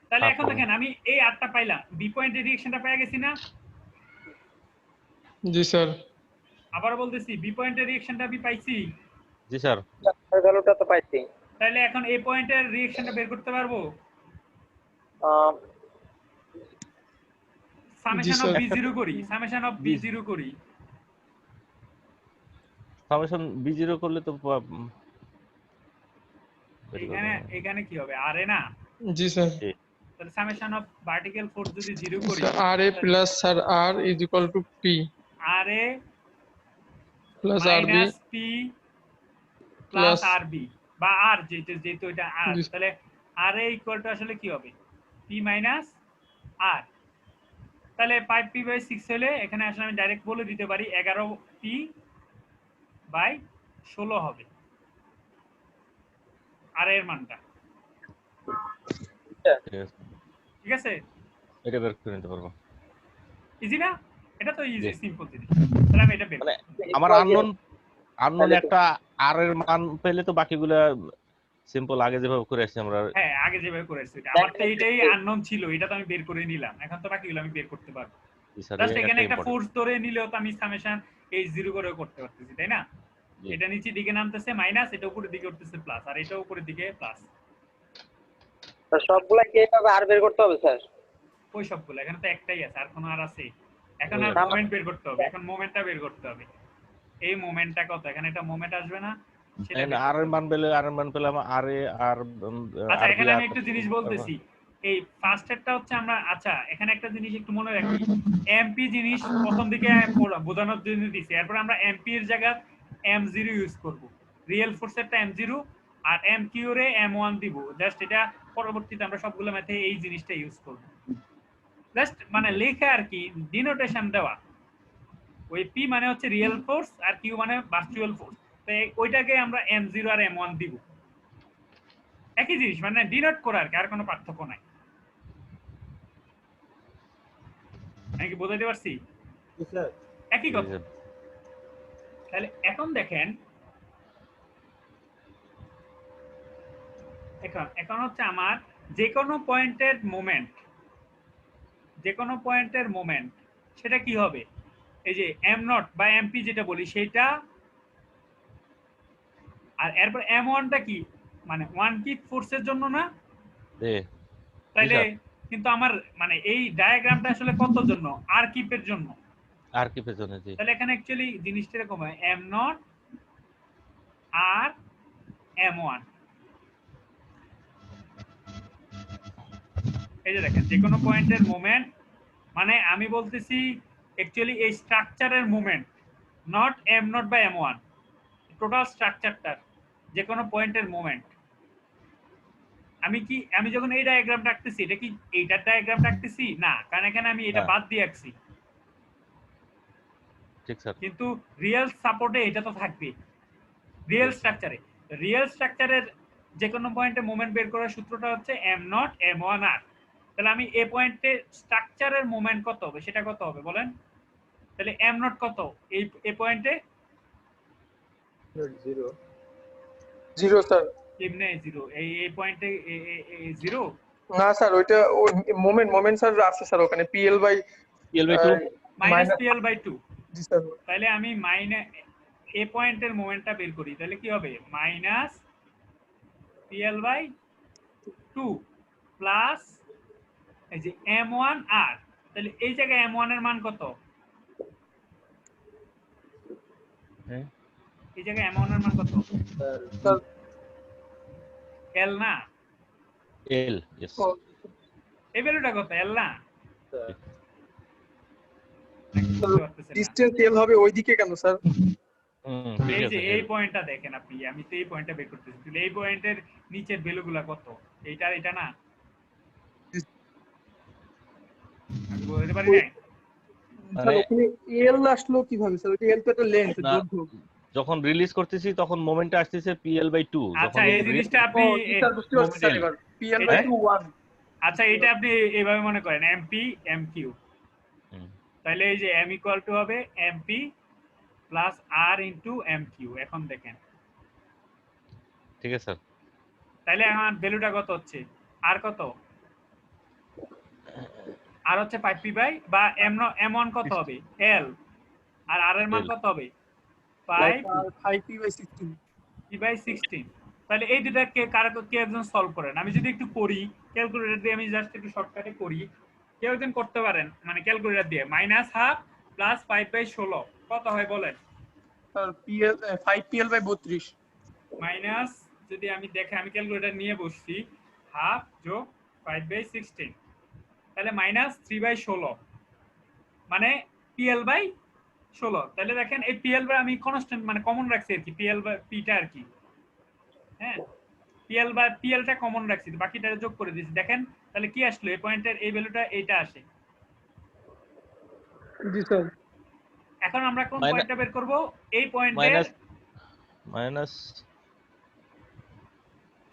Speaker 1: তাহলে এখন দেখেন আমি এই আরটা পাইলাম, বি পয়েন্টের রিঅ্যাকশনটা পেয়ে গেছি না?
Speaker 4: জি স্যার।
Speaker 1: আবার বলতেছি বি পয়েন্টের রিঅ্যাকশনটা আমি পাইছি।
Speaker 2: জি স্যার
Speaker 6: ভ্যালুটা তো পাইছি।
Speaker 1: তাহলে এখন এ পয়েন্টের রিঅ্যাকশনটা বের করতে পারবো? সামেশন অফ b0 করি, সামেশন অফ b0 করি।
Speaker 2: সামেশন b0 করলে তো
Speaker 1: এখানে কি হবে? আর এ না?
Speaker 4: জি স্যার।
Speaker 1: তাহলে সামেশন অফ ভার্টিক্যাল ফোর্স যদি 0 করি,
Speaker 4: R A plus sir R is equal to P
Speaker 1: R A
Speaker 4: plus R B
Speaker 1: minus P plus R B বা আর যেহেতু এটা আর, তাহলে আর এ ইকুয়াল টু আসলে কি হবে? পি মাইনাস আর। তাহলে 5p/6 হলে এখানে আসলে আমি ডাইরেক্ট বলে দিতে পারি 11p/16 হবে আর এর মানটা, ঠিক আছে?
Speaker 2: এটা বের করে নিতে পারবো।
Speaker 1: ইজি না? এটা তো ইজি সিম্পল জিনিস। তাহলে আমি এটা বের
Speaker 2: মানে আমার আননোন একটা আর এর মান পেলে তো বাকিগুলা সিম্পল আগে যেভাবে করে আসছি আমরা।
Speaker 1: হ্যাঁ আগে যেভাবে করে আসছি আমার তো এইটাই আননোন ছিল, এটা তো আমি বের করে নিলাম, এখন তো বাকিগুলো আমি বের করতে পারবো। জাস্ট এখানে একটা ফোর্স ধরে নিলেও তো আমি সামেশন h0 করে করতে পারতেছি, তাই না? এটা নিচের দিকে নামতেছে মাইনাস, এটা উপরের দিকে উঠতেছে প্লাস, আর এটা উপরের দিকে প্লাস।
Speaker 6: স্যার সবগুলা কি এইভাবে আর বের করতে হবে স্যার?
Speaker 1: ওই সবগুলো এখানে তো একটাই আছে, আর কোনো আর আছে? এখন আর
Speaker 6: না।
Speaker 1: মোমেন্ট বের করতে হবে, এখন মোমেন্টটা বের করতে হবে। এই মোমেন্টটা কত? এখানে একটা মোমেন্ট আসবে না, সেটা বের
Speaker 2: আর
Speaker 1: করতে
Speaker 2: এর
Speaker 1: হবে।
Speaker 2: মান পেলে আর এর মান পেলাম আর এ আর
Speaker 1: আচ্ছা
Speaker 2: আর
Speaker 1: এখানে
Speaker 2: বি
Speaker 1: আমি
Speaker 2: আর
Speaker 1: একটু জিনিস বলতেছি, এই ফার্স্ট এরটা হচ্ছে আমরা, আচ্ছা এখানে একটা জিনিস একটু মনে রাখি, এমপি জিনিস প্রথম দিকে বোঝানোর জন্য দিছি, এরপর আমরা এমপি এর জায়গায় m0 ইউজ করব, রিয়েল ফোর্সেরটা m0 আর mq রে m1 দিব, জাস্ট এটা পরবর্তীতে আমরা সবগুলো ম্যাথে এই জিনিসটা ইউজ করব, জাস্ট মানে লেখা আর কি, ডিনোটেশন দেওয়া। ওই p মানে হচ্ছে রিয়েল ফোর্স আর q মানে ভার্চুয়াল ফোর্স, তো ওইটাকে আমরা m0 আর m1 দিব, একই জিনিস, মানে ডিনোট করা আর কি, আর কোনো পার্থক্য নাই। আমি কি বোঝাতে পারছি?
Speaker 9: স্যার
Speaker 1: একই কথা। তাহলে এখন দেখেন, এখন হচ্ছে আমার যে কোনো পয়েন্টের মোমেন্ট, যে কোনো পয়েন্টের মোমেন্ট সেটা কি হবে? এই যে m0 বা mp যেটা বলি সেটা, আর এরপর m1 টা কি, মানে ওয়ান কিপ ফোর্সের জন্য না? তাইলে কিন্তু আমার মানে এই ডায়াগ্রামটা আসলে কত জন্য? আর কিপের জন্য।
Speaker 2: আর কি পেছনে জি।
Speaker 1: তাহলে এখানে অ্যাকচুয়ালি জিনিসটা এরকম হয়, m0 আর m1। এই যে দেখেন যে কোনো পয়েন্টের মোমেন্ট, মানে আমি বলতেছি অ্যাকচুয়ালি এই স্ট্রাকচারের মোমেন্ট, নট m0 বা m1, টোটাল স্ট্রাকচারটার যে কোনো পয়েন্টের মোমেন্ট। আমি যখন এই ডায়াগ্রামটা আঁকতেছি, এটা কি এইটার ডায়াগ্রামটা আঁকতেছি না, কারণ এখানে আমি এটা বাদ দিয়ে আঁকছি।
Speaker 2: ঠিক স্যার।
Speaker 1: কিন্তু রিয়েল সাপোর্টে এটা তো থাকবে, রিয়েল স্ট্রাকচারে। রিয়েল স্ট্রাকচারের যে কোনো পয়েন্টে মোমেন্ট বের করার সূত্রটা হচ্ছে m0 m1 r। তাহলে আমি এই পয়েন্টে স্ট্রাকচারের মোমেন্ট কত হবে, সেটা কত হবে বলেন? তাহলে m0 কত এই পয়েন্টে?
Speaker 9: 0
Speaker 4: 0 স্যার।
Speaker 1: কেমনে 0? এই পয়েন্টে 0
Speaker 4: না স্যার, ওইটা মোমেন্ট স্যার আছে স্যার, ওখানে
Speaker 2: PL/2
Speaker 1: মাইনাস PL/2।
Speaker 4: জি স্যার।
Speaker 1: তাহলে আমি এই পয়েন্টের মোমেন্টটা বের করি, তাহলে কি হবে? মাইনাস PL/2 প্লাস এই যে m1 r। তাহলে এই জায়গায় m1 এর মান কত?
Speaker 2: হ্যাঁ,
Speaker 1: এই জায়গায় m1 এর মান কত?
Speaker 4: স্যার
Speaker 1: l না?
Speaker 2: L yes.
Speaker 1: এই ভ্যালুটা কত? l না?
Speaker 4: ডিসটেন্স এল হবে ওইদিকে কেন স্যার?
Speaker 2: ঠিক
Speaker 1: এই
Speaker 2: আছে।
Speaker 1: যে এই পয়েন্টটা দেখেন আপনি, আমি তো এই পয়েন্টটা বের করতেছি, তাহলে এই পয়েন্টের নিচের ভ্যালুগুলো কত? এইটা এটা না? আমি বলতে পারি না।
Speaker 4: স্যার ওখানে এল আসলো কিভাবে স্যার? ওটা এল তো একটা লেন্থ, দৈর্ঘ্য।
Speaker 2: যখন রিলিজ করতেছি তখন মোমেন্টটা আসতেছে PL/2।
Speaker 1: আচ্ছা এই জিনিসটা আপনি
Speaker 4: স্যার বুঝতে পারছি স্যার এবার। PL/2 1।
Speaker 1: আচ্ছা এটা আপনি এইভাবে মনে করেন mp mq, তাহলে এই যে m ইকুয়াল টু হবে mp plus r into mq। এখন দেখেন,
Speaker 2: ঠিক আছে স্যার।
Speaker 1: তাহলে আমার ভ্যালুটা কত হচ্ছে? r কত? r হচ্ছে 5p বাই বা m1 কত হবে? l। আর r এর মান কত হবে? 5p/16। তাহলে এই দুটা কে একজন সলভ করেন, আমি যদি একটু করি ক্যালকুলেটর দিয়ে, আমি জাস্ট একটু শর্টকাটে করি, কেউ একজন করতে পারেন মানে ক্যালকুলেটর দিয়ে। -1/2 প্লাস 5/16 কত হয় বলেন?
Speaker 4: স্যার 5pl/32
Speaker 1: মাইনাস, যদি আমি দেখে, আমি ক্যালকুলেটর নিয়ে বসছি, হাফ যোগ 5/16, তাহলে -3/16 মানে PL/16। তাহলে দেখেন এই PL আমি কনস্ট্যান্ট মানে কমন রাখছি আর কি, PL/P-টা আর কি, হ্যাঁ PL/PL-টা কমন রাখছি, বাকিটা যোগ করে দিয়েছি। দেখেন তাহলে কি আসলো, এই পয়েন্টের এই ভ্যালুটা এইটা আসে।
Speaker 4: জি স্যার।
Speaker 1: এখন আমরা কোন পয়েন্টটা বের করব? এই পয়েন্টের
Speaker 2: মাইনাস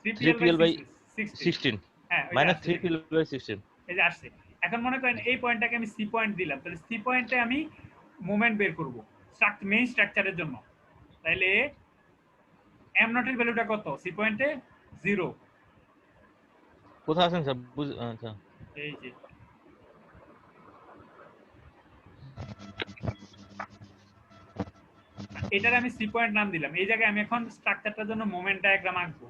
Speaker 1: 3PL/16।
Speaker 2: হ্যাঁ, -3PL/16
Speaker 1: এই যে আসছে। এখন মনে করেন এই পয়েন্টটাকে আমি সি পয়েন্ট দিলাম, তাহলে সি পয়েন্টে আমি মোমেন্ট বের করব মেইন স্ট্রাকচারের জন্য। তাহলে m0 এর ভ্যালুটা কত সি পয়েন্টে? 0।
Speaker 2: কোথায় আছেন স্যার? আচ্ছা
Speaker 1: এই যে এটার আমি সি পয়েন্ট নাম দিলাম। এই জায়গায় আমি এখন স্ট্রাকচারটার জন্য মোমেন্ট ডায়াগ্রাম আঁকবো,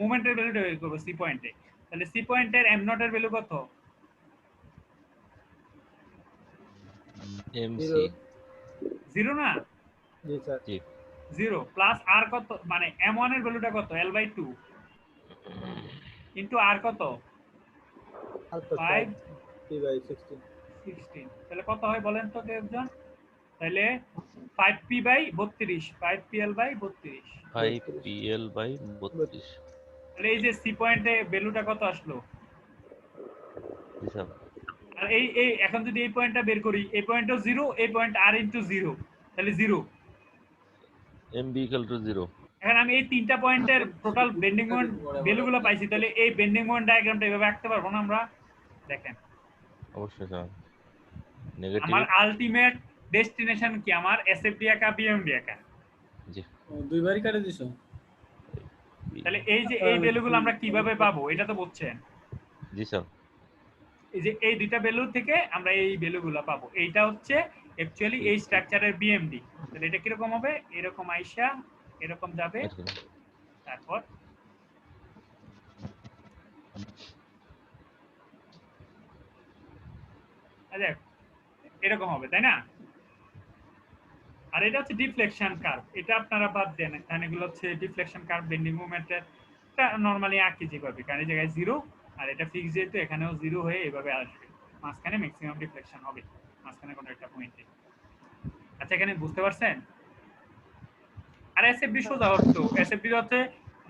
Speaker 1: মোমেন্টের ভ্যালুটা বের করব সি পয়েন্টে। তাহলে সি পয়েন্টের এম নট এর ভ্যালু কত?
Speaker 2: এমসি
Speaker 1: 0 না?
Speaker 9: জি স্যার।
Speaker 2: জি
Speaker 1: 0 প্লাস আর কত, মানে m1 এর ভ্যালুটা কত? l/2 ইনটু আর কত?
Speaker 9: Alpha
Speaker 1: 5
Speaker 9: p/16
Speaker 1: 16। তাহলে কত হয় বলেন তো কেউ একজন? তাহলে 5p/32 5pl/32।
Speaker 2: 5pl/32
Speaker 1: তাহলে এই যে সি পয়েন্টে ভ্যালুটা কত আসলো?
Speaker 2: জি স্যার
Speaker 1: আর এই এখন যদি এই পয়েন্টটা বের করি, এই পয়েন্টও 0, এই পয়েন্ট r ইনটু 0, তাহলে 0।
Speaker 2: mb = 0
Speaker 1: এখন আমি এই তিনটা পয়েন্টের টোটাল বেন্ডিং মোমেন্ট ভ্যালুগুলো পাইছি, তাহলে এই বেন্ডিং মোমেন্ট ডায়াগ্রামটা এভাবে আঁকতে পারবো না আমরা? দেখেন
Speaker 2: অবশ্যই স্যার নেগেটিভ
Speaker 1: আমার আলটিমেট ডেস্টিনেশন কি? আমার এসএফডি একা বিএমডি একা।
Speaker 2: জি
Speaker 5: দুইবারই কাটে দিছো।
Speaker 1: তাহলে এই যে এই ভ্যালুগুলো আমরা কিভাবে পাবো এটা তো বুঝছেন?
Speaker 2: জি স্যার
Speaker 1: এই যে এই দুইটা ভ্যালু থেকে আমরা এই ভ্যালুগুলো পাবো। এইটা হচ্ছে অ্যাকচুয়ালি এই স্ট্রাকচারের বিএমডি। তাহলে এটা কিরকম হবে? এরকম আইসা এরকম যাবে, তারপর আচ্ছা এরকম হবে, তাই না? আর এটা হচ্ছে ডিফ্লেকশন কার্ভ। এটা আপনারা বাদ দেন, কারণ এগুলো হচ্ছে ডিফ্লেকশন কার্ভ বেন্ডিং মোমেন্টের। এটা নরমালি আঁকি যেভাবে, কারণ এই জায়গায় 0 আর এটা ফিক্স যেহেতু এখানেও 0 হয়ে এভাবে আসবে, মাঝখানে ম্যাক্সিমাম ডিফ্লেকশন হবে মাঝখানে কোনো একটা পয়েন্টে। আচ্ছা এখানে বুঝতে পারছেন? আর এসএফডি সোজা হতো, এসএফডি হচ্ছে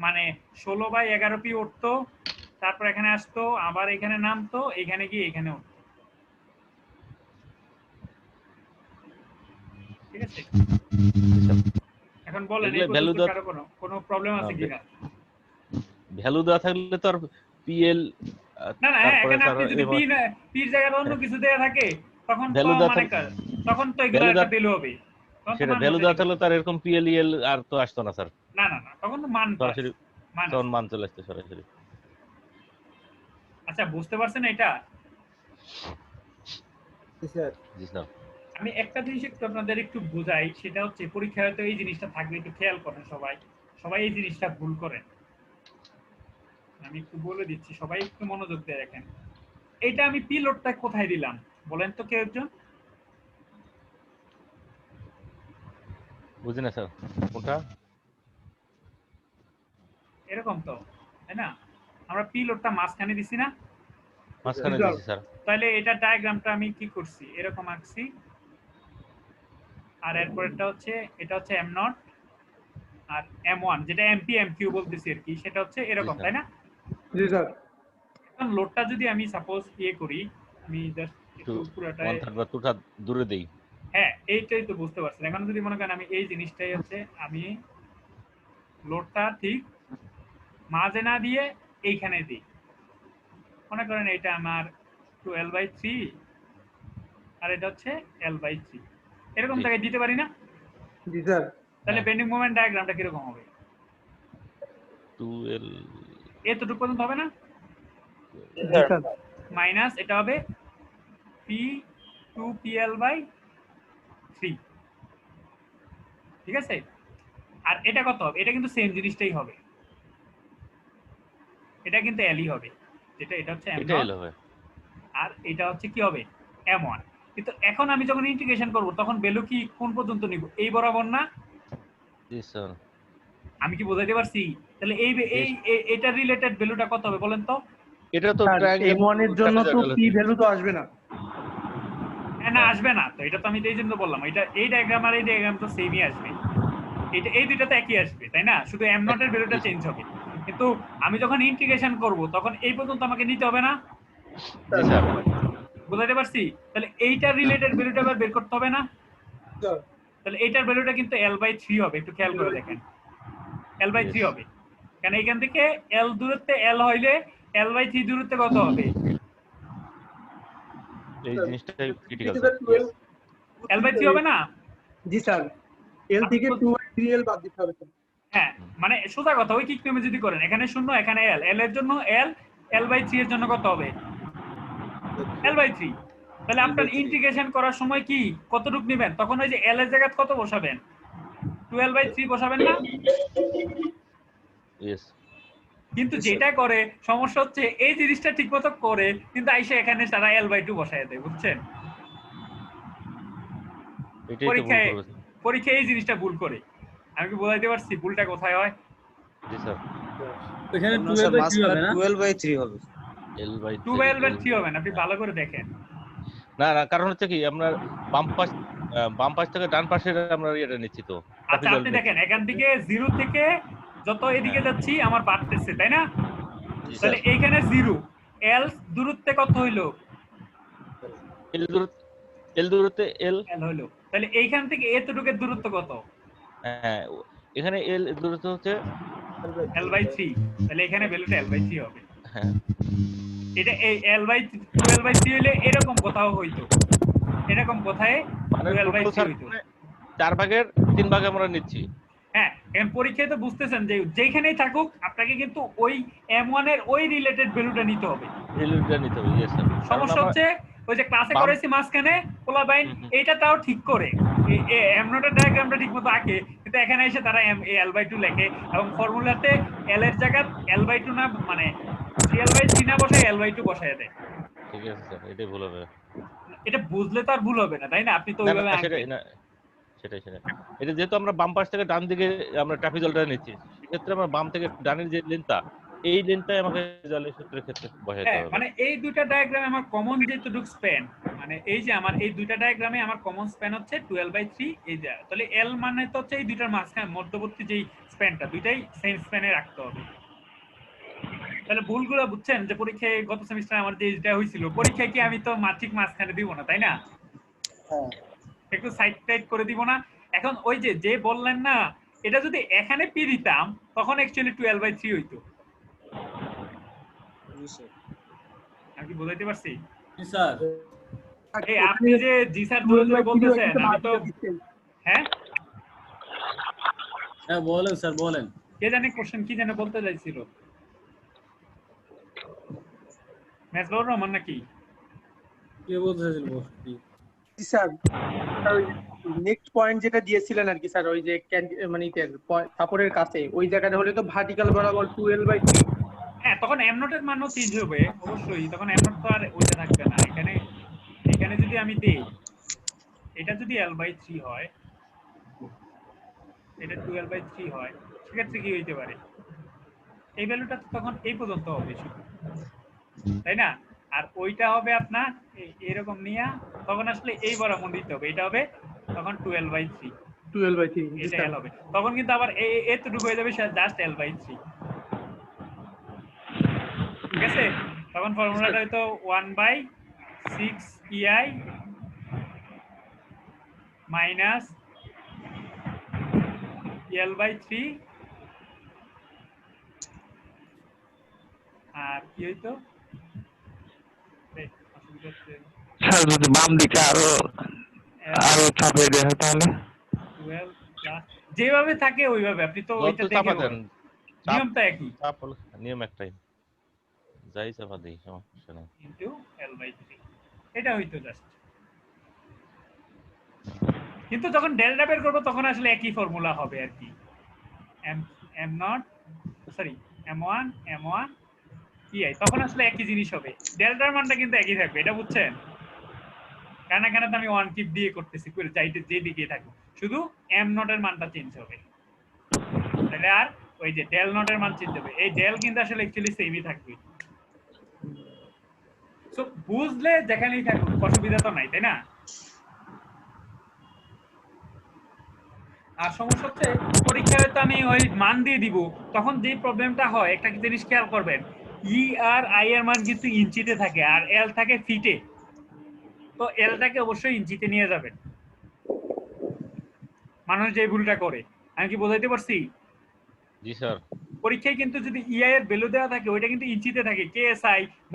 Speaker 1: মানে 16/11p উঠতো, তারপর এখানে আসতো, আবার এখানে নামতো, এখানে গিয়ে এখানে উঠতো। ঠিক আছে? এখন বলেন এই
Speaker 2: ভ্যালু
Speaker 1: পর্যন্ত কারো কোনো প্রবলেম আছে কিনা?
Speaker 2: ভ্যালু দেওয়া থাকলে তো আর পিএল
Speaker 1: না না, এখানে আপনি যদি পির জায়গায় অন্য কিছু দেয়া থাকে তখন তো মানে তখন তো এগুলো একটা ভ্যালু হবে।
Speaker 2: সেটা ভ্যালু দেওয়া থাকলে তার এরকম পিএল আর তো আসতো না স্যার।
Speaker 1: না না না, তখন তো মান
Speaker 2: সরাসরি তখন মান চলে আসতো সরাসরি।
Speaker 1: আচ্ছা বুঝতে পারছেন এটা?
Speaker 9: জি স্যার।
Speaker 2: জি স্যার
Speaker 1: আমি একটা জিনিস একটু আপনাদের একটু বোঝাই, সেটা হচ্ছে পরীক্ষায় হয়তো এই জিনিসটা থাকবে, একটু খেয়াল করেন সবাই এই জিনিসটা ভুল করেন। আমি একটু বলে দিচ্ছি, সবাই একটু মনোযোগ দিয়ে দেখেন। এটা আমি পি লোডটা কোথায় দিলাম বলেন তো কেউ একজন?
Speaker 2: বুঝি না স্যার কোনটা?
Speaker 1: এরকম তো, তাই না? আমরা পি লোডটা মাঝখানে দিছি না?
Speaker 2: মাঝখানে দিয়েছি স্যার।
Speaker 1: তাহলে এটা ডায়াগ্রামটা আমি কি করছি, এরকম আঁকছি। আর এরপর এটা হচ্ছে m0 আর m1, যেটা এমপি এমকিউ বলতেছি আর কি, সেটা হচ্ছে এরকম, তাই না?
Speaker 3: জি স্যার।
Speaker 1: এখন লোডটা যদি আমি সাপোজ করি, আমি জাস্ট একটু পুরোটা
Speaker 2: 1/3 বা 2/3 দূরে দেই।
Speaker 1: হ্যাঁ এইটাই তো বুঝতে পারছেন। এখন যদি মনে করেন আমি এই জিনিসটাই হচ্ছে আমি লোডটা ঠিক মাঝে না দিয়ে এইখানে দিই, মনে করেন এটা আমার 12/3 আর এটা হচ্ছে l/3, এরকম জায়গায় দিতে পারি না?
Speaker 3: জি স্যার।
Speaker 1: তাহলে বেন্ডিং মোমেন্ট ডায়াগ্রামটা কিরকম হবে?
Speaker 2: 2l
Speaker 1: এতটুকু পর্যন্ত হবে না?
Speaker 3: জি স্যার।
Speaker 1: মাইনাস এটা হবে p2pl/3, ঠিক আছে? আর এটা কত হবে? এটা কিন্তু সেম জিনিসটাই হবে, এটা কিন্তু এলই হবে, এটা হচ্ছে
Speaker 2: এটা এল হবে
Speaker 1: আর এটা হচ্ছে কি হবে m1। কিন্তু এখন আমি যখন ইন্টিগ্রেশন করব তখন ভ্যালু কি কোন পর্যন্ত নিব? এই বরাবর না?
Speaker 2: জি স্যার।
Speaker 1: আমি কি বোঝাতে পারছি? তাহলে এই এটা রিলেটেড ভ্যালুটা কত হবে বলেন তো?
Speaker 2: এটা তো
Speaker 3: m1 এর জন্য তো p ভ্যালু তো আসবে না।
Speaker 1: না আসবে না তো, এটা তো আমি এই জন্য বললাম, এটা এই ডায়াগ্রাম আর এই ডায়াগ্রাম তো সেমই আসবে, এটা এই দুইটা তো একই আসবে, তাই না? শুধু m0 এর ভ্যালুটা চেঞ্জ হবে। কিন্তু আমি যখন ইন্টিগ্রেশন করব তখন এই পর্যন্ত আমাকে নিতে হবে না?
Speaker 2: জি স্যার।
Speaker 1: বুঝাতে পারছি? তাহলে এইটার রিলেটেড ভ্যালুটা আবার বের করতে হবে না? তাহলে এইটার ভ্যালুটা কিন্তু l/3 হবে, একটু খেয়াল করে দেখেন, l/3 হবে। কারণ এখান থেকে l দূরত্বে l হইলে l/3 দূরত্বে কত হবে?
Speaker 2: এই জিনিসটাই ক্রিটিক্যাল
Speaker 1: l/3 হবে না?
Speaker 3: জি স্যার। l থেকে 2/3l বাদ দিতে হবে।
Speaker 1: হ্যাঁ মানে সোজা কথা, ওই কিক নিয়মে যদি করেন, এখানে 0 এখানে l এর জন্য l/3 এর জন্য কত হবে? l/3। তাহলে আপনার ইন্টিগ্রেশন করার সময় কি কতটুকু নেবেন? তখন ওই যে l এর জায়গায় কত বসাবেন? 12/3 বসাবেন না?
Speaker 2: ইয়েস।
Speaker 1: কিন্তু যেটা করে সমস্যা হচ্ছে এই জিনিসটা ঠিকমতো করে কিন্তু আইসা এখানে তারা L/2 বসায় দেয়, বুঝছেন?
Speaker 2: এটাই তো ভুল
Speaker 1: পরীক্ষায়
Speaker 2: করবে।
Speaker 1: পরীক্ষায় এই জিনিসটা ভুল করে। আমি কি বোঝাইতে পারছি ভুলটা কোথায় হয়?
Speaker 2: জি স্যার।
Speaker 5: এখানে 12/3 হবে না?
Speaker 10: 12/3 হবে।
Speaker 2: L/3
Speaker 1: 12/3 হবে না, আপনি ভালো করে দেখেন।
Speaker 2: না না, কারণ হচ্ছে কি আমরা বাম পাশ থেকে ডান পাশের আমরা এটা নিচ্ছি তো।
Speaker 1: আচ্ছা আপনি দেখেন এখান থেকে 0 থেকে যত এদিকে যাচ্ছি আমার বাড়তেছে, তাই না?
Speaker 2: জি
Speaker 1: তাহলে
Speaker 2: স্যার।
Speaker 1: এইখানে 0, L দূরত্বে কত হইলো?
Speaker 2: L দূরত্বে L
Speaker 1: L হইলো। তাহলে এইখান থেকে এতটুকুর দূরত্ব কত?
Speaker 2: হ্যাঁ, এখানে L দূরত্ব হচ্ছে
Speaker 1: L/3। তাহলে এখানে ভ্যালুটা L/3 হবে।
Speaker 2: হ্যাঁ
Speaker 1: এটা এই L/2L/3 হইলে এরকম কোথাও হইতো, এরকম কোথায়
Speaker 2: মানে
Speaker 1: 12/3
Speaker 2: স্যার
Speaker 1: হইতো।
Speaker 2: 4 ভাগের 3 ভাগ আমরা নিচ্ছি।
Speaker 1: হ্যাঁ, এখন পরীক্ষায় তো বুঝতেছেন যে যেখানেই থাকুক আপনাকে কিন্তু ওই M1 এর ওই রিলেটেড ভ্যালুটা নিতে হবে।
Speaker 2: ভ্যালুটা নিতে হবে, ইয়েস স্যার।
Speaker 1: সমস্যা হচ্ছে ওই যে ক্লাসে
Speaker 2: বাম-
Speaker 1: করাইছি মাঝখানে পোলাবাইন এইটা তাও ঠিক করে M0 এর ডায়াগ্রামটা ঠিকমতো আঁকে, কিন্তু এখানে এসে তারা L/2 লেখে এবং ফর্মুলাতে L এর জায়গা L/2 না মানে L/3 না বসায় L/2 বসায় দেয়।
Speaker 2: ঠিক আছে স্যার, এটাই ভুল হবে।
Speaker 1: এটা বুঝলে তো আর ভুল হবে না, তাই না? আপনি তো
Speaker 2: না,
Speaker 1: ওইভাবে
Speaker 2: না, সেটাই
Speaker 1: আঁকবেন।
Speaker 2: না, সেটাই। এটা যেহেতু আমরা বাম পাশ থেকে ডান দিকে আমরা ট্রাপিজলটা নিচ্ছি, সেক্ষেত্রে আমরা বাম থেকে ডানের যে লেনটা, এই লেনটাই আমাকে জালের সূত্রের ক্ষেত্রে বসাইতে
Speaker 1: হ্যাঁ,
Speaker 2: হবে।
Speaker 1: মানে এই দুইটা ডায়াগ্রামে আমার কমন যেটুকু স্প্যান, মানে এই যে আমার এই দুইটা ডায়াগ্রামে আমার কমন স্প্যান হচ্ছে 12/3 এই যা। তাহলে L মানে তো হচ্ছে এই দুইটার মাঝখানে মধ্যবর্তী যেই স্প্যানটা, দুইটাই সেম স্প্যানে রাখতে হবে। তাহলে ভুলগুলো বুঝছেন যে পরীক্ষায় গত সেমিস্টারে আমার যে এটা হয়েছিল, পরীক্ষায় কি আমি তো ঠিক মাঝখানে দিব না, তাই না?
Speaker 3: হ্যাঁ।
Speaker 1: একটু সাইড টাইড করে দিব না। এখন ওই যে বললেন না, এটা যদি এখানে পি দিতাম তখন অ্যাকচুয়ালি 12/3 হইতো। আমি কি বোঝাইতে পারছি?
Speaker 5: জি স্যার।
Speaker 1: এই আপনি যে জি স্যার জোরে জোরে বলতেছেন, আমি তো হ্যাঁ
Speaker 5: হ্যাঁ বলেন স্যার বলেন।
Speaker 1: কে জানে কোশ্চেন কি জানে বলতে চাইছিল, মেজবাউর রহমান নাকি?
Speaker 5: কে বলতে চাইছিল?
Speaker 3: জি স্যার, নেক্সট পয়েন্ট যেটা দিয়েছিলেন আর কি স্যার, ওই যে মানে কাপড়ের কাছে ওই জায়গাটা হলে তো ভার্টিক্যাল বরাবর 12/3।
Speaker 1: হ্যাঁ, তখন M0 এর মানও চেঞ্জ হবে অবশ্যই, তখন M0 তো আর ওইটা থাকবে না। এখানে যদি আমি দেই এটা যদি L/3 হয়, এটা 12/3 হয়, সেক্ষেত্রে কি হইতে পারে? এই ভ্যালুটা তখন এই পর্যন্ত হবে শুধু, তাই না? আর ওইটা হবে আপনার এরকম নিয়ে তখন আসলে এই বরাবর দিতে হবে, এটা হবে তখন 12/3 এটা L হবে। তখন কিন্তু আবার এতটুকু হয়ে যাবে জাস্ট L/3, ঠিক আছে? তখন ফর্মুলাটা হয়তো 1/6 EI মাইনাস L/3 আর কি হইতো
Speaker 7: স্যার যদি বাম দিকে আরো চাপে দেয় তাহলে
Speaker 1: 12 প্লাস যেভাবে থাকে ওইভাবে আপনি তো ওইটা
Speaker 2: চাপা
Speaker 1: দেখে
Speaker 2: দেন,
Speaker 1: নিয়মটা একই
Speaker 2: চাপ হলো নিয়ম একটাই, যাই চাপা দিই সমস্যা নেই।
Speaker 1: ইনটু L/3 এটা হইতো জাস্ট। কিন্তু যখন ডেল্টা বের করব তখন আসলে একই ফর্মুলা হবে আর কি, M1 EI তখন আসলে একই জিনিস হবে, ডেল্টার মানটা কিন্তু একই থাকবে, এটা বুঝছেন? কেন তো আমি 1 কিপ দিয়ে করতেছি, চাইতে যে দিকে থাকুক, শুধু M0 এর মানটা চেঞ্জ হবে। তাহলে আর ওই যে ডেল নট এর মান চেঞ্জ হবে, এই ডেল কিন্তু আসলে অ্যাকচুয়ালি সেমই থাকবে। সো বুঝলে যেখানেই থাকুক অসুবিধা তো নাই, তাই না? আর সমস্যা হচ্ছে পরীক্ষায় তো আমি ওই মান দিয়ে দিব, তখন যে প্রবলেমটা হয় একটা জিনিস খেয়াল করবেন, ই আর আই এর মান কিন্তু ইঞ্চিতে থাকে আর এল থাকে ফিটে, তো এলটাকে অবশ্যই ইঞ্চিতে নিয়ে যাবেন। মানুষ যে ভুলটা করে, আমি কি বোঝাইতে পারছি?
Speaker 2: জি স্যার।
Speaker 1: পরীক্ষায় কিন্তু যদি ইআই এর ভ্যালু দেওয়া থাকে ওইটা কিন্তু ইঞ্চিতে থাকে, কেএসআই বা